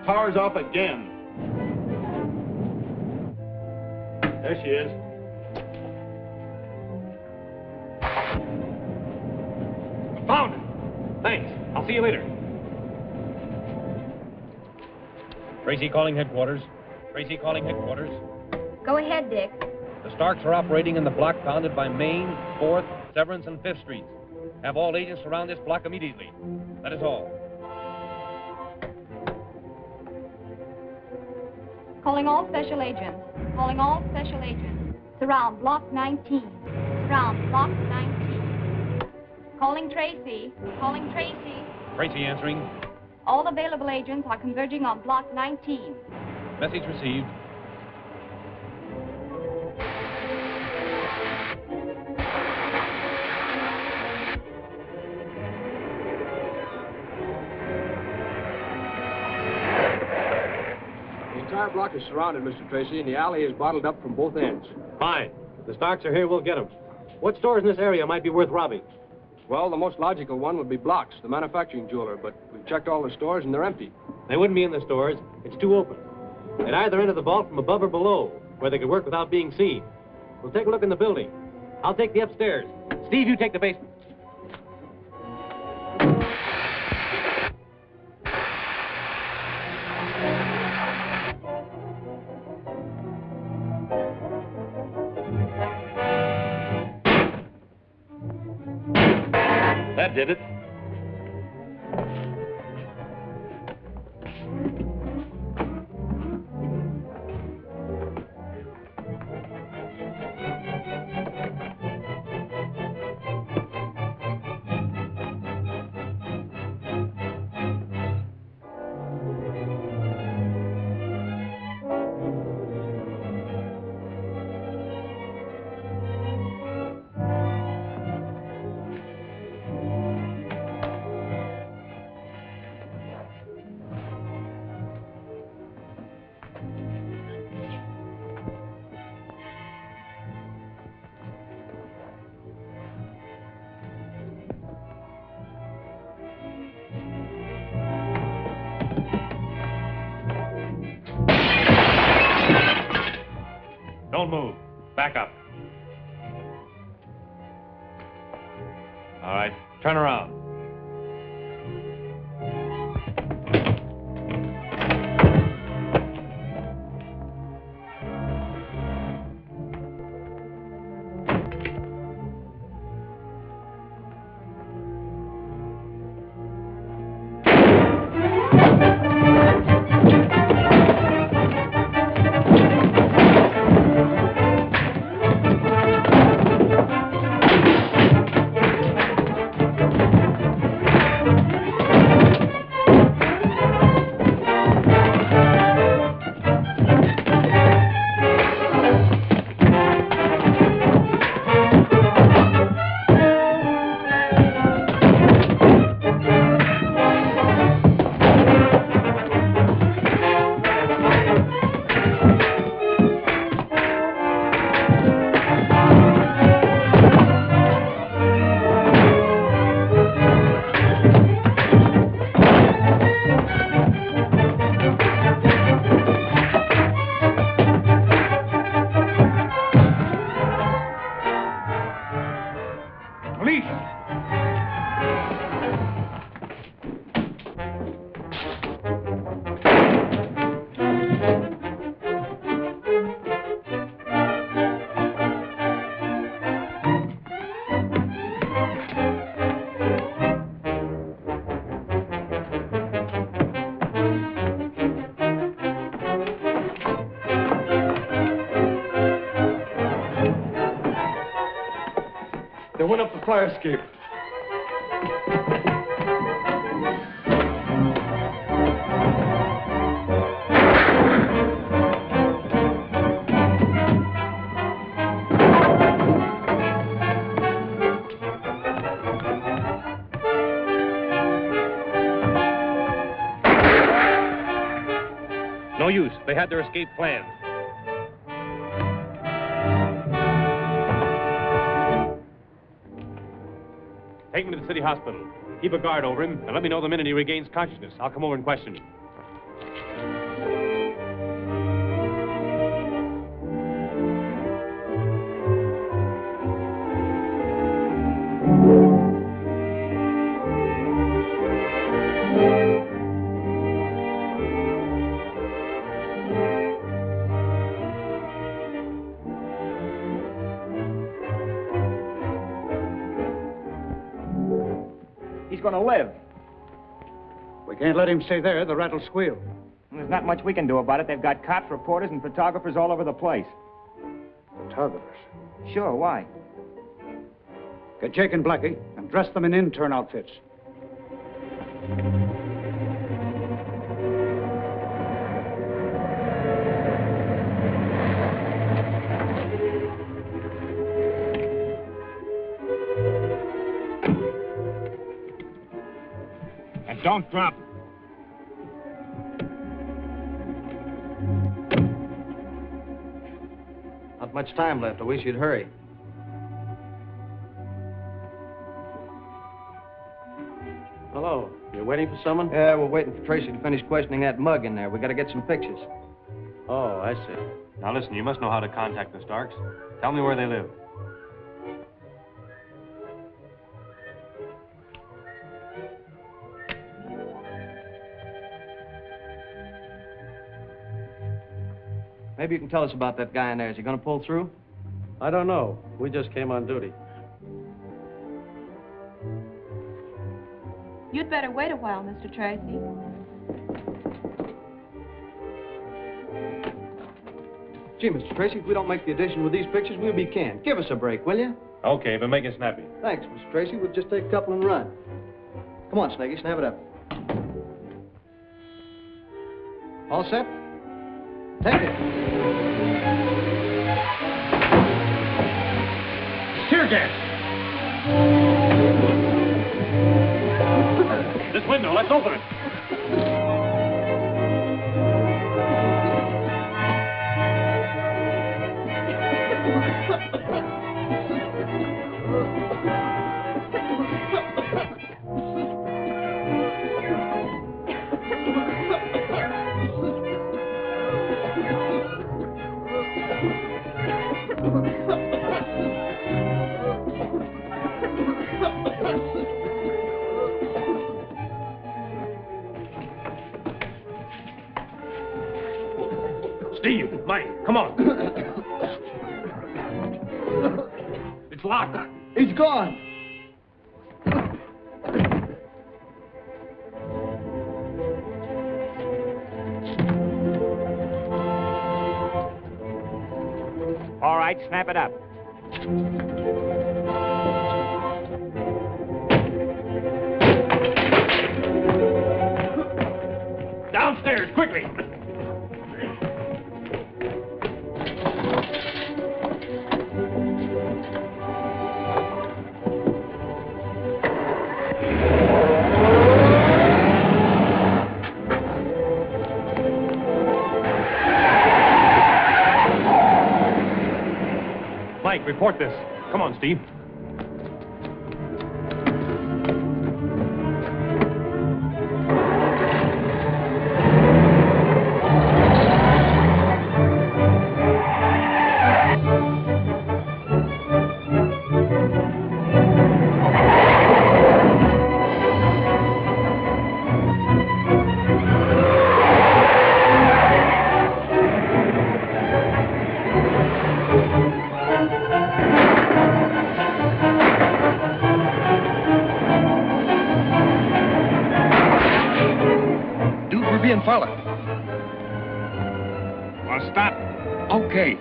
S21: Power's off again. There she is.
S17: Found it. Thanks. I'll see you later.
S11: Tracy calling headquarters. Tracy calling headquarters.
S6: Go ahead, Dick.
S11: The Starks are operating in the block bounded by Main, 4th, Severance, and 5th Streets. Have all agents surround this block immediately. That is all.
S6: Calling all special agents. Calling all special agents. Surround block 19. Surround block 19. Calling Tracy. Calling Tracy.
S11: Tracy answering.
S6: All available agents are converging on block 19.
S11: Message received.
S15: The entire block is surrounded, Mr. Tracy, and the alley is bottled up from both ends.
S17: Fine. If the Starks are here, we'll get them. What stores in this area might be worth robbing?
S15: Well, the most logical one would be Blocks, the manufacturing jeweler, but we've checked all the stores and they're empty.
S17: They wouldn't be in the stores. It's too open. They'd either enter the vault from above or below, where they could work without being seen. We'll take a look in the building. I'll take the upstairs. Steve, you take the basement. That did it.
S10: Don't move. Back up. All right, turn around.
S8: They went up the fire escape.
S10: No use. They had their escape planned. Take him to the city hospital. Keep a guard over him, and let me know the minute he regains consciousness. I'll come over and question him.
S4: He's going to live.
S9: We can't let him stay there. The rat'll squeal.
S4: There's not much we can do about it. They've got cops, reporters, and photographers all over the place.
S9: Tugglers?
S19: Sure, why?
S9: Get Jake and Blackie and dress them in intern outfits.
S18: And don't drop.
S8: Not much time left. I wish you'd hurry. Hello. You waiting for someone? Yeah, we're waiting for Tracy to finish questioning that mug in there. We got to get some pictures. Oh, I see.
S17: Now listen, you must know how to contact the Starks. Tell me where they live.
S8: Maybe you can tell us about that guy in there. Is he going to pull through? I don't know. We just came on duty.
S7: You'd better wait a while, Mr. Tracy.
S8: Gee, Mr. Tracy, if we don't make the addition with these pictures, we'll be canned. Give us a break, will you?
S17: Okay, but make it snappy.
S8: Thanks, Mr. Tracy. We'll just take a couple and run. Come on, Snaggy, snap it up. All set? Take it.
S18: Tear gas! This window, let's open it. Steve, Mike, come on. It's locked.
S8: He's gone.
S18: All right, snap it up. Downstairs, quickly.
S17: Mike, report this. Come on, Steve.
S16: Followed.
S18: Well, stop.
S16: Okay.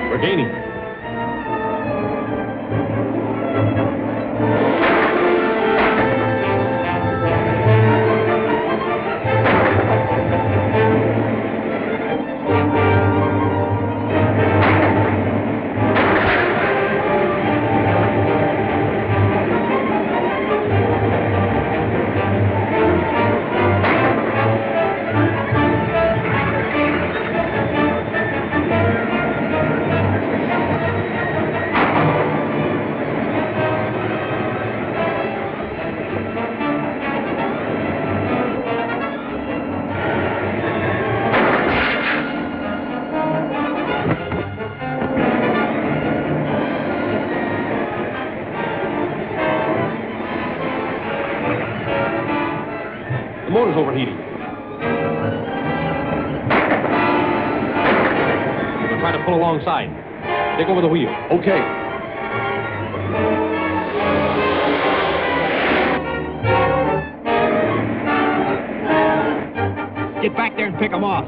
S17: We're gaining. The motor's overheating. We'll try to pull alongside. Take over the wheel.
S16: Okay.
S4: Get back there and pick them off.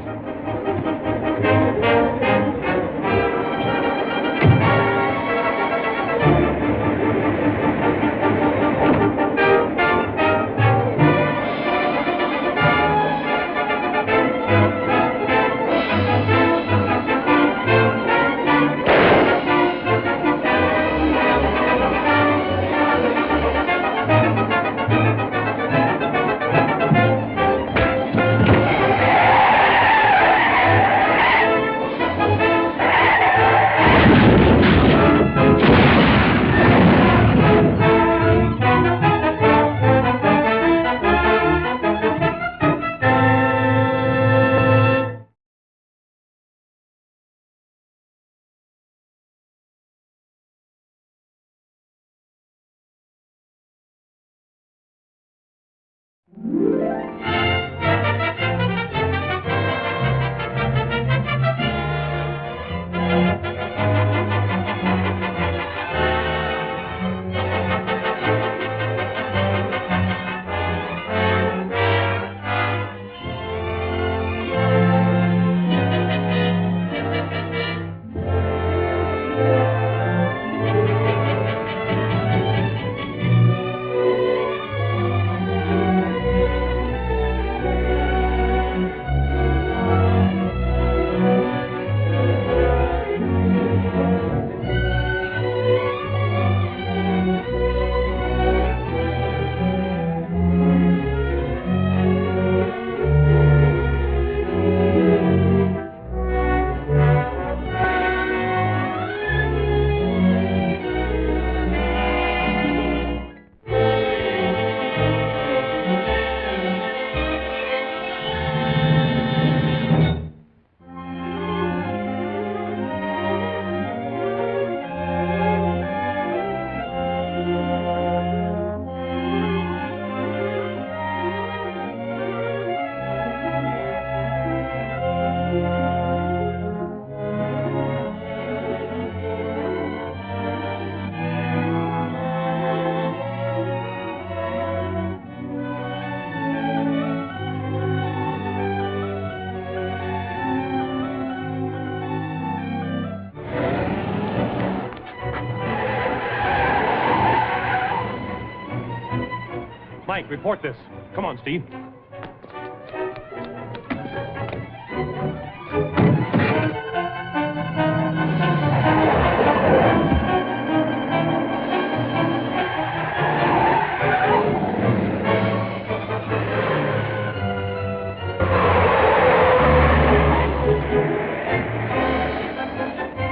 S17: Hank, report this. Come on, Steve.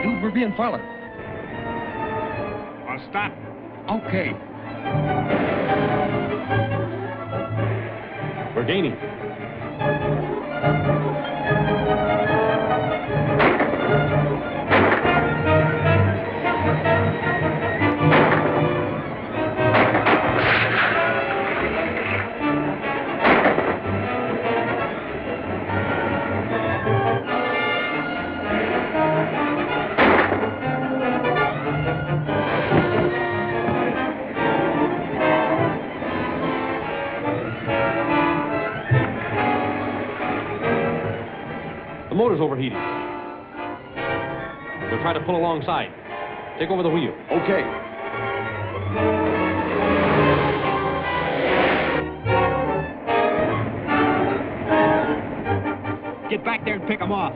S4: Dude, we're being followed.
S16: Well, stop.
S4: Okay.
S17: We're gaining. The motor's overheating. We'll try to pull alongside. Take over the wheel.
S1: Okay.
S4: Get back there and pick them off.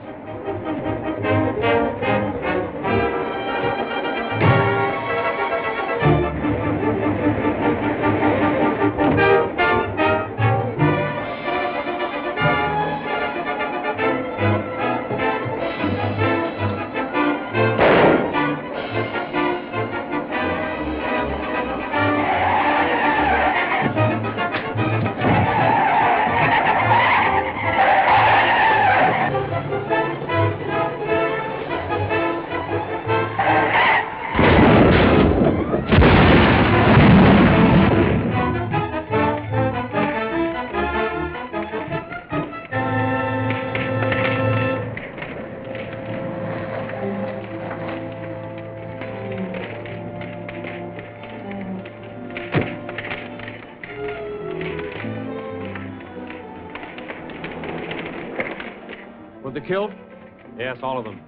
S17: Were they killed? Yes, all of them.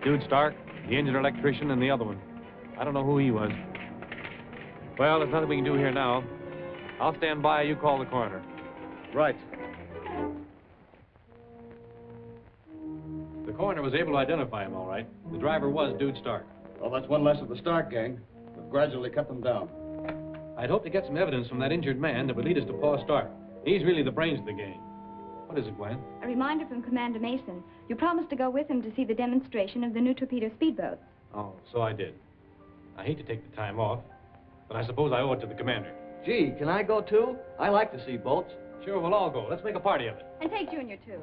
S17: Dude Stark, the injured electrician, and the other one. I don't know who he was. Well, there's nothing we can do here now. I'll stand by. You call the coroner.
S5: Right.
S17: The coroner was able to identify him, all right. The driver was Dude Stark.
S5: Well, that's one less of the Stark gang. We've gradually cut them down.
S17: I'd hoped to get some evidence from that injured man that would lead us to Paul Stark. He's really the brains of the gang. What is it, Gwen?
S6: A reminder from Commander Mason. You promised to go with him to see the demonstration of the new torpedo speedboats.
S17: Oh, so I did. I hate to take the time off, but I suppose I owe it to the commander.
S8: Gee, can I go too? I like to see boats.
S17: Sure, we'll all go. Let's make a party of it.
S6: And take Junior, too.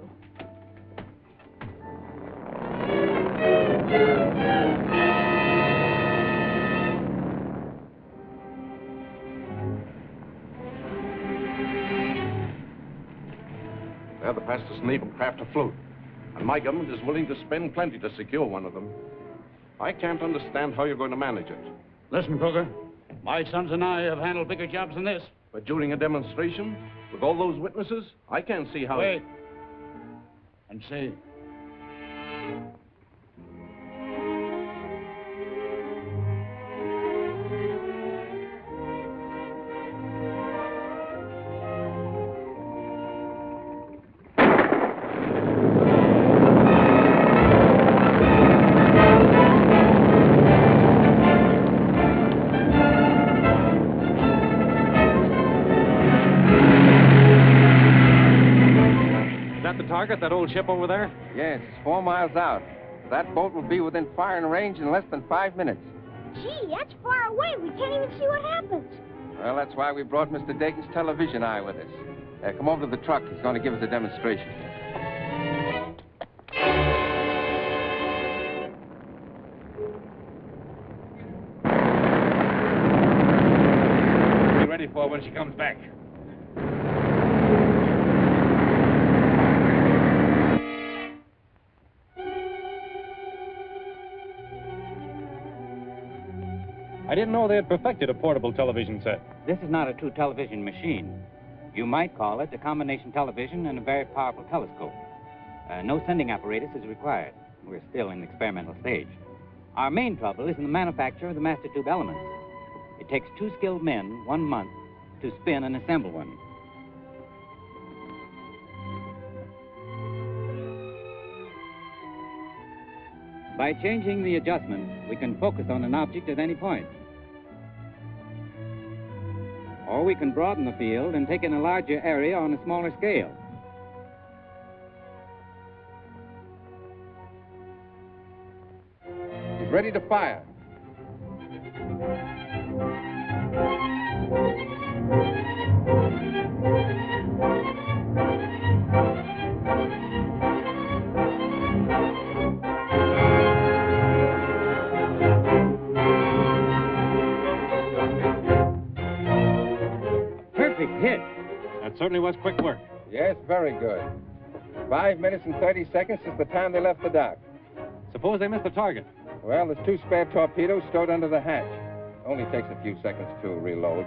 S16: They're the fastest naval craft afloat, and my government is willing to spend plenty to secure one of them. I can't understand how you're going to manage it.
S9: Listen, Crooker, my sons and I have handled bigger jobs than this.
S16: But during a demonstration, with all those witnesses, I can't see how...
S9: Wait. And see.
S17: Target, that old ship over there?
S8: Yes, it's 4 miles out. That boat will be within firing range in less than 5 minutes.
S20: Gee, that's far away. We can't even see what happens.
S8: Well, that's why we brought Mr. Dakin's television eye with us. Come over to the truck. He's going to give us a demonstration.
S16: Be ready for her when she comes back.
S17: I didn't know they had perfected a portable television set.
S19: This is not a true television machine. You might call it a combination television and a very powerful telescope. No sending apparatus is required. We're still in the experimental stage. Our main trouble is in the manufacture of the master tube elements. It takes 2 skilled men 1 month to spin and assemble one. By changing the adjustment, we can focus on an object at any point. Or we can broaden the field and take in a larger area on a smaller scale.
S11: He's ready to fire.
S19: Perfect hit.
S17: That certainly was quick work.
S11: Yes, very good. 5 minutes and 30 seconds since the time they left the dock.
S17: Suppose they missed the target.
S11: Well, there's 2 spare torpedoes stowed under the hatch. Only takes a few seconds to reload.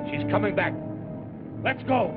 S17: She's coming back. Let's go.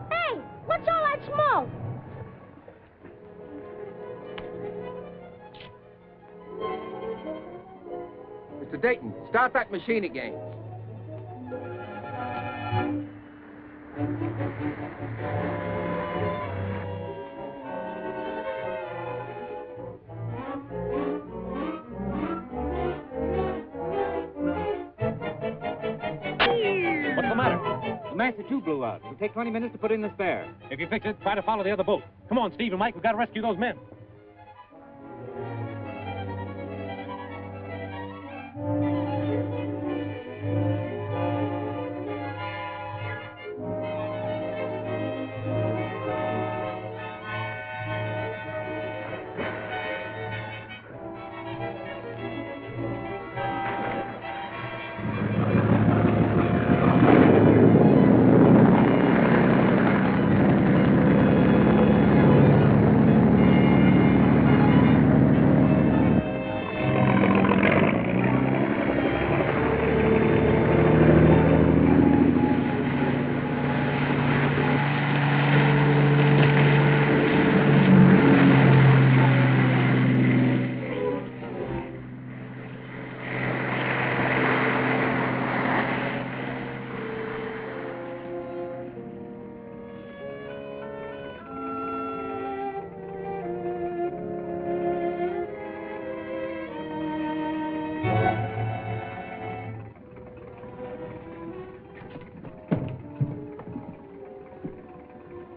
S20: Hey, what's all that smoke?
S11: Mr. Dayton, start that machine again.
S17: What's the matter?
S19: The master tube blew out. It'll take 20 minutes to put in the spare.
S17: If you fix it, try to follow the other boat. Come on, Steve and Mike, we've got to rescue those men.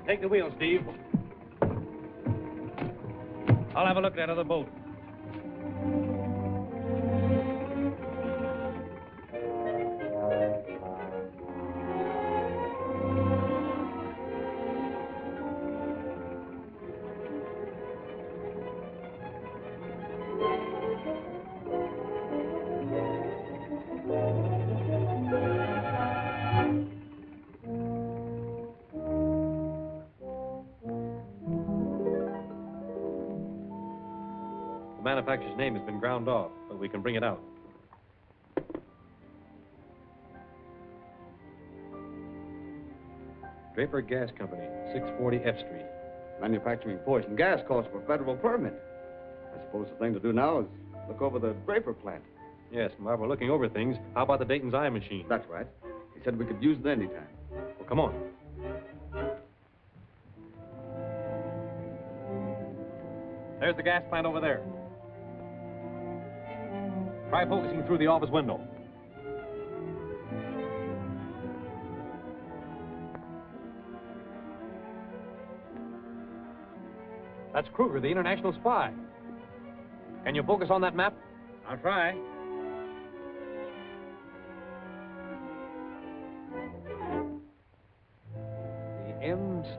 S17: Take the wheel, Steve. I'll have a look at that other boat. The manufacturer's name has been ground off, but we can bring it out. Draper Gas Company, 640 F Street.
S5: Manufacturing poison gas calls for a federal permit. I suppose the thing to do now is look over the Draper plant.
S17: Yes, and while we're looking over things, how about the Dayton's eye machine?
S5: That's right. He said we could use it any time.
S17: Well, come on. There's the gas plant over there. Try focusing through the office window. That's Kruger, the international spy. Can you focus on that map?
S19: I'll try.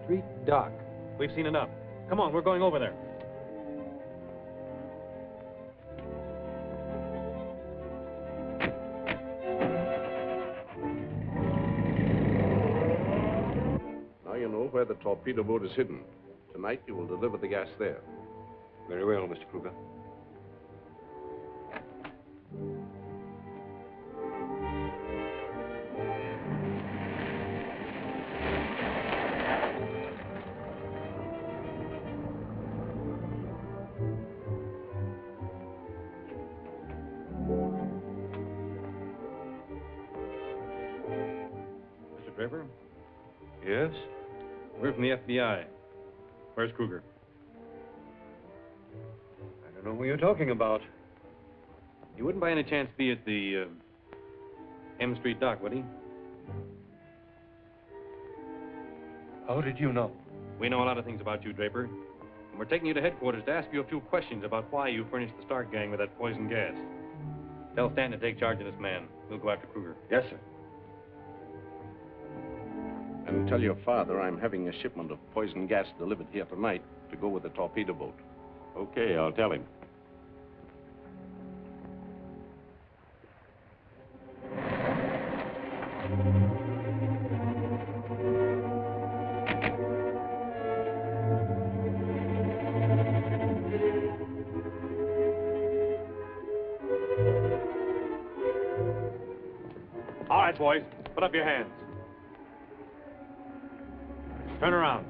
S17: Street dock.
S2: We've seen enough. Come on, we're going over there.
S16: Now you know where the torpedo boat is hidden. Tonight you will deliver the gas there.
S15: Very well, Mr. Kruger.
S2: Mr. Draper?
S15: Yes?
S2: We're from the FBI. Where's Kruger?
S15: I don't know who you're talking about.
S2: He wouldn't by any chance be at the M Street dock, would he?
S15: How did you know?
S2: We know a lot of things about you, Draper. And we're taking you to headquarters to ask you a few questions about why you furnished the Stark gang with that poison gas. Tell Stanton to take charge of this man. We'll go after Kruger.
S15: Yes, sir.
S16: And tell your father I'm having a shipment of poison gas delivered here tonight to go with the torpedo boat.
S14: Okay, I'll tell him.
S2: All right, boys. Put up your hands. Turn around.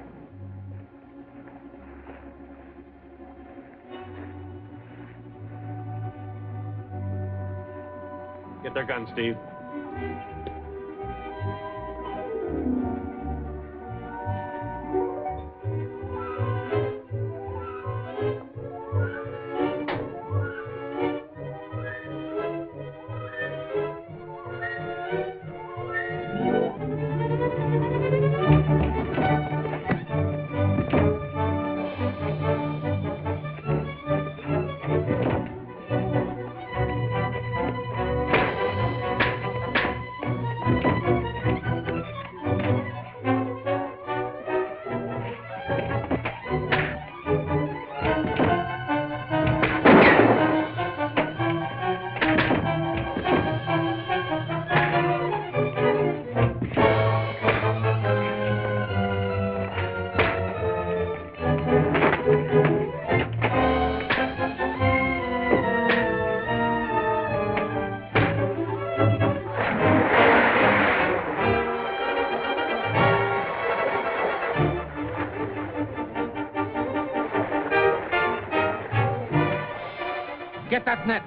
S2: Get their guns, Steve.
S11: Get that net.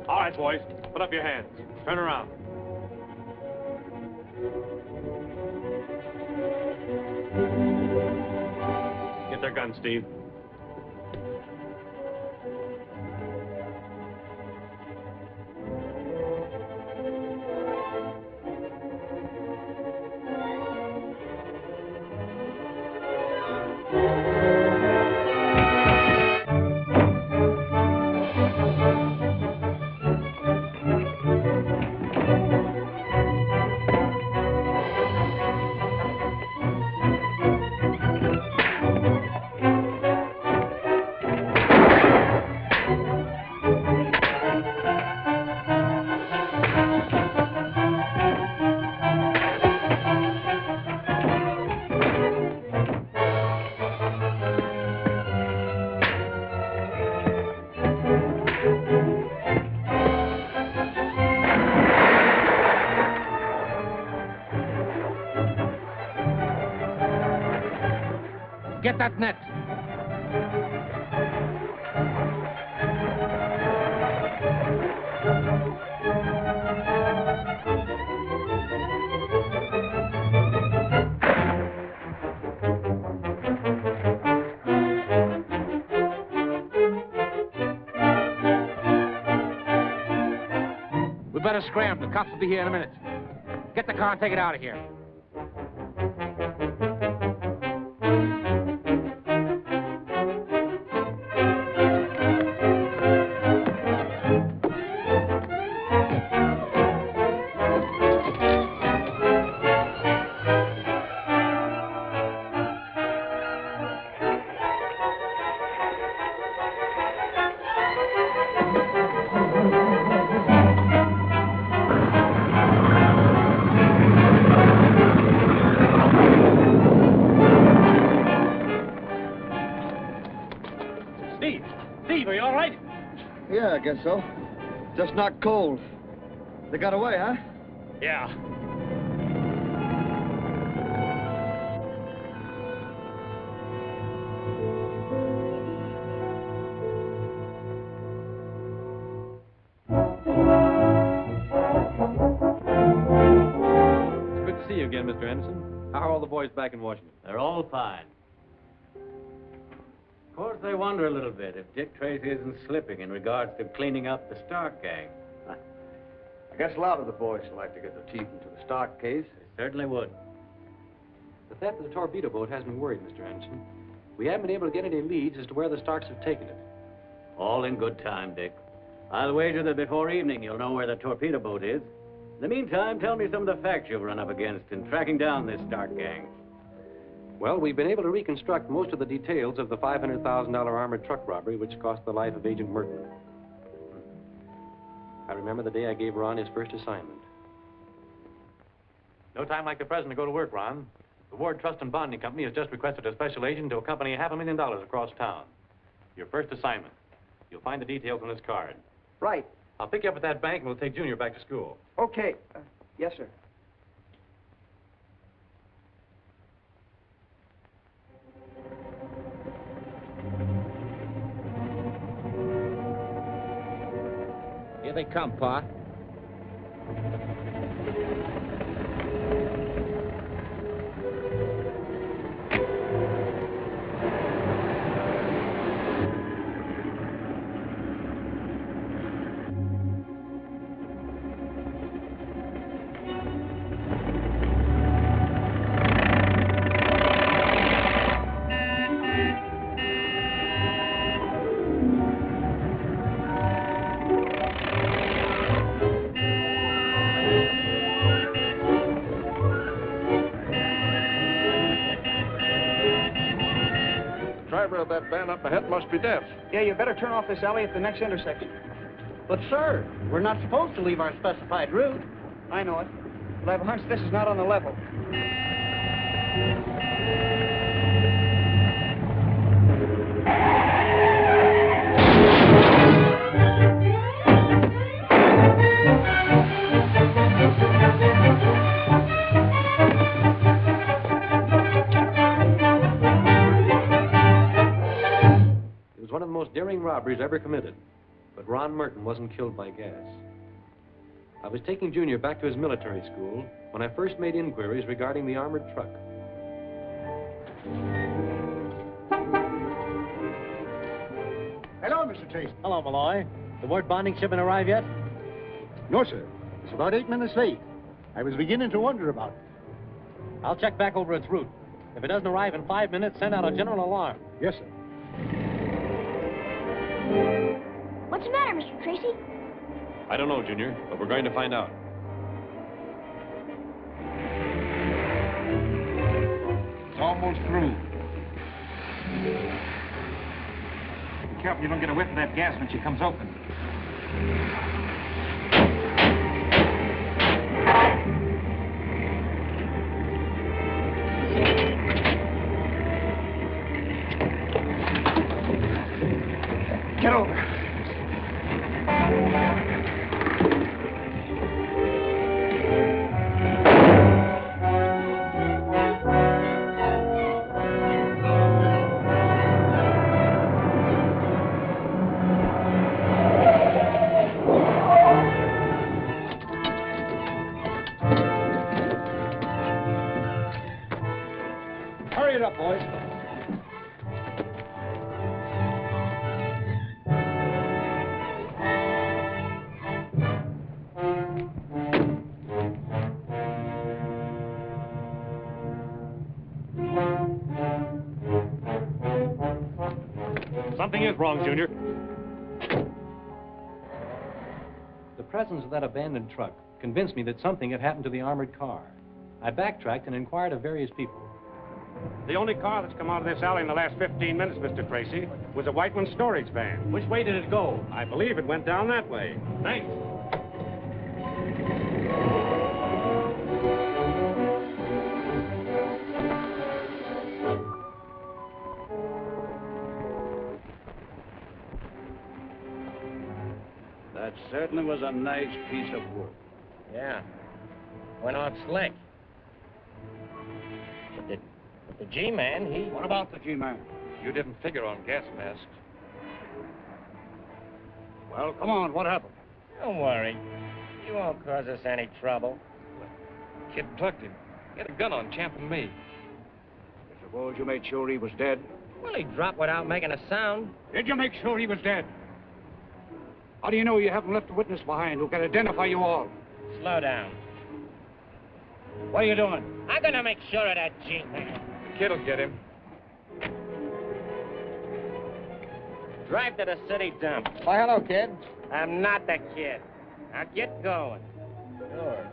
S17: All right, boys, put up your hands. Turn around. Get their guns, Steve.
S11: Get that net. We better scramble. The cops will be here in a minute. Get the car and take it out of here.
S2: Steve, are you all right?
S5: Yeah, I guess so. Just knocked cold. They got away, huh?
S17: Yeah.
S2: It's good to see you again, Mr. Anderson. How are all the boys back in Washington?
S19: They're all fine. Of course, they wonder a little bit if Dick Tracy isn't slipping in regards to cleaning up the Stark gang.
S3: I guess a lot of the boys would like to get their teeth into the Stark case.
S19: They certainly would.
S2: The theft of the torpedo boat has me worried, Mr. Anderson. We haven't been able to get any leads as to where the Starks have taken it.
S19: All in good time, Dick. I'll wager that before evening you'll know where the torpedo boat is. In the meantime, tell me some of the facts you've run up against in tracking down this Stark gang.
S2: Well, we've been able to reconstruct most of the details of the $500,000 armored truck robbery which cost the life of Agent Merton. I remember the day I gave Ron his first assignment.
S17: No time like the present to go to work, Ron. The Ward Trust and Bonding Company has just requested a special agent to accompany $500,000 across town. Your first assignment. You'll find the details on this card.
S8: Right.
S17: I'll pick you up at that bank and we'll take Junior back to school.
S8: Okay. Yes, sir.
S11: Here they come, Pa.
S16: That van up ahead must be deaf.
S8: Yeah, you better turn off this alley at the next intersection.
S13: But, sir, we're not supposed to leave our specified route.
S8: I know it. But I have a hunch this is not on the level.
S2: robberies ever committed, but Ron Merton wasn't killed by gas. I was taking Junior back to his military school when I first made inquiries regarding the armored truck.
S12: Hello, Mr. Tracy.
S13: Hello, Malloy. The word bonding shipment arrive yet?
S12: No, sir. It's about 8 minutes late. I was beginning to wonder about it.
S13: I'll check back over its route. If it doesn't arrive in 5 minutes, send out a general alarm.
S12: Yes, sir.
S20: What's the matter, Mr. Tracy?
S2: I don't know, Junior, but we're going to find out.
S18: It's almost through. Be careful you don't get a whiff of that gas when she comes open.
S12: Get over.
S13: Hurry it up, boys.
S2: Something is wrong, Junior. The presence of that abandoned truck convinced me that something had happened to the armored car. I backtracked and inquired of various people.
S18: The only car that's come out of this alley in the last 15 minutes, Mr. Tracy, was a Whiteman storage van.
S2: Which way did it go?
S18: I believe it went down that way.
S2: Thanks.
S9: That certainly was a nice piece of work.
S13: Yeah. Went off slick. But the G-man, he...
S18: What about the G-man?
S17: You didn't figure on gas masks.
S18: Well, come on, what happened?
S13: Don't worry. You won't cause us any trouble.
S17: Kid plugged him. He had a gun on Champ and me.
S18: I suppose you made sure he was dead?
S13: Well, he dropped without making a sound.
S18: Did you make sure he was dead? How do you know you haven't left a witness behind who can identify you all?
S13: Slow down.
S18: What are you doing?
S13: I'm gonna make sure of that G-man.
S17: The kid'll get him.
S13: Drive to the city dump.
S4: Why, hello, kid.
S13: I'm not the kid. Now get going.
S4: Sure.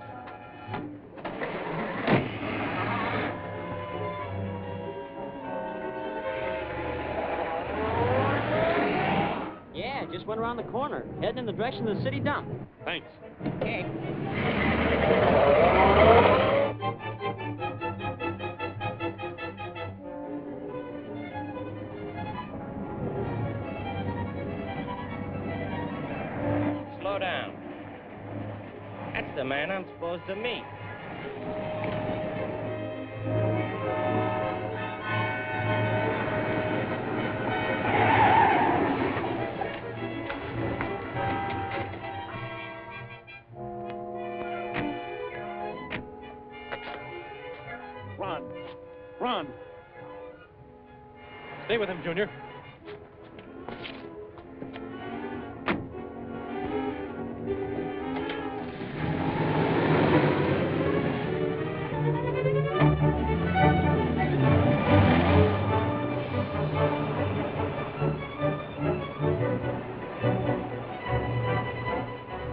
S13: Yeah, just went around the corner, heading in the direction of the city dump.
S2: Thanks.
S13: Okay. Slow down. That's the man I'm supposed to meet.
S2: Run. Stay with him, Junior.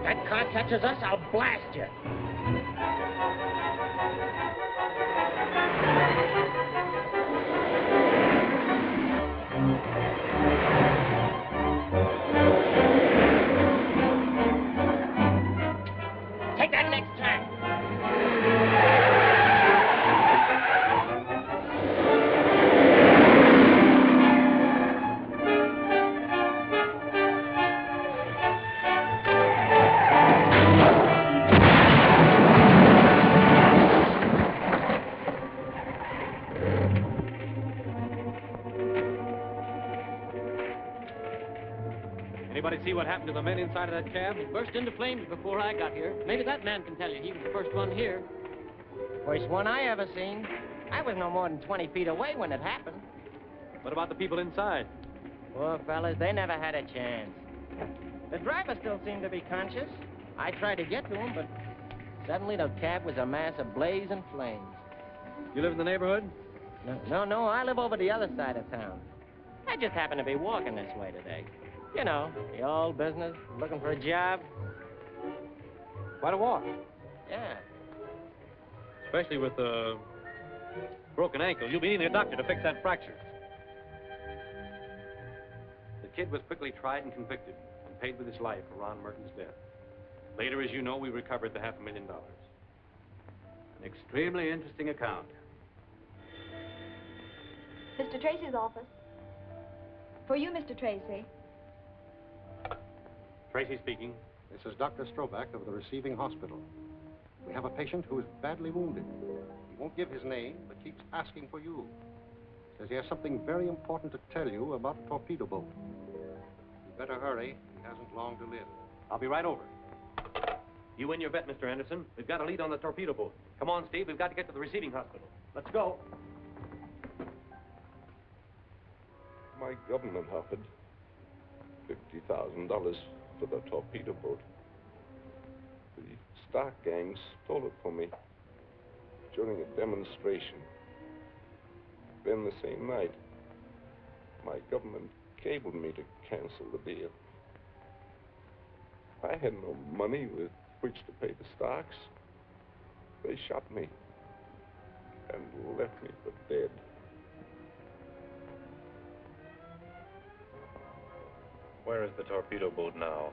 S13: That car catches us, I'll blast you. Take that next time.
S17: Anybody see what happened to the men inside of that cab?
S13: It burst into flames before I got here. Maybe that man can tell you. He was the first one here.
S21: Worst one I ever seen. I was no more than 20 feet away when it happened.
S17: What about the people inside?
S21: Poor fellas, they never had a chance. The driver still seemed to be conscious. I tried to get to him, but suddenly the cab was a mass of blazing flames.
S17: You live in the neighborhood?
S21: No, I live over the other side of town. I just happen to be walking this way today. You know, the old business, looking for a job.
S17: Quite a walk.
S21: Yeah.
S17: Especially with a broken ankle. You'll be needing a doctor to fix that fracture. The kid was quickly tried and convicted and paid with his life for Ron Merton's death. Later, as you know, we recovered the $500,000.
S9: An extremely interesting account.
S6: Mr. Tracy's office. For you, Mr. Tracy.
S17: Tracy speaking.
S12: This is Dr. Stroback of the receiving hospital. We have a patient who is badly wounded. He won't give his name, but keeps asking for you. Says he has something very important to tell you about a torpedo boat. You better hurry. He hasn't long to live.
S17: I'll be right over. You and your vet, Mr. Anderson. We've got a lead on the torpedo boat. Come on, Steve. We've got to get to the receiving hospital. Let's go.
S16: My government offered $50,000 for the torpedo boat. The Stark gang stole it from me during a demonstration. Then the same night, my government cabled me to cancel the deal. I had no money with which to pay the Starks. They shot me and left me for dead.
S17: Where is the torpedo boat now?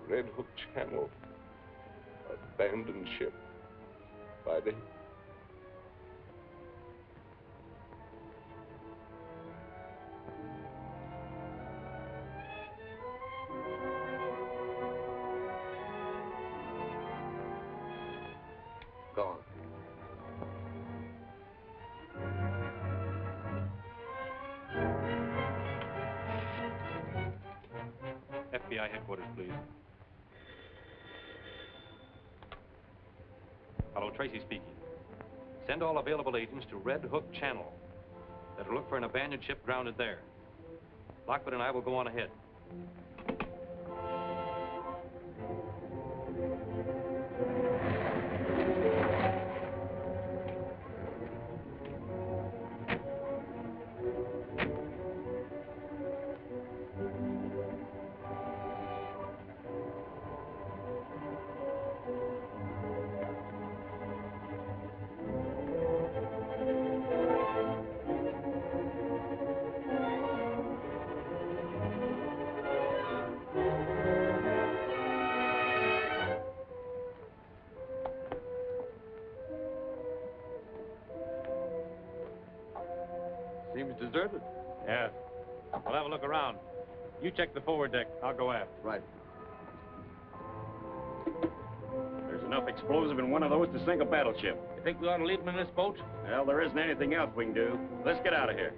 S16: Red Hook Channel. Abandoned ship. By the...
S12: Gone.
S17: FBI headquarters, please. Hello, Tracy speaking. Send all available agents to Red Hook Channel. That'll look for an abandoned ship grounded there. Lockwood and I will go on ahead. Seems deserted. Yeah. We'll have a look around. You check the forward deck. I'll go aft.
S12: Right.
S14: There's enough explosive in one of those to sink a battleship.
S17: You think we ought to leave them in this boat?
S14: Well, there isn't anything else we can do. Let's get out of here.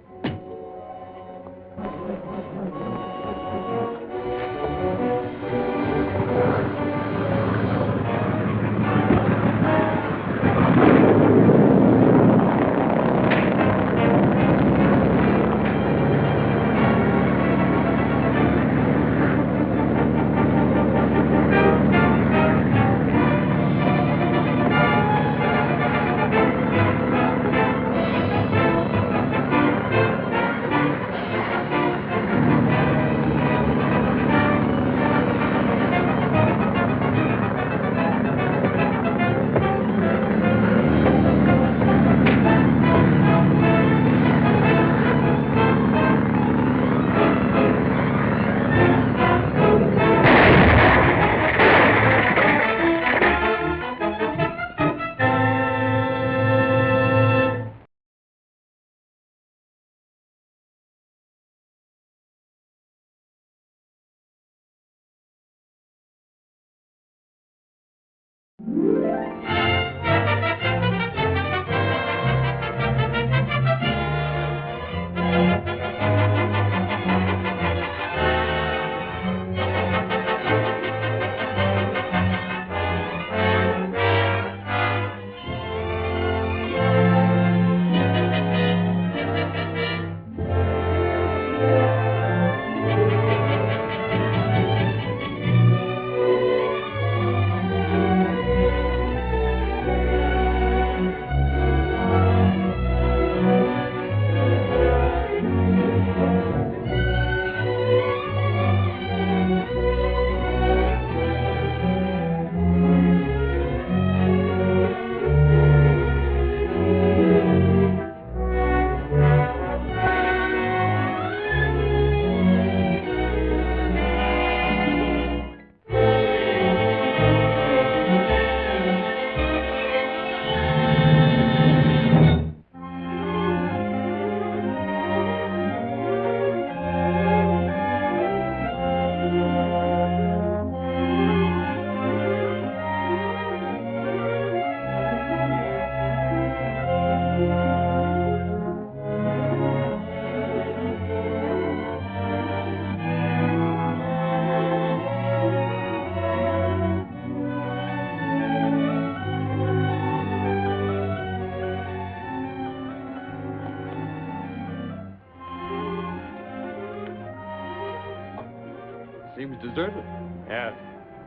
S5: Seems deserted.
S17: Yeah.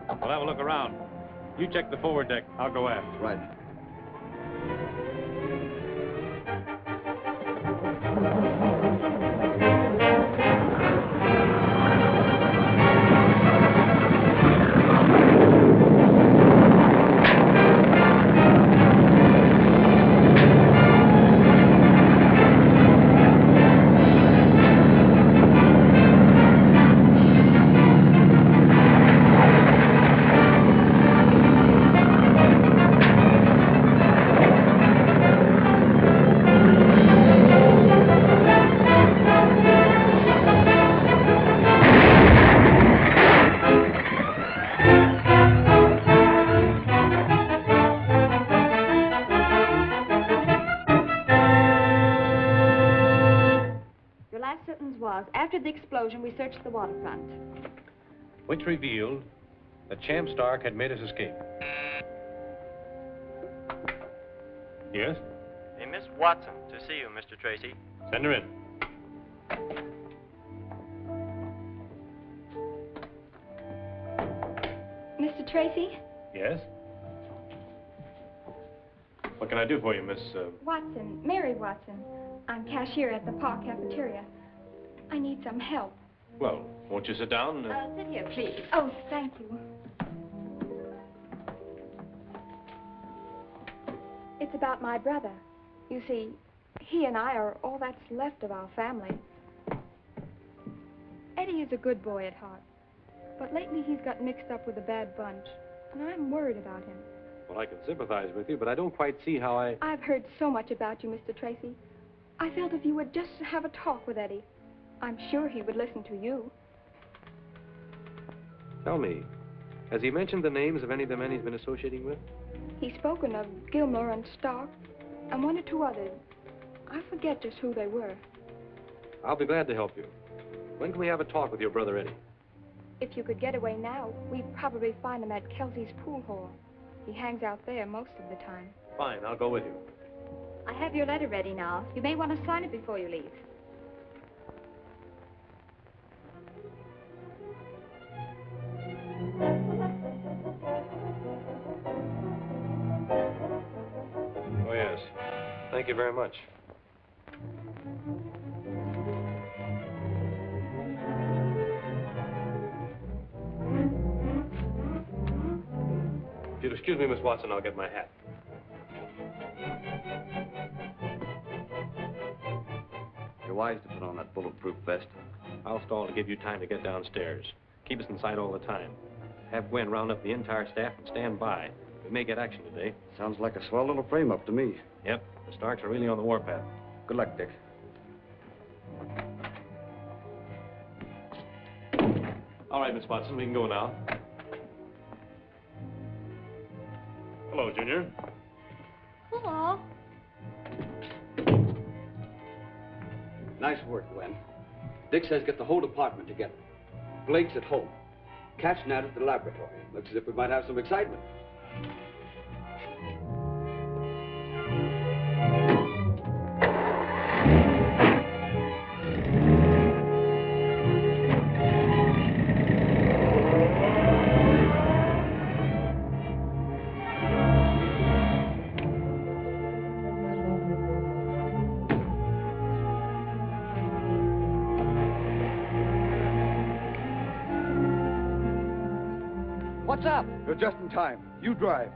S17: We'll have a look around. You check the forward deck. I'll go aft.
S5: Right.
S6: Your last sentence was, after the explosion, we searched the waterfront.
S17: Which revealed that Champ Stark had made his escape. Yes?
S10: Hey, Miss Watson, to see you, Mr. Tracy.
S17: Send her in.
S6: Mr. Tracy?
S17: Yes? What can I do for you, Miss...
S6: Watson, Mary Watson. I'm cashier at the park cafeteria. I need some help.
S17: Well, won't you sit down?
S6: Sit here, please. Oh, thank you. It's about my brother. You see, he and I are all that's left of our family. Eddie is a good boy at heart. But lately he's got mixed up with a bad bunch, and I'm worried about him.
S17: Well, I can sympathize with you, but I don't quite see how I...
S6: I've heard so much about you, Mr. Tracy. I felt if you would just have a talk with Eddie, I'm sure he would listen to you.
S17: Tell me, has he mentioned the names of any of the men he's been associating with?
S6: He's spoken of Gilmore and Stark, and one or two others. I forget just who they were.
S17: I'll be glad to help you. When can we have a talk with your brother Eddie?
S6: If you could get away now, we'd probably find him at Kelsey's pool hall. He hangs out there most of the time.
S17: Fine, I'll go with you.
S6: I have your letter ready now. You may want to sign it before you leave.
S17: Oh, yes. Thank you very much. If you'll excuse me, Miss Watson, I'll get my hat.
S5: You're wise to put on that bulletproof vest.
S17: I'll stall to give you time to get downstairs. Keep us in sight all the time. Have Gwen round up the entire staff and stand by. We may get action today.
S5: Sounds like a swell little frame-up to me.
S17: Yep, the Starks are really on the warpath.
S5: Good luck, Dick.
S17: All right, Miss Watson, we can go now. Hello, Junior.
S20: Hello.
S5: Nice work, Gwen. Dick says get the whole department together. Blake's at home. Cat's Nat at the laboratory. Looks as if we might have some excitement.
S4: What's up?
S5: You're just in time. You drive.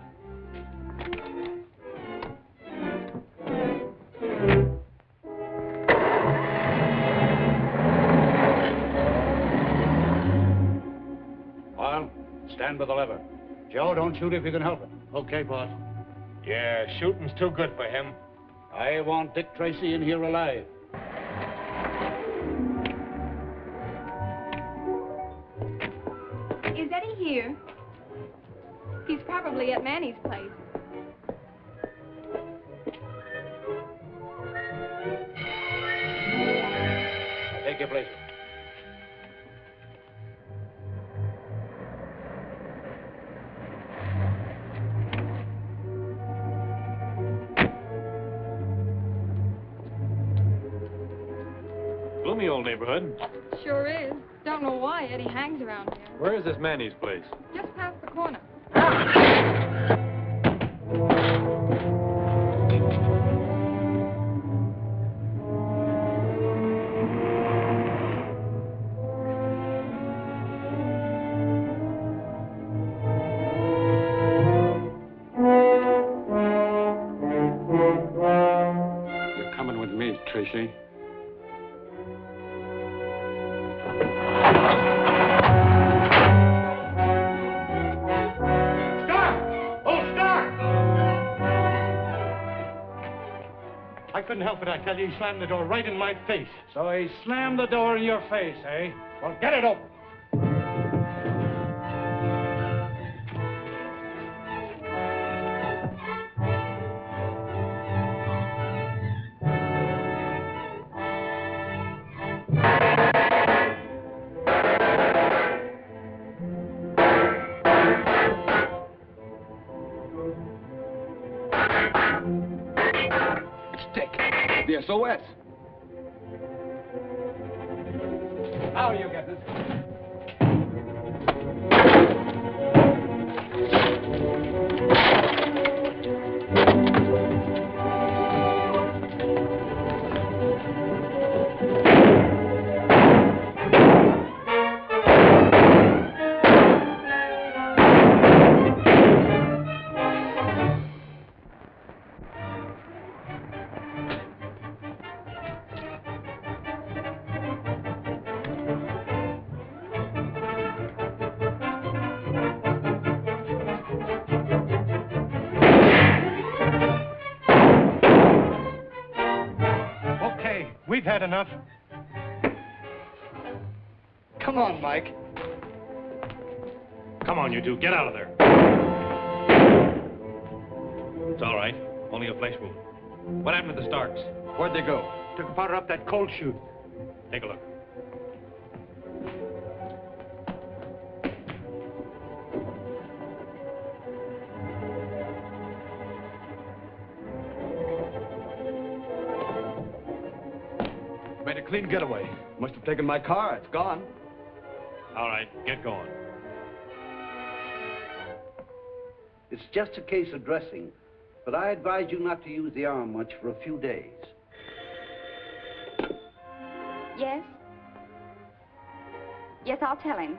S9: Well, stand by the lever. Joe, don't shoot if you can help it. Okay, boss.
S3: Yeah, shooting's too good for him.
S9: I want Dick Tracy in here alive.
S6: Is Eddie here? He's probably at Manny's place.
S9: Take your place.
S17: Gloomy old neighborhood.
S7: Sure is. Don't know why Eddie hangs around here.
S17: Where is this Manny's place?
S7: Just past the corner.
S9: You're coming with me, Tracy.
S12: I couldn't help it, I tell you. He slammed the door right in my face.
S9: So he slammed the door in your face, eh? Well, get it open.
S5: The SOS.
S9: How do you get this?
S12: We've had enough.
S8: Come on, Mike.
S17: Come on, you two. Get out of there. It's all right. Only a flesh wound. What happened to the Starks?
S8: Where'd they go?
S12: Took a powder up that cold chute.
S17: Take a look.
S5: Made a clean getaway. Must have taken my car. It's gone.
S17: All right, get going.
S22: It's just a case of dressing, but I advise you not to use the arm much for a few days.
S6: Yes? Yes, I'll tell him.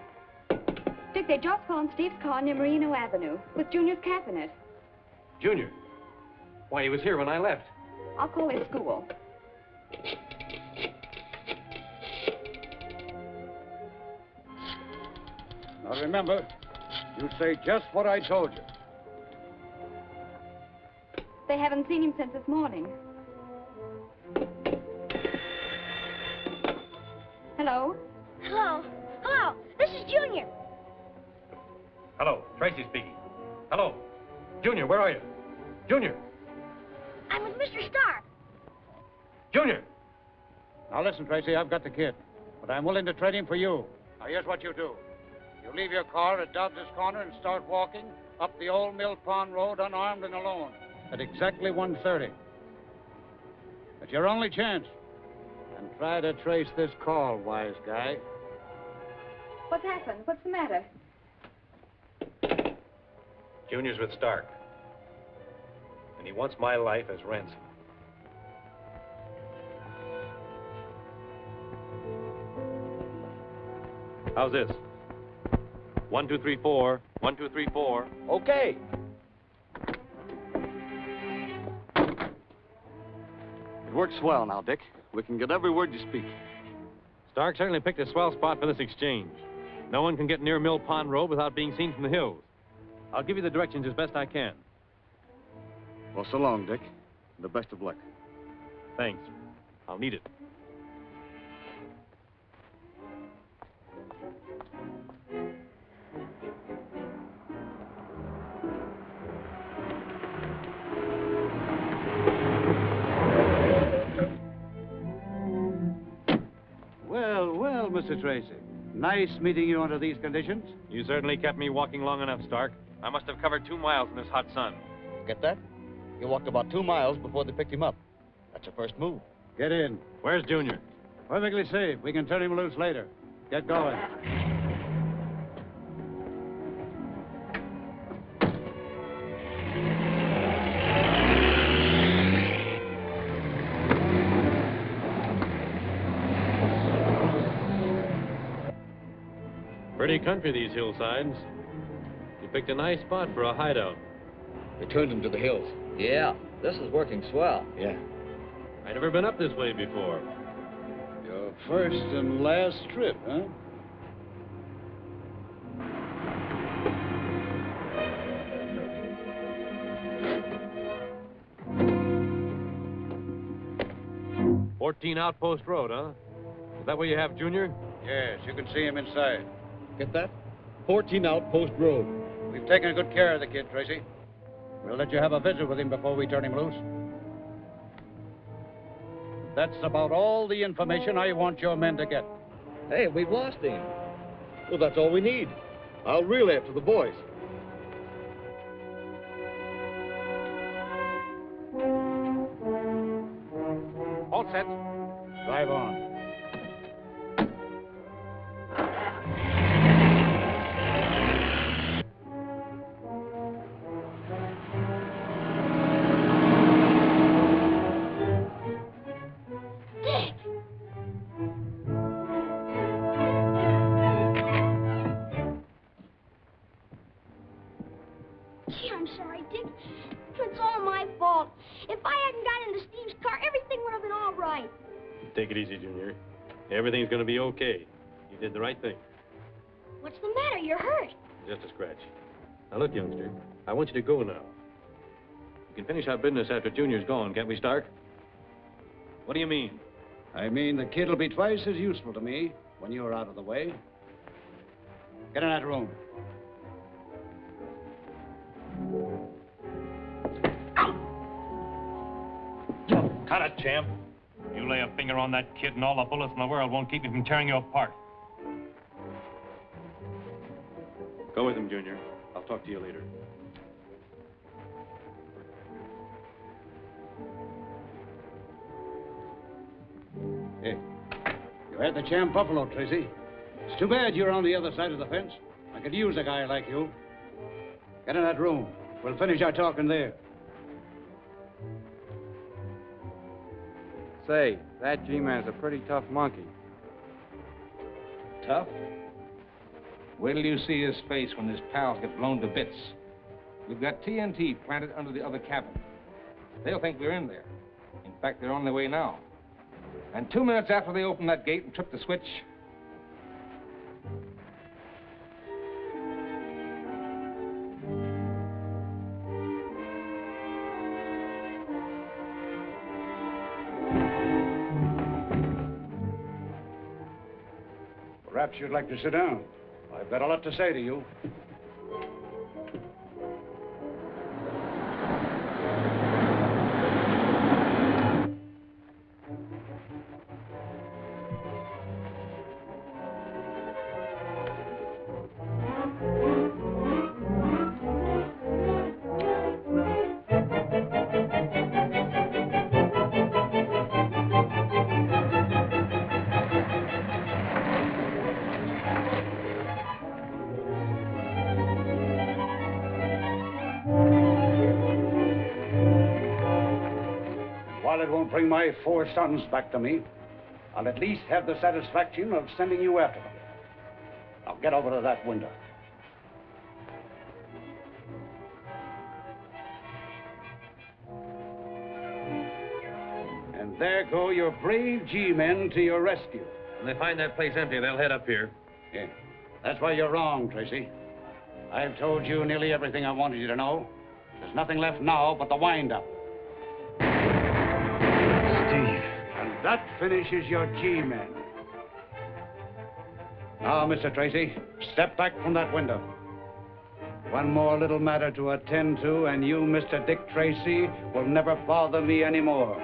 S6: Dick, they just found Steve's car near Merino Avenue with Junior's cap in it.
S17: Junior? Why, he was here when I left.
S6: I'll call his school.
S9: Now remember, you say just what I told you.
S6: They haven't seen him since this morning. Hello?
S20: Hello. Hello. This is Junior.
S17: Hello, Tracy speaking. Hello. Junior, where are you? Junior!
S20: I'm with Mr. Stark.
S17: Junior!
S9: Now listen, Tracy, I've got the kid, but I'm willing to trade him for you. Now here's what you do. You leave your car at Dobbs' Corner and start walking up the old Mill Pond Road unarmed and alone at exactly 1:30. It's your only chance. And try to trace this call, wise guy.
S6: What's happened? What's the matter?
S17: Junior's with Stark. And he wants my life as ransom. How's this? 1, 2, 3, 4. 1, 2, 3, 4.
S22: Okay.
S5: It works swell now, Dick. We can get every word you speak.
S17: Stark certainly picked a swell spot for this exchange. No one can get near Mill Pond Road without being seen from the hills. I'll give you the directions as best I can.
S5: Well, so long, Dick. The best of luck.
S17: Thanks. I'll need it.
S9: Well, Mr. Tracy. Nice meeting you under these conditions.
S17: You certainly kept me walking long enough, Stark. I must have covered 2 miles in this hot sun.
S5: Get that? He walked about 2 miles before they picked him up. That's your first move.
S9: Get in.
S17: Where's Junior?
S9: Perfectly safe. We can turn him loose later. Get going.
S17: Pretty country, these hillsides. You picked a nice spot for a hideout.
S5: They turned him to the hills.
S1: Yeah, this is working swell.
S5: Yeah.
S17: I've never been up this way before.
S9: Your first and last trip, huh?
S17: "14 Outpost Road, huh? Is that where you have Junior?"
S9: Yes, you can see him inside.
S5: Get that? 14 Outpost Road.
S9: We've taken good care of the kid, Tracy. We'll let you have a visit with him before we turn him loose. That's about all the information I want your men to get.
S1: Hey, we've lost him.
S5: Well, that's all we need. I'll relay it to the boys.
S9: All set. Drive on.
S20: Gee, I'm sorry, Dick. It's all my fault. If I hadn't got into Steve's car, everything would have been all right.
S17: Take it easy, Junior. Everything's going to be okay. You did the right thing.
S20: What's the matter? You're hurt.
S17: Just a scratch. Now, look, youngster, I want you to go now. We can finish our business after Junior's gone, can't we, Stark? What do you mean?
S9: I mean, the kid will be twice as useful to me when you're out of the way. Get in that room.
S11: Cut it, champ. You lay a finger on that kid and all the bullets in the world won't keep me from tearing you apart.
S17: Go with him, Junior. I'll talk to you later.
S9: Hey, you had the champ buffalo, Tracy. It's too bad you're on the other side of the fence. I could use a guy like you. Get in that room. We'll finish our talking there.
S8: Say, that G-Man's a pretty tough monkey.
S15: Tough? Wait till you see his face when his pals get blown to bits. We've got TNT planted under the other cabin. They'll think we're in there. In fact, they're on their way now. And 2 minutes after they open that gate and trip the switch,
S9: Perhaps you'd like to sit down. I've got a lot to say to you. While it won't bring my 4 sons back to me, I'll at least have the satisfaction of sending you after them. Now get over to that window. And there go your brave G-men to your rescue.
S17: When they find that place empty, they'll head up here.
S9: Yeah, that's why you're wrong, Tracy. I've told you nearly everything I wanted you to know. There's nothing left now but the wind-up.
S15: Steve.
S9: And that finishes your G-men. Now, Mr. Tracy, step back from that window. One more little matter to attend to, and you, Mr. Dick Tracy, will never bother me anymore.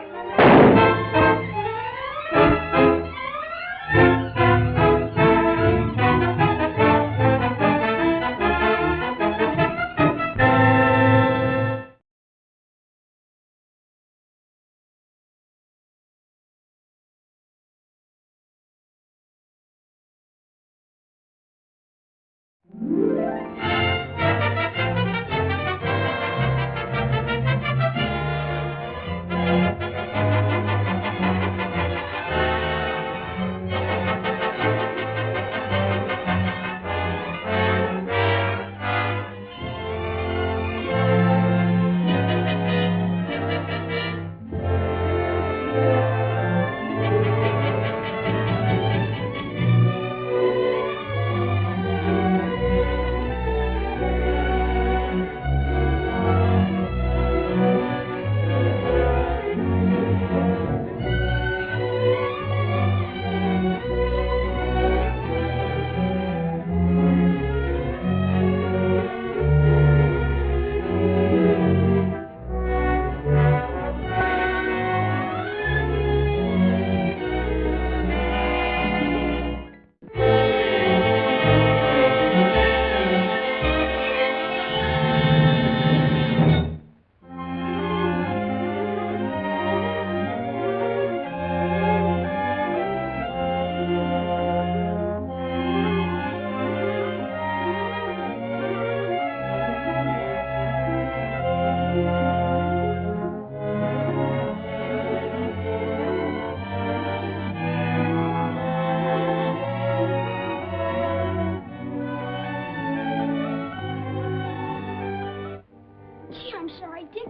S20: Gee, I'm sorry, Dick.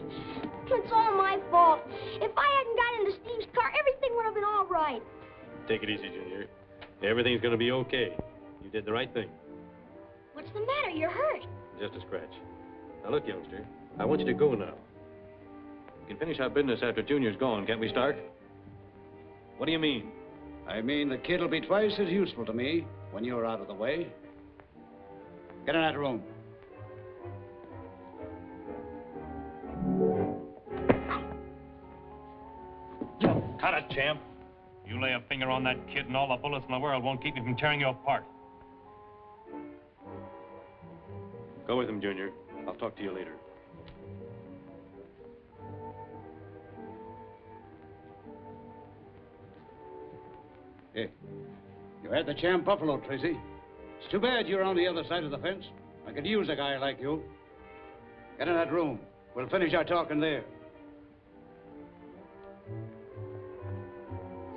S20: It's all my fault. If I hadn't got into Steve's car, everything would have been all right.
S17: Take it easy, Junior. Everything's going to be okay. You did the right thing.
S20: What's the matter? You're hurt.
S17: Just a scratch. Now, look, youngster, I want you to go now. We can finish our business after Junior's gone, can't we, Stark? What do you mean?
S9: I mean the kid will be twice as useful to me when you're out of the way. Get in that room.
S11: Cut it, champ. You lay a finger on that kid and all the bullets in the world won't keep me from tearing you apart.
S17: Go with him, Junior. I'll talk to you later.
S9: Hey, you had the champ buffalo, Tracy. It's too bad you're on the other side of the fence. I could use a guy like you. Get in that room. We'll finish our talking there.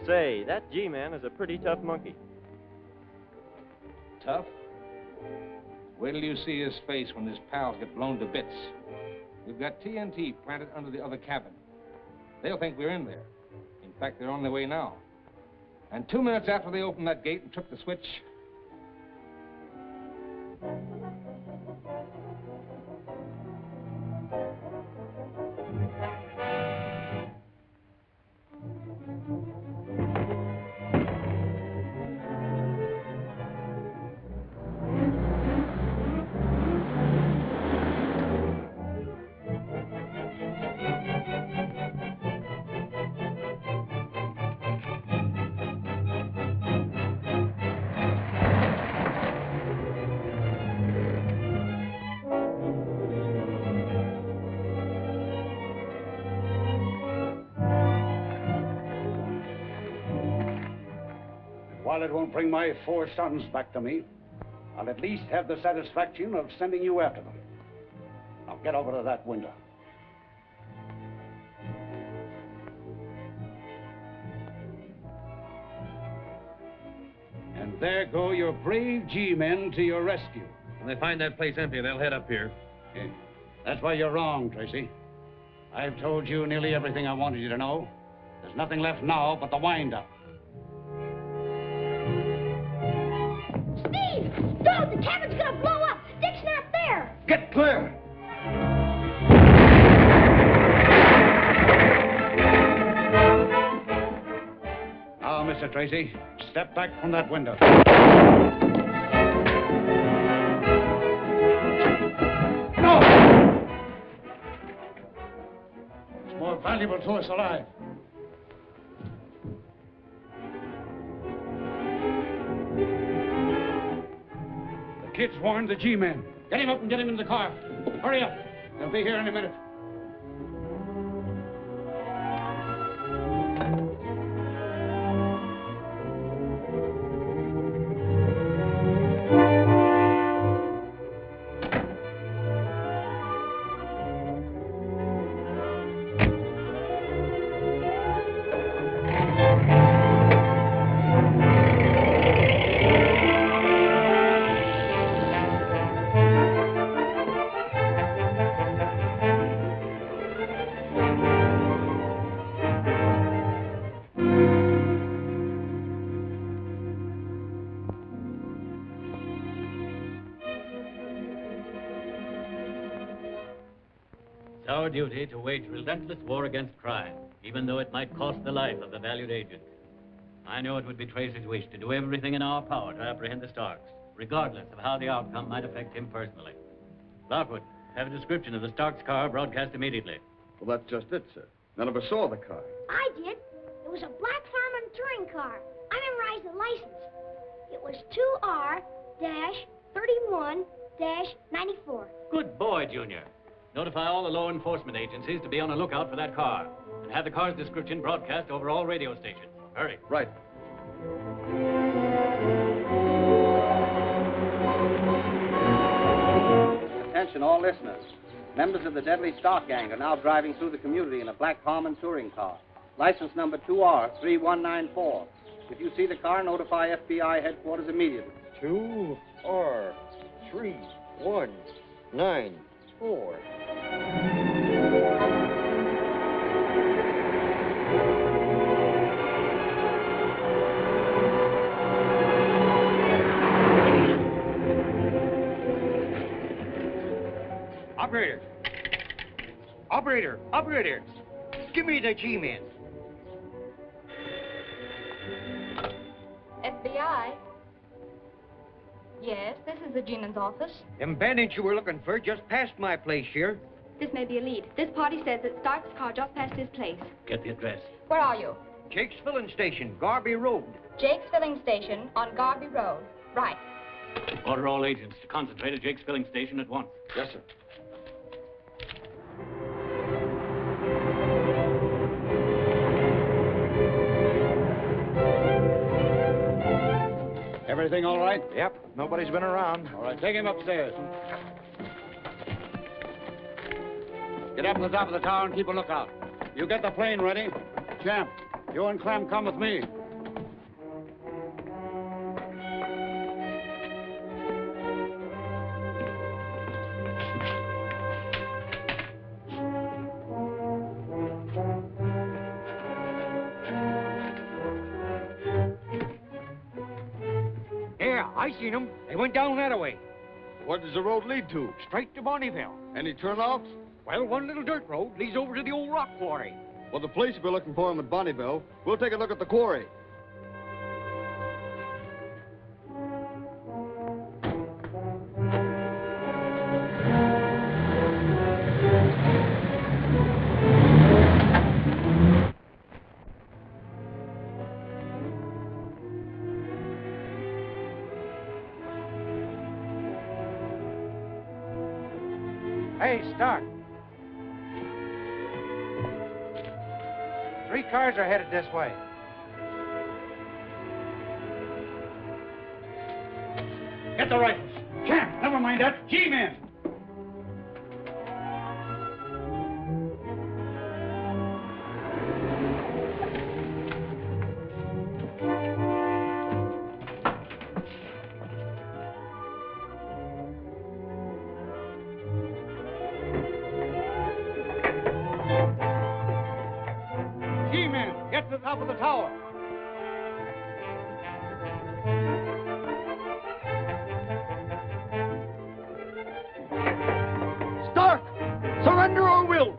S10: Say, that G-Man is a pretty tough monkey.
S15: Tough? Wait till you see his face when his pals get blown to bits. We've got TNT planted under the other cabin. They'll think we're in there. In fact, they're on their way now. And 2 minutes after they opened that gate and took the switch...
S9: While it won't bring my 4 sons back to me, I'll at least have the satisfaction of sending you after them. Now get over to that window. And there go your brave G-men to your rescue.
S17: When they find that place empty, they'll head up here.
S9: Okay. That's why you're wrong, Tracy. I've told you nearly everything I wanted you to know. There's nothing left now but the wind-up.
S20: Steve! Dude, the cabin's gonna blow up! Dick's not there!
S9: Get clear! Now, Mr. Tracy, step back from that window. No! It's more valuable to us alive. The kid's warned the G-men. Get him up and get him in the car. Hurry up. They'll be here in a minute.
S18: duty to wage relentless war against crime, even though it might cost the life of the valued agent. I know it would be Tracy's wish to do everything in our power to apprehend the Starks, regardless of how the outcome might affect him personally. Lockwood, have a description of the Starks' car broadcast immediately.
S5: Well, that's just it, sir. None of us saw the car.
S20: I did. It was a black Harmon touring car. I memorized the license. It was 2R-31-94.
S18: Good boy, Junior. Notify all the law enforcement agencies to be on the lookout for that car, and have the car's description broadcast over all radio stations. Hurry.
S5: Right.
S19: Attention all listeners. Members of the deadly Stark gang are now driving through the community in a black Harmon touring car. License number 2R3194. If you see the car, notify FBI headquarters immediately.
S23: 2R3194.
S8: Operator! Operator! Operator! Give me the G-Man.
S6: FBI? Yes, this is the G-man's office.
S8: Them bandits you were looking for just passed my place here.
S6: This may be a lead. This party says that Stark's car just passed his place.
S18: Get the address.
S6: Where are you?
S8: Jake's Filling Station, Garby Road.
S6: Jake's Filling Station on Garby Road. Right.
S18: Order all agents to concentrate at Jake's Filling Station at once.
S5: Yes, sir.
S9: Everything all right?
S8: Yep. Nobody's been around.
S9: All right, take him upstairs. Get up on the top of the tower and keep a lookout. You get the plane ready. Champ, you and Clem come with me.
S8: I seen them. They went down that way.
S5: Where does the road lead to?
S8: Straight to Bonnyville.
S5: Any turnoffs?
S8: Well, one little dirt road leads over to the old rock quarry.
S5: Well, the police will be looking for him at Bonnyville. We'll take a look at the quarry.
S8: Hey, Stark. 3 cars are headed this way.
S9: Get the rifles. Champ, never mind that. G-men. Get to the top of the tower.
S5: Stark! Surrender or will!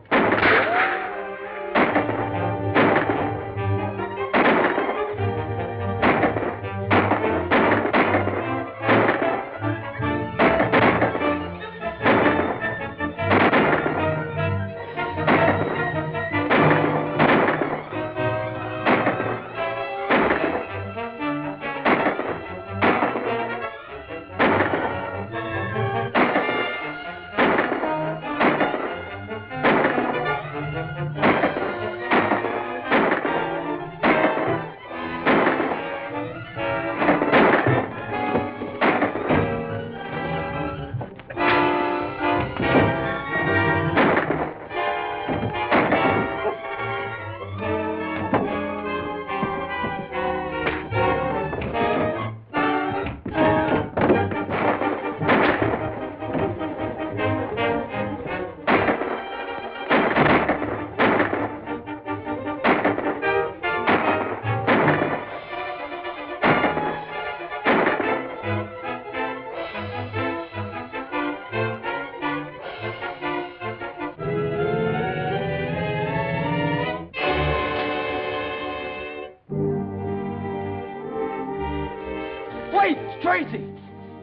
S8: wait! It's Tracy!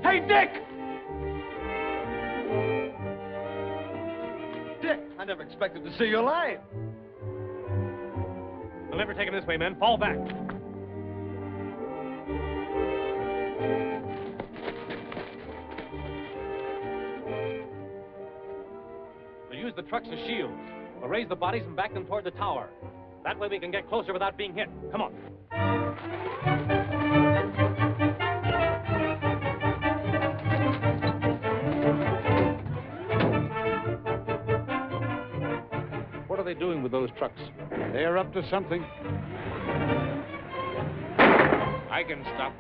S8: Hey, Dick!
S10: Dick, I never expected to see you alive.
S17: We'll never take him this way, men. Fall back. We'll use the trucks as shields. We'll raise the bodies and back them toward the tower. That way we can get closer without being hit. Come on.
S15: What are they doing with those trucks?
S9: They're up to something.
S15: I can stop.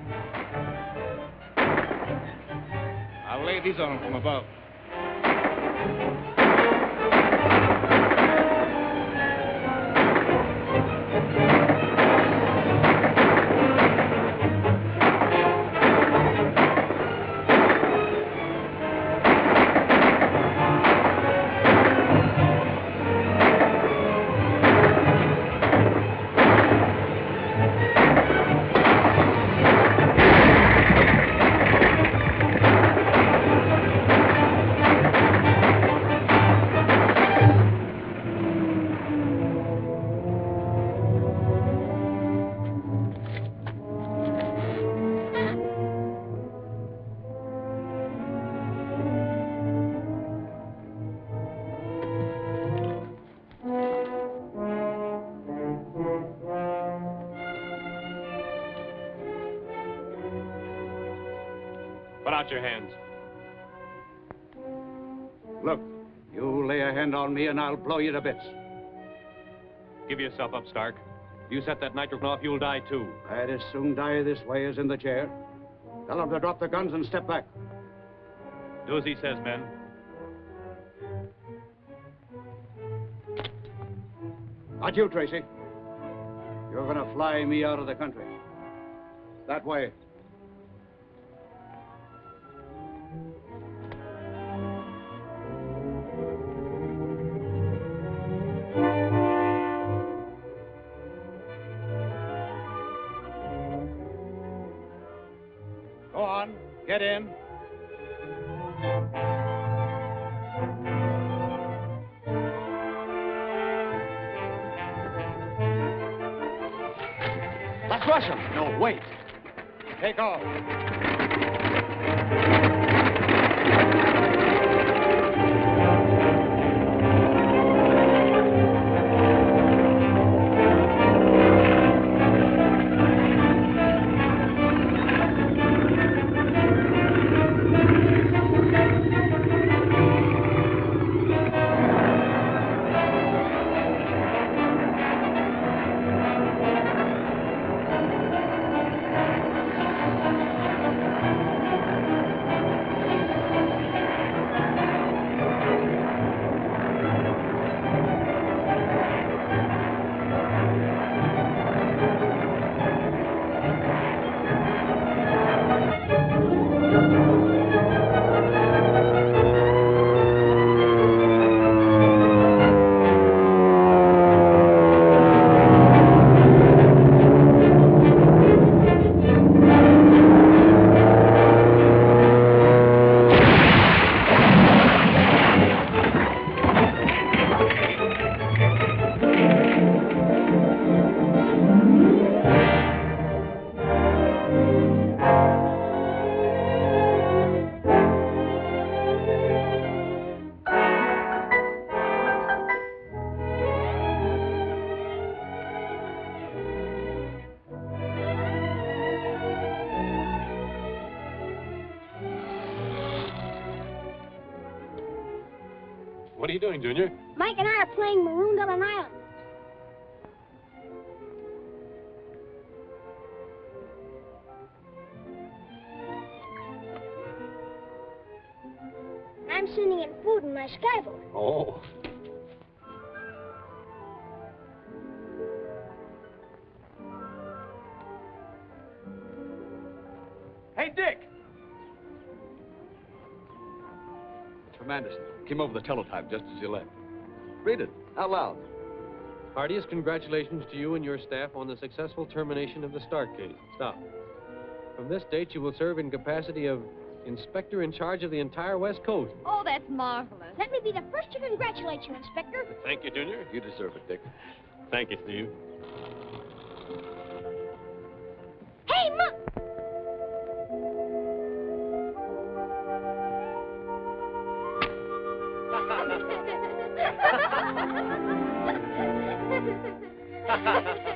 S15: I'll lay these on them from above.
S17: Put out your hands.
S9: Look, you lay a hand on me and I'll blow you to bits.
S17: Give yourself up, Stark. If you set that nitrogen off, you'll die too.
S9: I'd as soon die this way as in the chair. Tell them to drop their guns and step back.
S17: Do as he says, men.
S9: Not you, Tracy. You're gonna fly me out of the country. That way. Go on, get in.
S8: Let's rush him. No, wait.
S9: Take off.
S17: What are you doing, Junior?
S20: Mike and I are playing Marooned on an Island. I'm sending in food in my skyboat.
S17: Oh.
S8: Hey, Dick!
S5: It's from Anderson. Came over the teletype just as you left. Read it, out loud.
S17: Heartiest congratulations to you and your staff on the successful termination of the Stark case. Stop.
S2: From this date, you will serve in capacity of inspector in charge of the entire West Coast.
S20: Oh, that's marvelous. Let me be the first to congratulate you, Inspector.
S17: Thank you, Junior.
S14: You deserve it, Dick.
S17: Thank you, Steve.
S20: Hey, Ma! Ha ha ha!